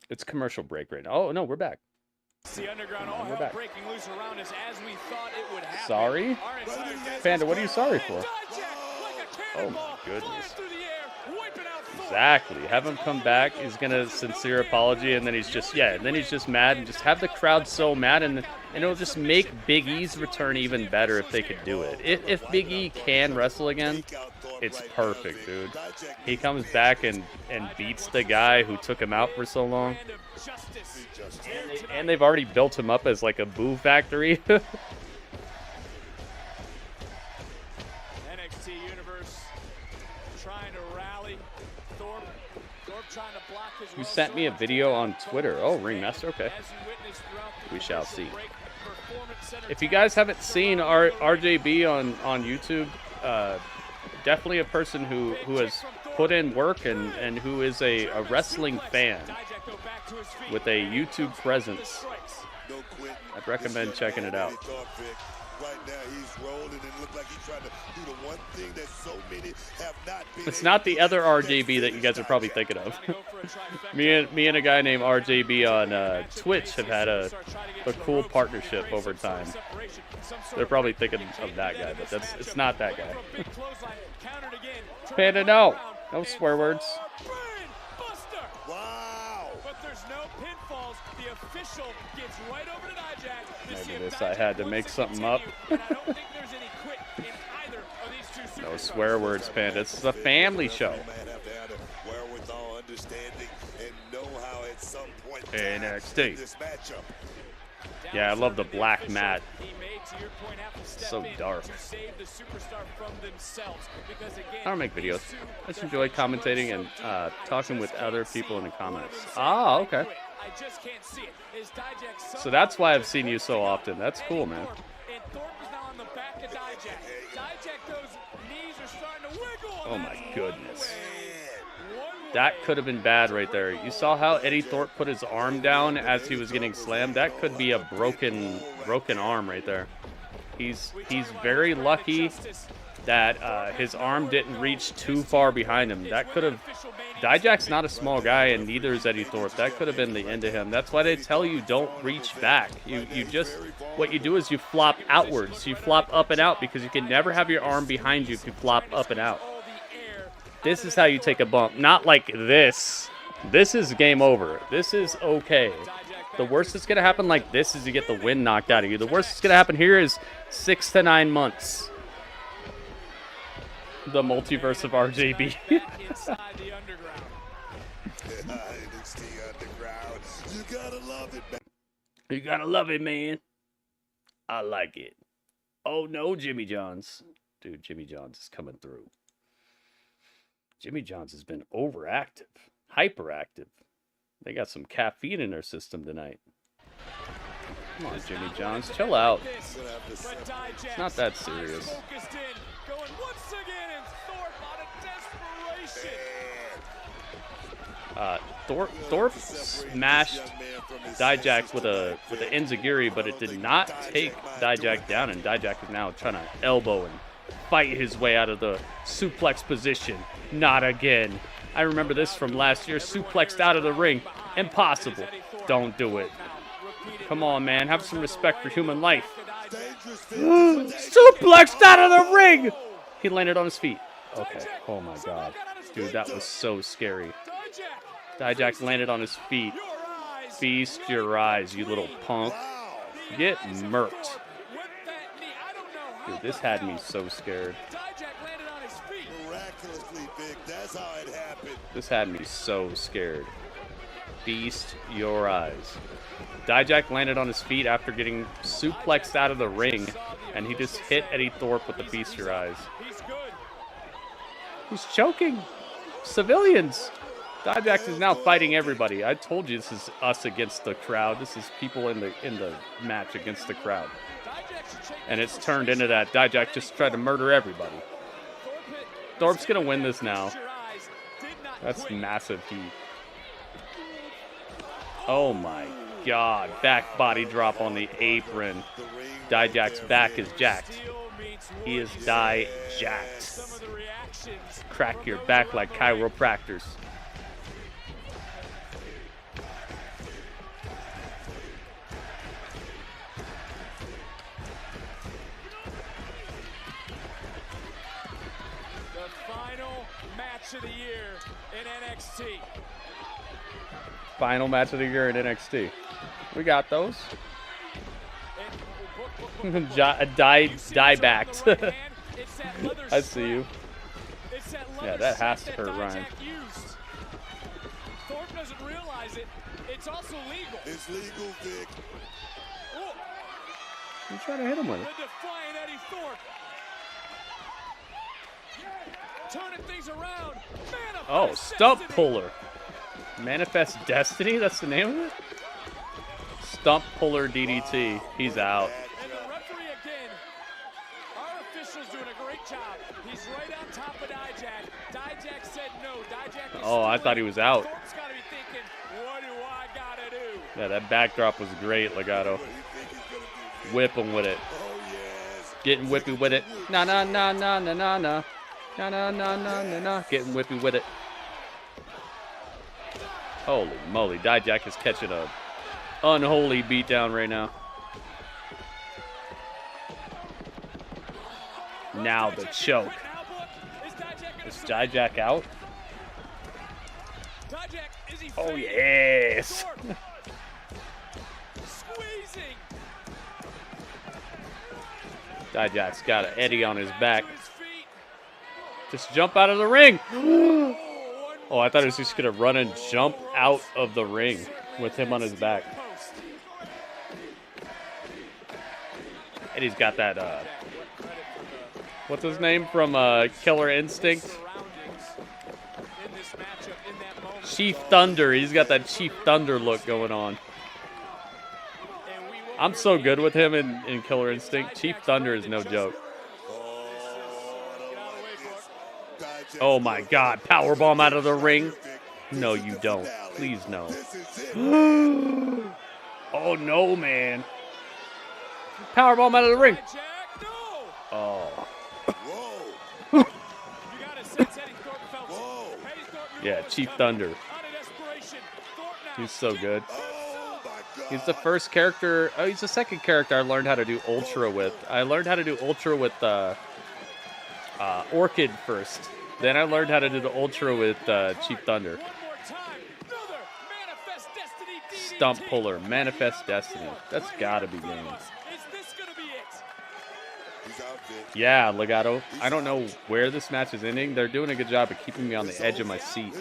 It's commercial break right now. Oh no, we're back. The underground all hell breaking loose around us as we thought it would happen. Sorry? Panda, what are you sorry for? Oh my goodness. Exactly. Have him come back. He's gonna sincere apology, and then he's just mad, and just have the crowd so mad, and it'll just make Big E's return even better if they could do it. If Big E can wrestle again, it's perfect, dude. He comes back and beats the guy who took him out for so long. And they've already built him up as like a boo factory. NXT Universe trying to rally. Thorpe trying to block his. Who sent me a video on Twitter? Oh, Ringmaster. Okay. We shall see. If you guys haven't seen RJB on YouTube, definitely a person who has put in work and who is a wrestling fan with a YouTube presence. I'd recommend checking it out. It's not the other RJB that you guys are probably thinking of. me and a guy named RJB on Twitch have had a cool partnership over time. They're probably thinking of that guy, but it's not that guy. Panda, no swear words. But there's no pinfalls. The official gets right over to Dijak. Maybe this I had to make something up. No swear words, Panda. This is a family show. NXT. Yeah, I love the black mat. So dark. I don't make videos. I just enjoy commentating and talking with other people in the comments. Ah, okay. So that's why I've seen you so often. That's cool, man. Oh my goodness. That could have been bad right there. You saw how Eddy Thorpe put his arm down as he was getting slammed? That could be a broken arm right there. He's very lucky that his arm didn't reach too far behind him. That could have... Dijak's not a small guy, and neither is Eddy Thorpe. That could have been the end of him. That's why they tell you don't reach back. You just... What you do is you flop outwards. You flop up and out because you can never have your arm behind you if you flop up and out. This is how you take a bump. Not like this. This is game over. This is okay. The worst that's going to happen like this is you get the wind knocked out of you. The worst that's going to happen here is 6 to 9 months. The multiverse of RJB. You gotta love it, man. You gotta love it, man. I like it. Oh no, Jimmy Johns. Dude, Jimmy Johns is coming through. Jimmy Johns has been overactive, hyperactive. They got some caffeine in their system tonight. Come on, Jimmy Johns, chill out. It's not that serious. Thorpe smashed Dijak with an enziguri, but it did not take Dijak down, and Dijak is now trying to elbow and fight his way out of the suplex position. Not again. I remember this from last year. Suplexed out of the ring. Impossible. Don't do it. Come on, man. Have some respect for human life. Suplexed out of the ring! He landed on his feet. Okay. Oh, my God. Dude, that was so scary. Dijak landed on his feet. Feast your eyes, you little punk. Get murked. Dude, this had me so scared. This had me so scared. Feast your eyes. Dijak landed on his feet after getting suplexed out of the ring, and he just hit Eddy Thorpe with the feast your eyes. He's choking. Civilians. Dijak is now fighting everybody. I told you this is us against the crowd. This is people in the match against the crowd. And it's turned into that. Dijak just tried to murder everybody. Thorpe's going to win this now. That's massive heat. Oh my God. Back body drop on the apron. Dijak's back is jacked. He is jacked. Crack your back like chiropractors. Of the year in NXT. Final match of the year in NXT. We got those. Die backed. I see you. Yeah, that has to hurt Ryan. Thorpe doesn't realize it. It's also legal. It's legal, Vic. You trying to hit him with it. The defiant Eddy Thorpe. Turning things around. Oh, stump puller. Manifest Destiny? That's the name of it? Stump puller DDT. He's out. And the referee again. Our official's doing a great job. He's right on top of Dijak. Dijak said no. Dijak Oh, I thought he was out. Thorpe's got to be thinking, what do I got to do? Yeah, that backdrop was great, Legato. Whip him with it. Getting whippy with it. Na na na na na na na. Na na na na na na. Getting whippy with it. Holy moly, Dijak is catching a unholy beatdown right now. Now the choke. Is Dijak out? Oh yes. Dijak's got an Eddy on his back. Just jump out of the ring. Oh, I thought he was just going to run and jump out of the ring with him on his back. Eddie's got that, what's his name from Killer Instinct? Chief Thunder. He's got that Chief Thunder look going on. I'm so good with him in Killer Instinct. Chief Thunder is no joke. Oh my God. Powerbomb out of the ring. No, you don't. Please, no. Oh, no, man. Powerbomb out of the ring. Oh. Yeah, Chief Thunder. He's so good. He's the first character. Oh, he's the second character I learned how to do Ultra with. I learned how to do Ultra with Orchid first. Then I learned how to do the Ultra with Chief Thunder. Stump Puller, Manifest Destiny. That's gotta be games. Yeah, Legato. I don't know where this match is ending. They're doing a good job of keeping me on the edge of my seat.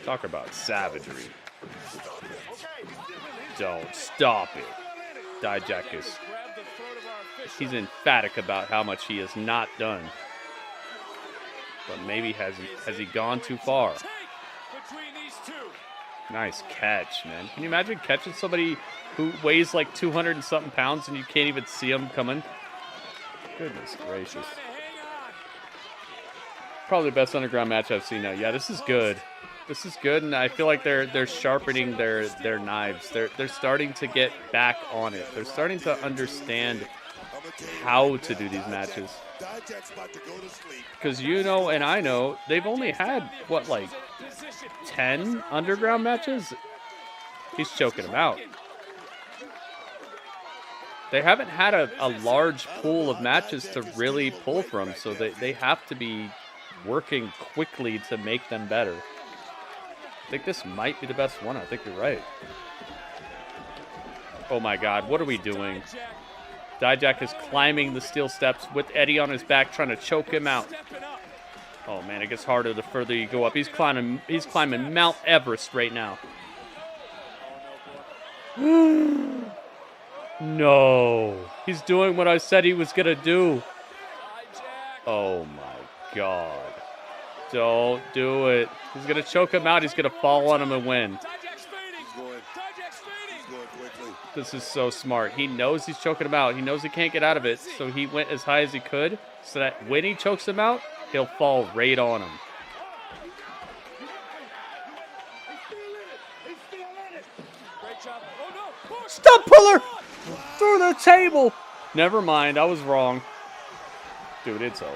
Talk about savagery. Don't stop it. Dijak is... He's emphatic about how much he has not done. But maybe has he gone too far? Nice catch, man. Can you imagine catching somebody who weighs like 200 and something pounds and you can't even see him coming? Goodness gracious. Probably the best underground match I've seen now. Yeah, this is good. This is good, and I feel like they're sharpening their knives. They're starting to get back on it. They're starting to understand how to do these matches. Because you know and I know they've only had what, like 10 underground matches? He's choking them out. They haven't had a large pool of matches to really pull from, so they have to be working quickly to make them better. I think this might be the best one. I think you're right. Oh my God, what are we doing? Dijak is climbing the steel steps with Eddy on his back, trying to choke him out. Oh man, it gets harder the further you go up. He's climbing Mount Everest right now. No, he's doing what I said he was gonna do. Oh my God. Don't do it. He's going to choke him out. He's going to fall on him and win. This is so smart. He knows he's choking him out. He knows he can't get out of it, so he went as high as he could so that when he chokes him out, he'll fall right on him. Stump puller! Through the table! Never mind, I was wrong. Dude, it's over.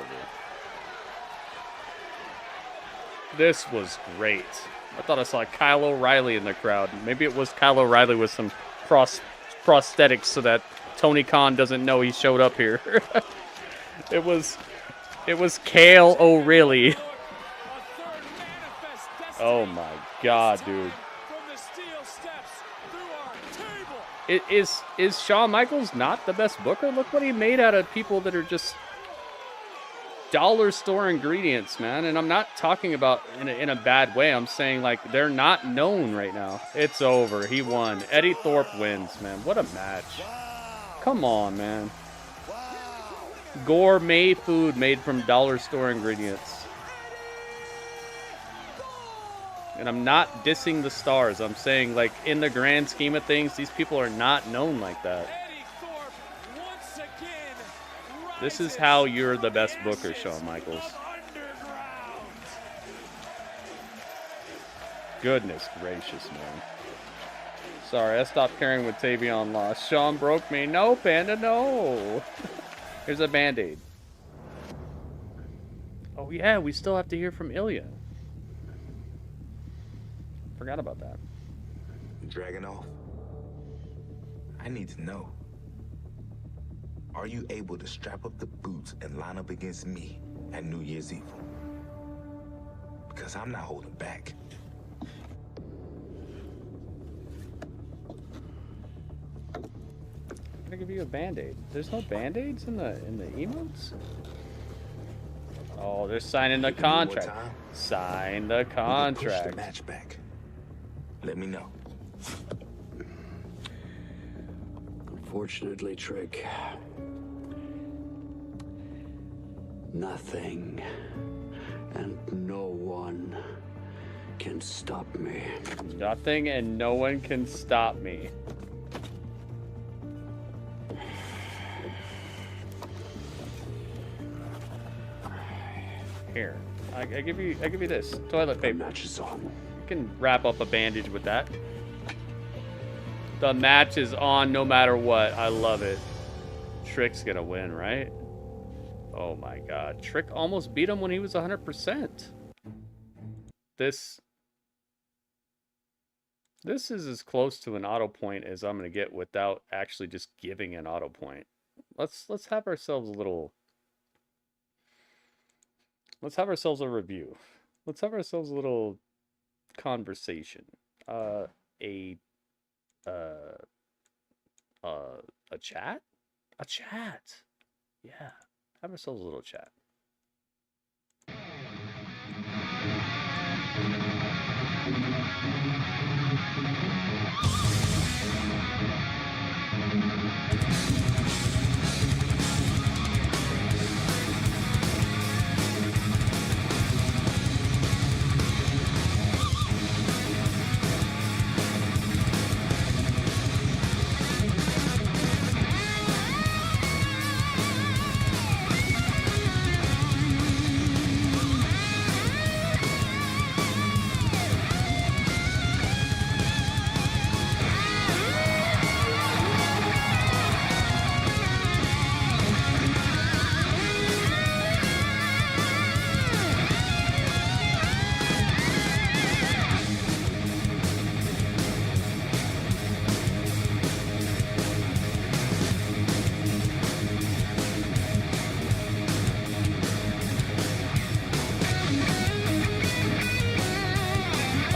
This was great. I thought I saw Kyle O'Reilly in the crowd. Maybe it was Kyle O'Reilly with some prosthetics so that Tony Khan doesn't know he showed up here. It was Kale O'Reilly. Oh my God, dude. Is Shawn Michaels not the best booker? Look what he made out of people that are just dollar store ingredients, man. And I'm not talking about in a bad way. I'm saying, like, they're not known right now. It's over. He won. Eddy Thorpe wins, man. What a match. Come on, man. Gourmet food made from dollar store ingredients. And I'm not dissing the stars. I'm saying, like, in the grand scheme of things, these people are not known like that. This is how you're the best booker, Shawn Michaels. Goodness gracious, man. Sorry, I stopped caring when Tavion lost. Shawn broke me. No, Panda, no. Here's a Band-Aid. Oh, yeah, we still have to hear from Ilja. Forgot about that. Dragunov, I need to know. Are you able to strap up the boots and line up against me at New Year's Eve? Because I'm not holding back. I'm gonna give you a Band-Aid. There's no Band-Aids in the emotes? Oh, they're signing the contract. Sign the contract. Push the match back. Let me know. Unfortunately, Trick, nothing and no one can stop me. Nothing and no one can stop me. Here, I give you this toilet paper. The match is on. You can wrap up a bandage with that. The match is on no matter what. I love it. Trick's gonna win, right? Oh my god. Trick almost beat him when he was 100%. This is as close to an auto point as I'm gonna get without actually just giving an auto point. Let's have ourselves a little. Let's have ourselves a review. Let's have ourselves a little conversation. A chat? A chat. Yeah. Have ourselves a little chat.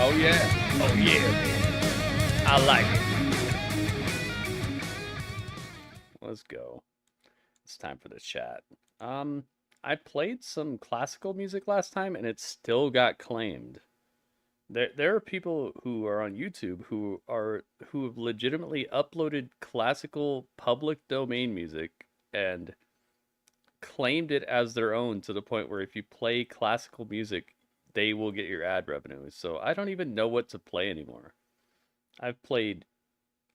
Oh yeah. Oh yeah, man. I like it. Let's go. It's time for the chat. I played some classical music last time and it still got claimed. There are people who are on YouTube who have legitimately uploaded classical public domain music and claimed it as their own to the point where if you play classical music, they will get your ad revenue. So I don't even know what to play anymore. I've played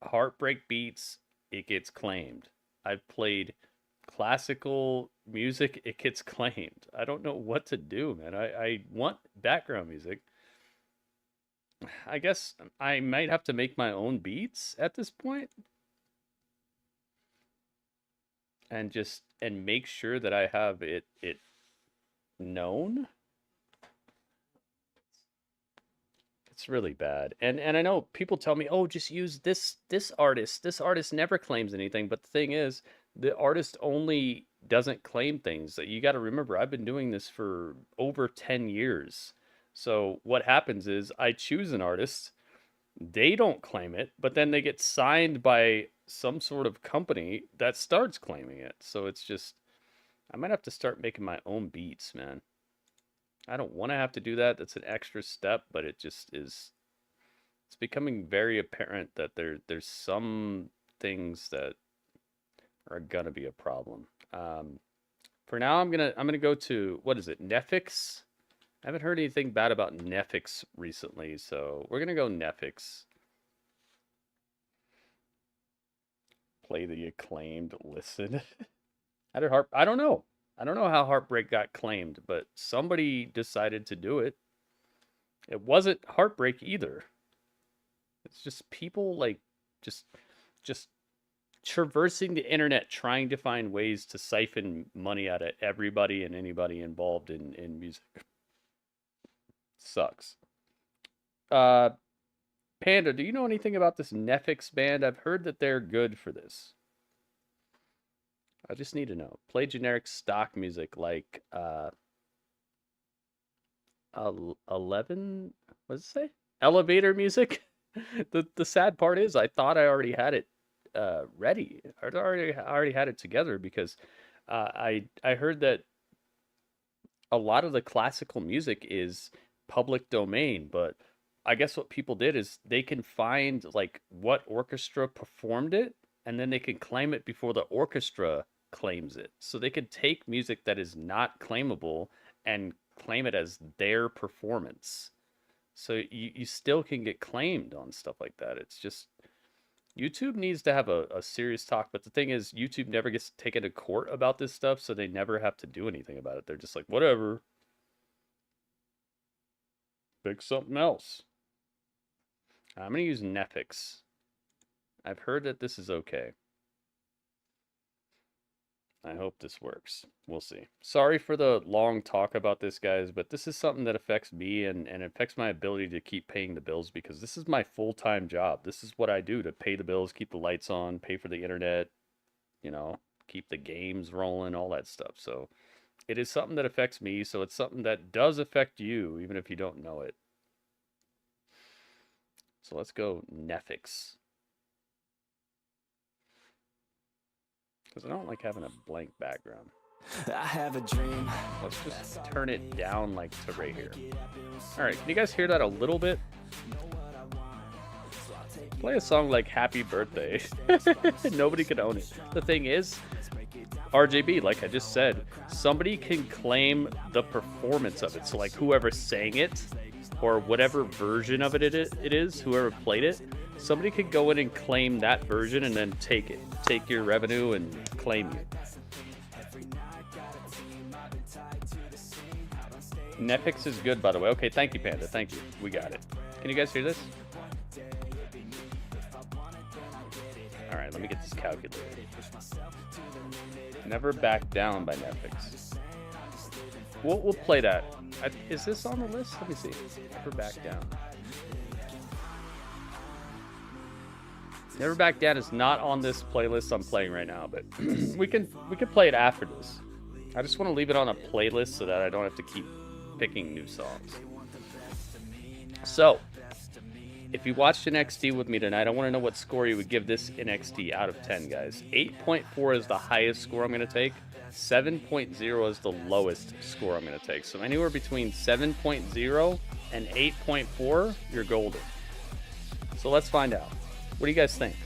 Heartbreak Beats, it gets claimed. I've played classical music, it gets claimed. I don't know what to do, man. I want background music. I guess I might have to make my own beats at this point. And make sure that I have it known. It's really bad. And I know people tell me, "Oh, just use this artist. This artist never claims anything." But the thing is, the artist only doesn't claim things. You got to remember, I've been doing this for over 10 years. So what happens is I choose an artist, they don't claim it, but then they get signed by some sort of company that starts claiming it. So it's just, I might have to start making my own beats, man. I don't want to have to do that. That's an extra step, but it just is. It's becoming very apparent that there's some things that are gonna be a problem. For now, I'm gonna go to, what is it, Netflix? I haven't heard anything bad about Netflix recently, so we're gonna go Netflix. Play the acclaimed listen. I don't know. I don't know how Heartbreak got claimed, but somebody decided to do it. It wasn't Heartbreak either. It's just people like just traversing the internet trying to find ways to siphon money out of everybody and anybody involved in music. Sucks. Panda, do you know anything about this Netflix band? I've heard that they're good for this. I just need to know. Play generic stock music like 11, what does it say? Elevator music. The sad part is I thought I already had it ready. I already had it together because I heard that a lot of the classical music is public domain, but I guess what people did is they can find like what orchestra performed it and then they can claim it before the orchestra claims it. So they could take music that is not claimable and claim it as their performance. So you still can get claimed on stuff like that. It's just, YouTube needs to have a serious talk. But the thing is, YouTube never gets taken to court about this stuff, so they never have to do anything about it. They're just like, whatever. Pick something else. I'm going to use Netflix. I've heard that this is okay. I hope this works. We'll see. Sorry for the long talk about this, guys, but this is something that affects me and affects my ability to keep paying the bills, because this is my full-time job. This is what I do to pay the bills, keep the lights on, pay for the internet, you know, keep the games rolling, all that stuff. So it is something that affects me, so it's something that does affect you, even if you don't know it. So let's go Netflix. Because I don't like having a blank background. I have a dream. Let's just turn it down like to right here. Alright, can you guys hear that a little bit? Play a song like Happy Birthday. Nobody can own it. The thing is, RJB, like I just said, somebody can claim the performance of it. So like whoever sang it, or whatever version of it is, whoever played it, somebody could go in and claim that version and then take it. Take your revenue and claim you. Netflix is good, by the way. Okay, thank you, Panda. Thank you. We got it. Can you guys hear this? Alright, let me get this calculator. Never Back Down by Netflix. We'll play that. Is this on the list? Let me see. Never Back Down. Never Back Down is not on this playlist I'm playing right now, but we can play it after this. I just want to leave it on a playlist so that I don't have to keep picking new songs. So, if you watched NXT with me tonight, I want to know what score you would give this NXT out of 10, guys. 8.4 is the highest score I'm going to take. 7.0 is the lowest score I'm going to take. So anywhere between 7.0 and 8.4, you're golden. So let's find out. What do you guys think?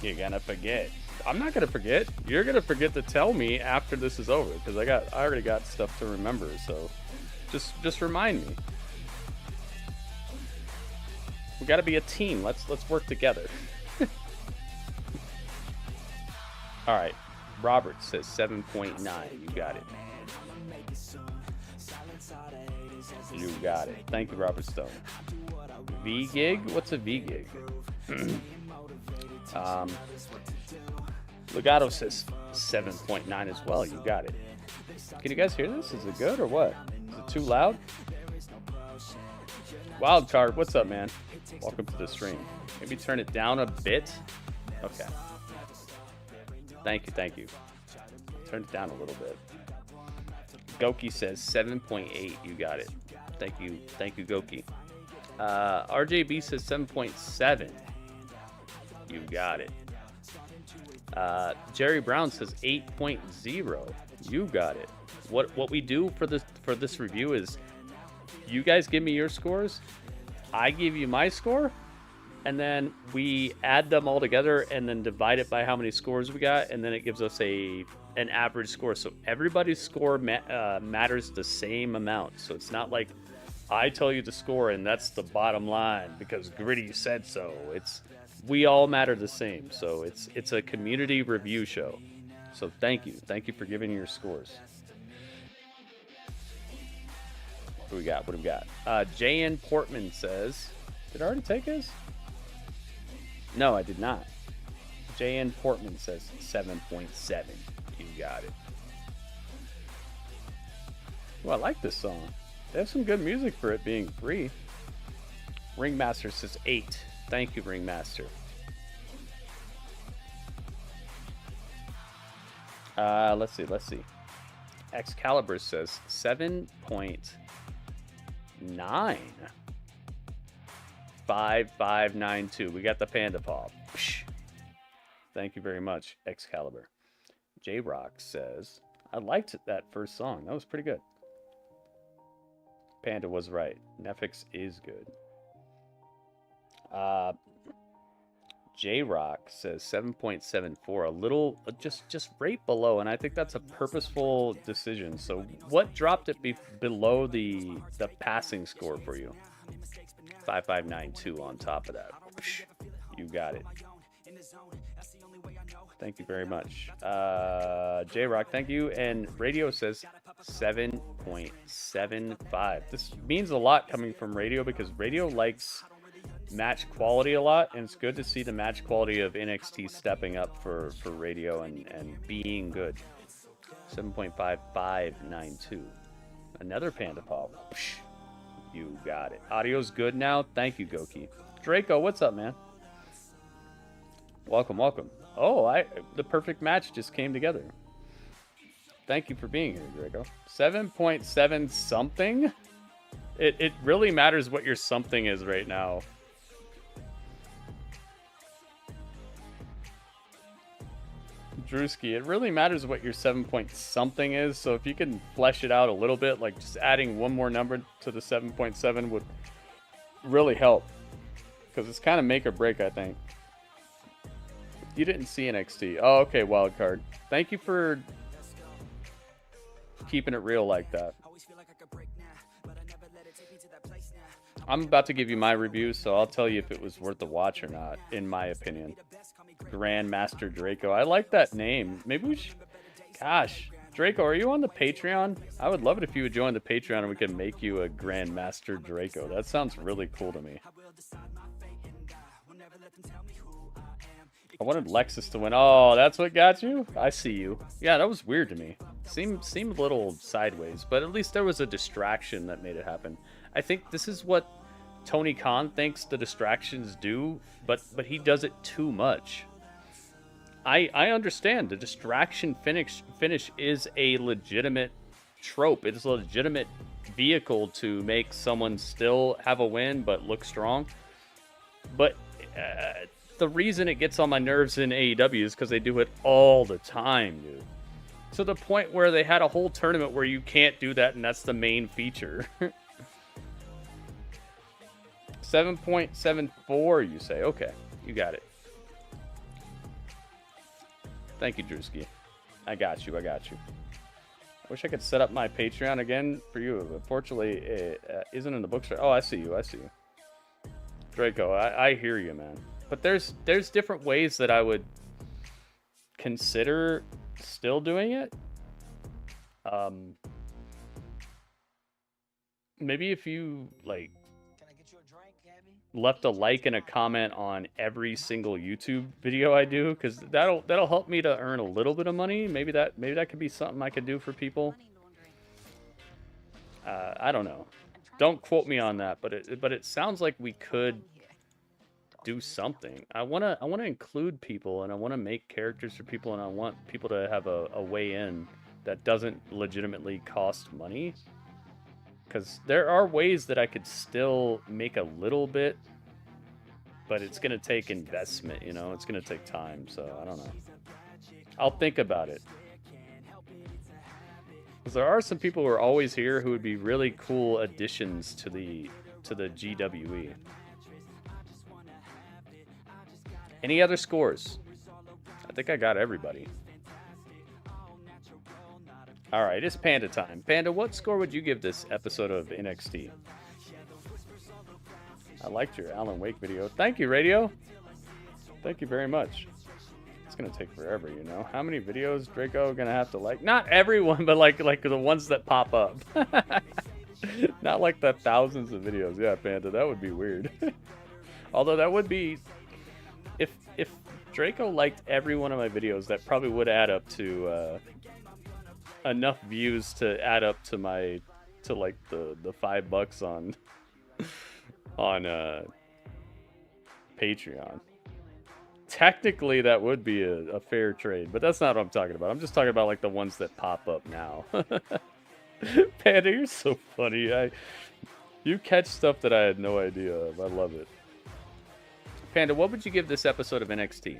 You're going to forget. I'm not going to forget. You're going to forget to tell me after this is over, because I already got stuff to remember. So just remind me. We got to be a team. Let's work together. All right. Robert says 7.9. You got it. You got it. Thank you, Robert Stone. V-Gig? What's a V-Gig? Legato says 7.9 as well. You got it. Can you guys hear this? Is it good or what? Is it too loud? Wildcard, what's up, man? Welcome to the stream. Maybe turn it down a bit. Okay. Thank you. Turn it down a little bit. Goki says 7.8. You got it. Thank you, Goki. RJB says 7.7. You got it. Jerry Brown says 8.0. You got it. What we do for this review is you guys give me your scores, I give you my score, and then we add them all together and then divide it by how many scores we got, and then it gives us an average score. So everybody's score matters the same amount. So it's not like I tell you the score and that's the bottom line because Gritty said so. We all matter the same. So it's a community review show. So thank you for giving your scores. What do we got? J.N. Portman says, did I already take his? No, I did not. J.N. Portman says 7.7. You got it. Well, I like this song. They have some good music for it being free. Ringmaster says 8. Thank you, Ringmaster. Let's see. Excalibur says 7.9. 5592. We got the Panda Paw. Thank you very much, Excalibur. J-Rock says, I liked that first song. That was pretty good. Panda was right. Netflix is good. J-Rock says 7.74, a little just right below, and I think that's a purposeful decision. So what dropped it below the passing score for you? 5592 on top of that. You got it. Thank you very much. J-Rock, thank you. And Radio says 7.75. This means a lot coming from Radio because Radio likes match quality a lot, and it's good to see the match quality of NXT stepping up for Radio and being good. 7.5592. Another Panda Pop. You got it. Audio's good now. Thank you, Goki. Draco, what's up, man? Welcome, welcome. Oh, the perfect match just came together. Thank you for being here, Draco. 7.7 something? It really matters what your something is right now. Drewski, it really matters what your 7 point something is, so if you can flesh it out a little bit, like just adding one more number to the 7.7 would really help. Because it's kind of make or break, I think. You didn't see NXT. Oh, okay, wild card. Thank you for keeping it real like that. I'm about to give you my review, so I'll tell you if it was worth the watch or not, in my opinion. Grandmaster Draco. I like that name. Maybe we should... Gosh. Draco, are you on the Patreon? I would love it if you would join the Patreon and we could make you a Grandmaster Draco. That sounds really cool to me. I wanted Lexus to win. Oh, that's what got you? I see you. Yeah, that was weird to me. Seemed a little sideways, but at least there was a distraction that made it happen. I think this is what Tony Khan thinks the distractions do, but he does it too much. I understand the distraction finish is a legitimate trope. It's a legitimate vehicle to make someone still have a win but look strong. But the reason it gets on my nerves in AEW is because they do it all the time, dude. To the point where they had a whole tournament where you can't do that, and that's the main feature. 7.74, you say? Okay, you got it. Thank you, Drewski. I got you. I wish I could set up my Patreon again for you. Unfortunately, it isn't in the books. Oh, I see you. Draco, I hear you, man. But there's different ways that I would consider still doing it. Maybe if you left a like and a comment on every single YouTube video I do, because that'll help me to earn a little bit of money. Maybe that could be something I could do for people. I don't know. Don't quote me on that, but it sounds like we could do something. I wanna include people, and I want to make characters for people, and I want people to have a way in that doesn't legitimately cost money. Because there are ways that I could still make a little bit, but it's going to take investment, you know? It's going to take time, so I don't know. I'll think about it. Because there are some people who are always here who would be really cool additions to the GWE. Any other scores? I think I got everybody. All right, it's Panda time. Panda, what score would you give this episode of NXT? I liked your Alan Wake video. Thank you, Radio. Thank you very much. It's gonna take forever, you know. How many videos Draco gonna have to like? Not everyone, but like the ones that pop up. Not like the thousands of videos. Yeah, Panda, that would be weird. Although that would be, if Draco liked every one of my videos, that probably would add up to enough views to add up to like the $5 on Patreon. Technically that would be a fair trade, but that's not what I'm talking about. I'm just talking about like the ones that pop up now. Panda, you're so funny. You catch stuff that I had no idea of. I love it. Panda, what would you give this episode of NXT?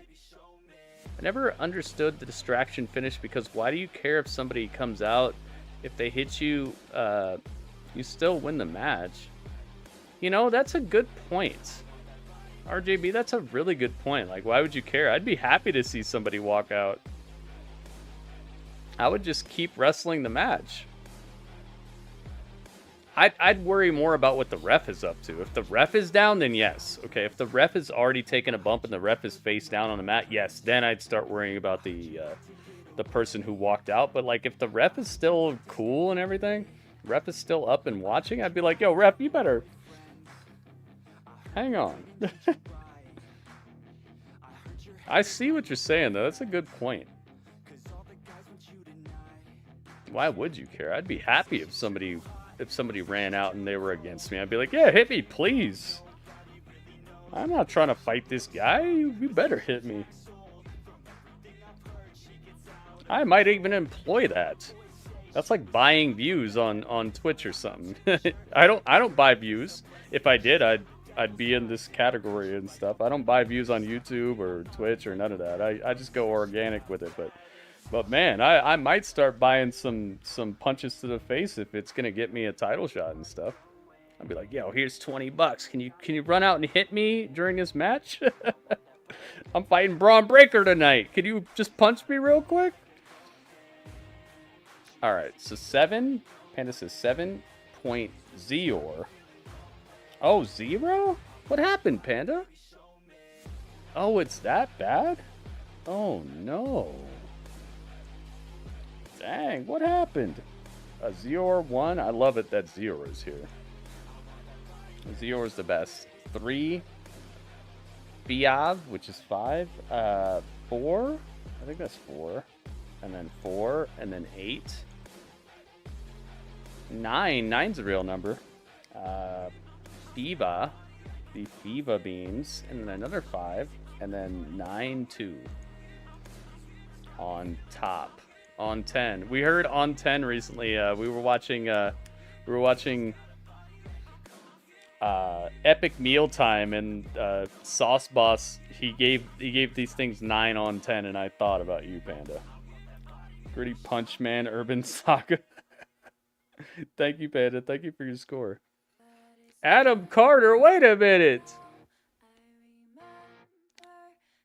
I never understood the distraction finish, because why do you care if somebody comes out? If they hit you, you still win the match. You know, that's a good point. RJB, that's a really good point. Like, why would you care? I'd be happy to see somebody walk out. I would just keep wrestling the match. I'd worry more about what the ref is up to. If the ref is down, then yes. Okay, if the ref is already taken a bump and the ref is face down on the mat, yes, then I'd start worrying about the person who walked out. But like, if the ref is still cool and everything, ref is still up and watching, I'd be like, yo, ref, you better hang on. I see what you're saying, though. That's a good point. Why would you care? I'd be happy if somebody ran out and they were against me. I'd be like, yeah, hit me, please. I'm not trying to fight this guy. You better hit me. I might even employ that. That's like buying views on Twitch or something. I don't buy views. If I did, I'd be in this category and stuff. I don't buy views on YouTube or Twitch or none of that. I just go organic with it. But man, I might start buying some punches to the face if it's gonna get me a title shot and stuff. I'd be like, yo, here's $20. Can you run out and hit me during this match? I'm fighting Braun Breaker tonight. Can you just punch me real quick? All right, so 7. Panda says 7.0. Oh, 0? What happened, Panda? Oh, it's that bad? Oh, no. Dang, what happened? A 0 or 1? I love it that 0 is here. 0 is the best. 3. Biav, which is 5. 4. I think that's 4. And then 4. And then 8. 9. 9's a real number. Fiva. The Fiva beans. And then another 5. And then 9, 2. On top. On 10. We heard on 10 recently. We were watching Epic Mealtime, and Sauce Boss, he gave these things 9 on 10, and I thought about you, Panda. Gritty Punch Man, Urban Saga. Thank you, Panda. Thank you for your score. Adam Carter, wait a minute.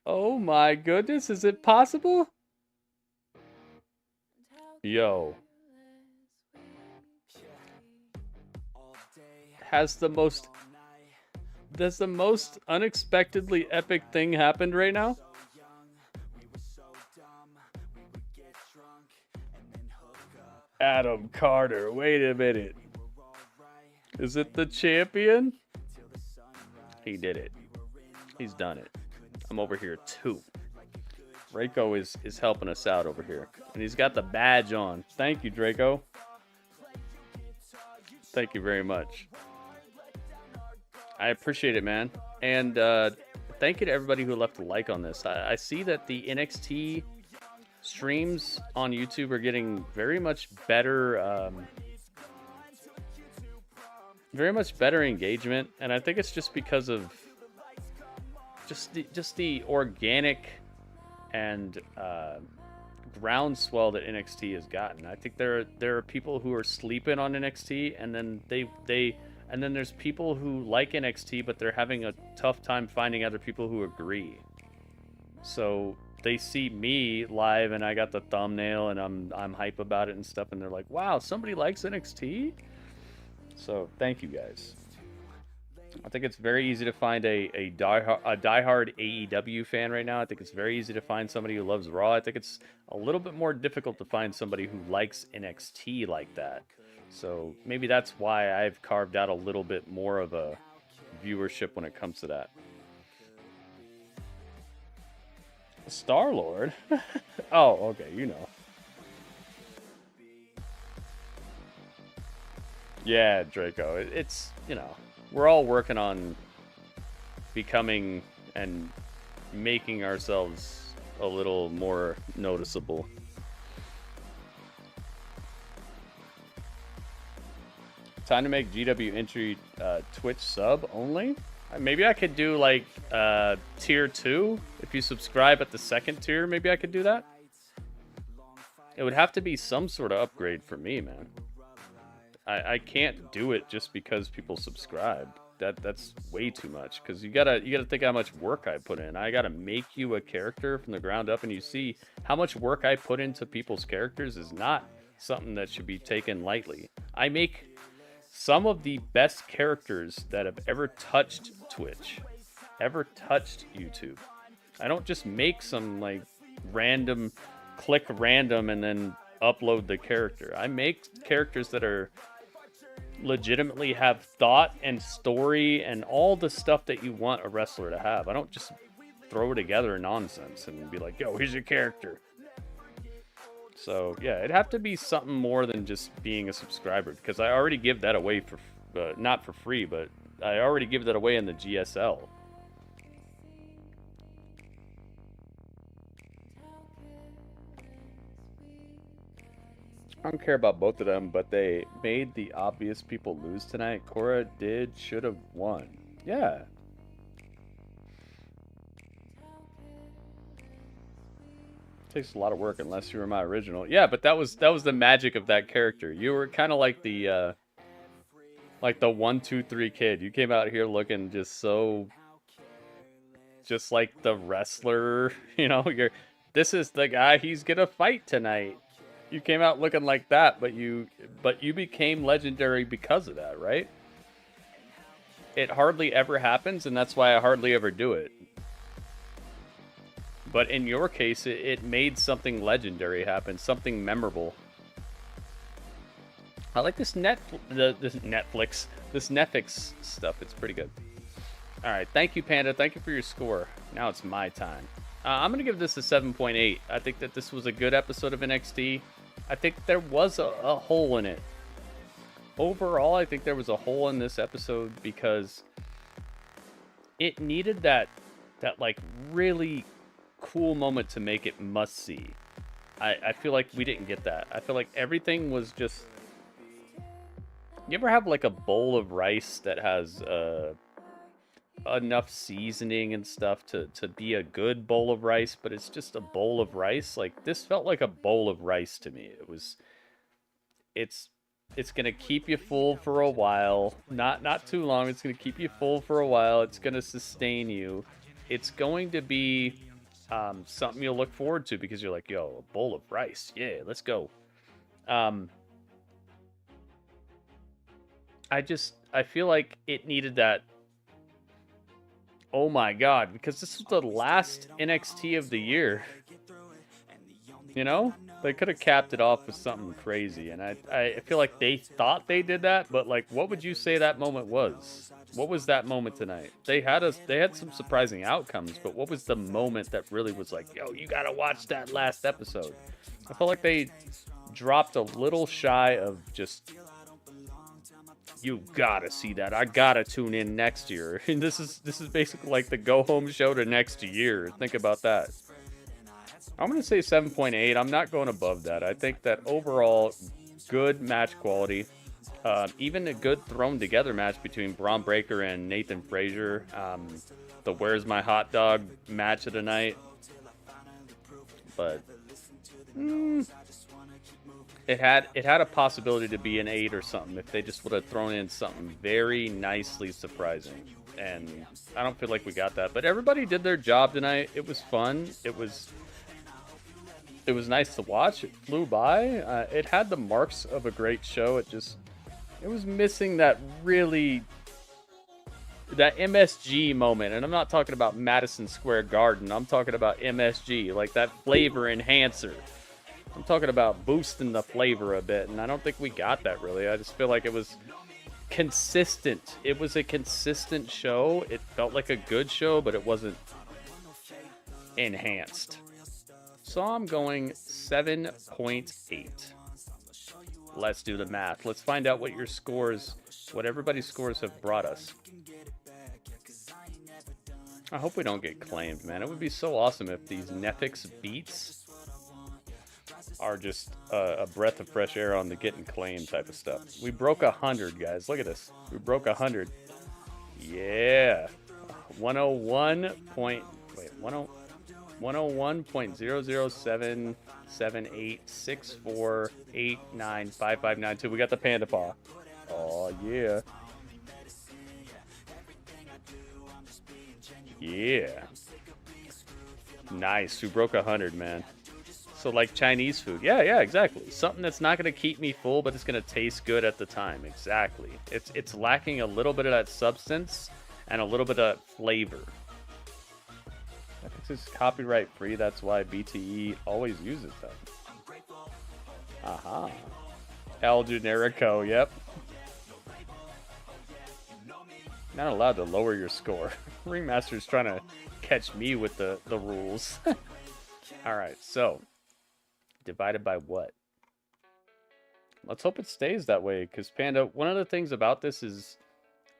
Oh my goodness, is it possible? Yo. Does the most unexpectedly epic thing happened right now? Adam Carter, wait a minute. Is it the champion? He did it. He's done it. I'm over here too. Draco is helping us out over here. And he's got the badge on. Thank you, Draco. Thank you very much. I appreciate it, man. And thank you to everybody who left a like on this. I see that the NXT streams on YouTube are getting very much better engagement, and I think it's just because of just the organic and groundswell that NXT has gotten. I think there are people who are sleeping on NXT, and then and then there's people who like NXT, but they're having a tough time finding other people who agree. So they see me live and I got the thumbnail and I'm hype about it and stuff, and they're like, wow, somebody likes NXT? So thank you guys. I think it's very easy to find a diehard AEW fan right now. I think it's very easy to find somebody who loves Raw. I think it's a little bit more difficult to find somebody who likes NXT like that. So maybe that's why I've carved out a little bit more of a viewership when it comes to that. Star-Lord? Oh, okay, you know. Yeah, Draco. It's, you know, we're all working on becoming and making ourselves a little more noticeable. Time to make GW entry Twitch sub only? Maybe I could do like tier 2. If you subscribe at the second tier, maybe I could do that. It would have to be some sort of upgrade for me, man. I can't do it just because people subscribe. that's way too much, because you gotta think how much work I put in. I gotta make you a character from the ground up, and you see how much work I put into people's characters is not something that should be taken lightly. I make some of the best characters that have ever touched Twitch, ever touched YouTube. I don't just make some like random, click random and then upload the character. I make characters that are legitimately have thought and story and all the stuff that you want a wrestler to have. I don't just throw together nonsense and be like, yo, here's your character. So yeah, it'd have to be something more than just being a subscriber, because I already give that away for not for free, but I already give that away in the GSL. I don't care about both of them, but they made the obvious people lose tonight. Cora should have won. Yeah. Takes a lot of work unless you were my original. Yeah, but that was the magic of that character. You were kind of like the 1, 2, 3 kid. You came out here looking just like the wrestler, you know, this is the guy he's gonna fight tonight. You came out looking like that, but you became legendary because of that, right? It hardly ever happens, and that's why I hardly ever do it. But in your case, it made something legendary happen, something memorable. I like this Netflix stuff. It's pretty good. All right, thank you, Panda. Thank you for your score. Now it's my time. I'm going to give this a 7.8. I think that this was a good episode of NXT. I think there was a hole in it. Overall, I think there was a hole in this episode because it needed that like really cool moment to make it must see. I feel like we didn't get that. I feel like everything was just... You ever have like a bowl of rice that has enough seasoning and stuff to be a good bowl of rice, but it's just a bowl of rice? Like, this felt like a bowl of rice to me. It's gonna keep you full for a while. Not too long. It's gonna keep you full for a while. It's gonna sustain you. It's going to be something you'll look forward to because you're like, yo, a bowl of rice. Yeah, let's go. I feel like it needed that. Oh my god, because this was the last NXT of the year. You know? They could have capped it off with something crazy, and I feel like they thought they did that, but like, what would you say that moment was? What was that moment tonight? They had some surprising outcomes, but what was the moment that really was like, yo, you gotta watch that last episode? I felt like they dropped a little shy of just, you gotta see that. I gotta tune in next year. And this is basically like the go home show to next year. Think about that. I'm gonna say 7.8. I'm not going above that. I think that overall, good match quality. Even a good thrown together match between Bron Breakker and Nathan Frazier. The Where's My Hot Dog match of the night. But it had a possibility to be an 8 or something if they just would have thrown in something very nicely surprising. And I don't feel like we got that. But everybody did their job tonight. It was fun. It was nice to watch. It flew by. It had the marks of a great show. It was missing that MSG moment. And I'm not talking about Madison Square Garden. I'm talking about MSG, like that flavor enhancer. I'm talking about boosting the flavor a bit, and I don't think we got that really. I just feel like it was consistent. It was a consistent show. It felt like a good show, but it wasn't enhanced. So I'm going 7.8. Let's do the math. Let's find out what everybody's scores have brought us. I hope we don't get claimed, man. It would be so awesome if these Netflix beats are just a breath of fresh air on the getting claimed type of stuff. We broke 100, guys. Look at this. We broke 100. Yeah. 101.0077864895592. We got the panda paw. Oh yeah. Yeah. Nice. Who broke 100, man. So like Chinese food. Yeah, exactly. Something that's not going to keep me full, but it's going to taste good at the time. Exactly. It's lacking a little bit of that substance and a little bit of flavor. It's just copyright free. That's why BTE always uses that. Aha. El Generico, yep. Not allowed to lower your score. Ringmaster's trying to catch me with the rules. Alright, so divided by what? Let's hope it stays that way, because Panda, one of the things about this is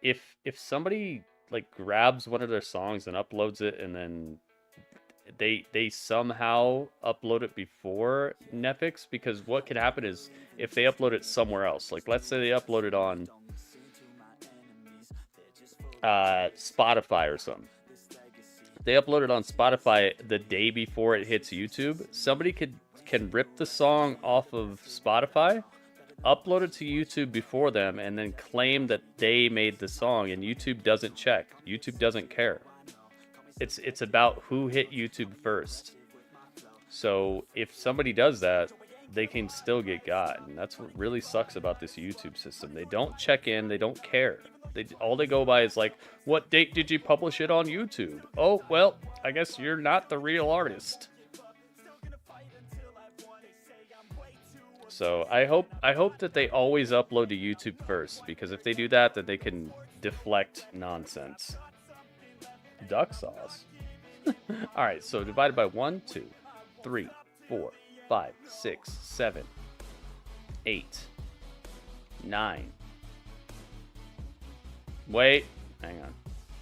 if somebody like grabs one of their songs and uploads it and then they somehow upload it before Netflix, because what could happen is if they upload it somewhere else, like let's say they upload it on Spotify or something. They upload it on Spotify the day before it hits YouTube. Somebody can rip the song off of Spotify, upload it to YouTube before them, and then claim that they made the song, and YouTube doesn't check. YouTube doesn't care. It's about who hit YouTube first. So if somebody does that, they can still get got, and that's what really sucks about this YouTube system. They don't check in, they don't care. All they go by is like, what date did you publish it on YouTube? Oh, well, I guess you're not the real artist. So I hope that they always upload to YouTube first, because if they do that, then they can deflect nonsense. Duck sauce. All right, so divided by 1, 2, 3, 4, 5, 6, 7, 8, 9. Wait, hang on.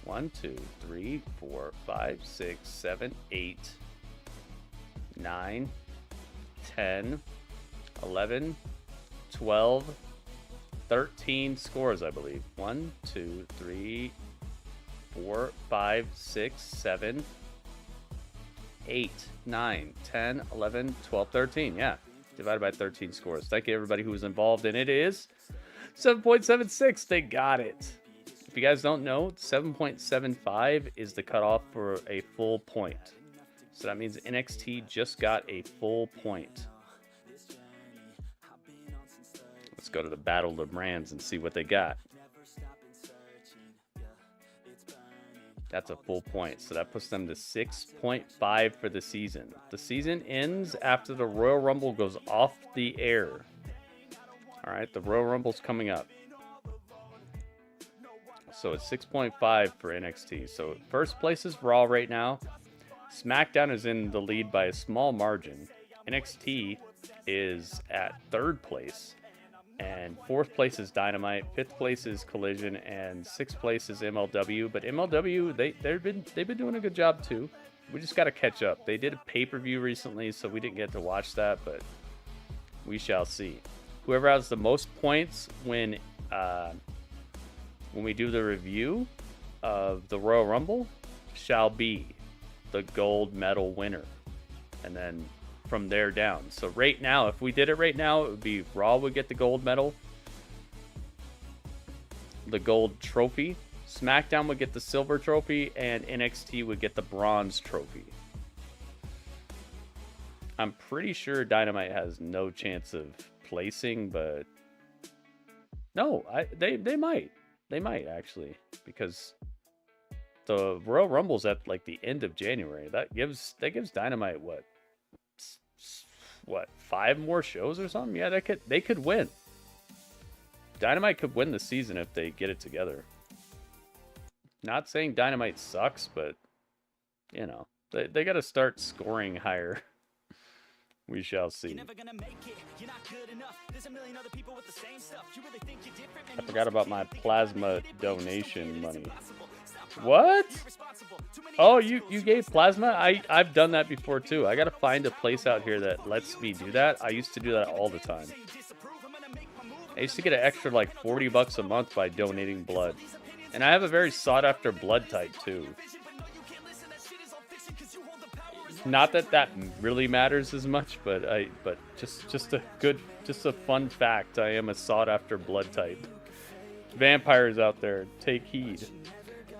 1, 2, 3, 4, 5, 6, 7, 8, 9, 10, 11, 12, 13 scores, I believe. 1, 2, 3, 4, 5, 6, 7, 8, 9, 10, 11, 12, 13. Yeah, divided by 13 scores. Thank you, everybody who was involved, and it is 7.76. They got it. If you guys don't know, 7.75 is the cutoff for a full point. So that means NXT just got a full point. Let's go to the Battle of the Brands and see what they got. That's a full point, so that puts them to 6.5 for the season. The season ends after the Royal Rumble goes off the air. All right, the Royal Rumble's coming up. So it's 6.5 for NXT. So first place is Raw right now. SmackDown is in the lead by a small margin. NXT is at third place. And fourth place is Dynamite, fifth place is Collision, and sixth place is MLW. But MLW, they've been doing a good job too. We just got to catch up. They did a pay-per-view recently, so we didn't get to watch that, but we shall see. Whoever has the most points when we do the review of the Royal Rumble shall be the gold medal winner. And then from there down. So right now, if we did it right now, it would be Raw would get the gold medal, the gold trophy, SmackDown would get the silver trophy, and NXT would get the bronze trophy. I'm pretty sure Dynamite has no chance of placing, but no, they might actually, because the Royal Rumble's at like the end of January. That gives Dynamite what 5 more shows or something? Yeah, they could win. Dynamite could win the season if they get it together. Not saying Dynamite sucks, but you know, they got to start scoring higher. We shall see. I forgot about my plasma donation money. What? Oh, you gave plasma? I've done that before too. I gotta find a place out here that lets me do that. I used to do that all the time. I used to get an extra like $40 a month by donating blood. And I have a very sought after blood type too. Not that really matters as much, but just a fun fact. I am a sought after blood type. Vampires out there, take heed.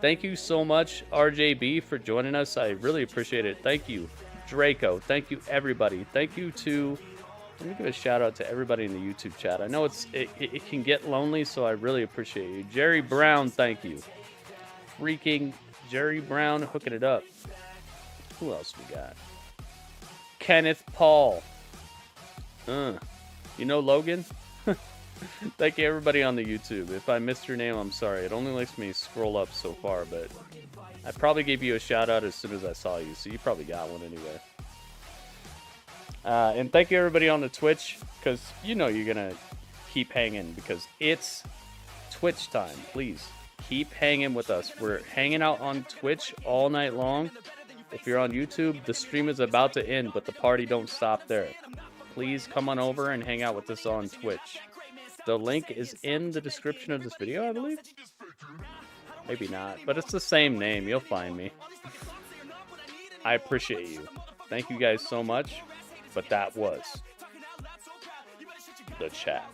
Thank you so much, RJB, for joining us. I really appreciate it. Thank you, Draco. Thank you, everybody. Thank you to... Let me give a shout out to everybody in the YouTube chat. I know it can get lonely, so I really appreciate you. Jerry Brown, thank you. Freaking Jerry Brown hooking it up. Who else we got? Kenneth Paul. You know Logan? Thank you, everybody on the YouTube. If I missed your name, I'm sorry. It only lets me scroll up so far, but I probably gave you a shout out as soon as I saw you, so you probably got one anyway. And thank you, everybody on the Twitch, because you know you're going to keep hanging, because it's Twitch time. Please, keep hanging with us. We're hanging out on Twitch all night long. If you're on YouTube, the stream is about to end, but the party don't stop there. Please come on over and hang out with us on Twitch. The link is in the description of this video, I believe. Maybe not, but it's the same name. You'll find me. I appreciate you. Thank you guys so much. But that was the chat.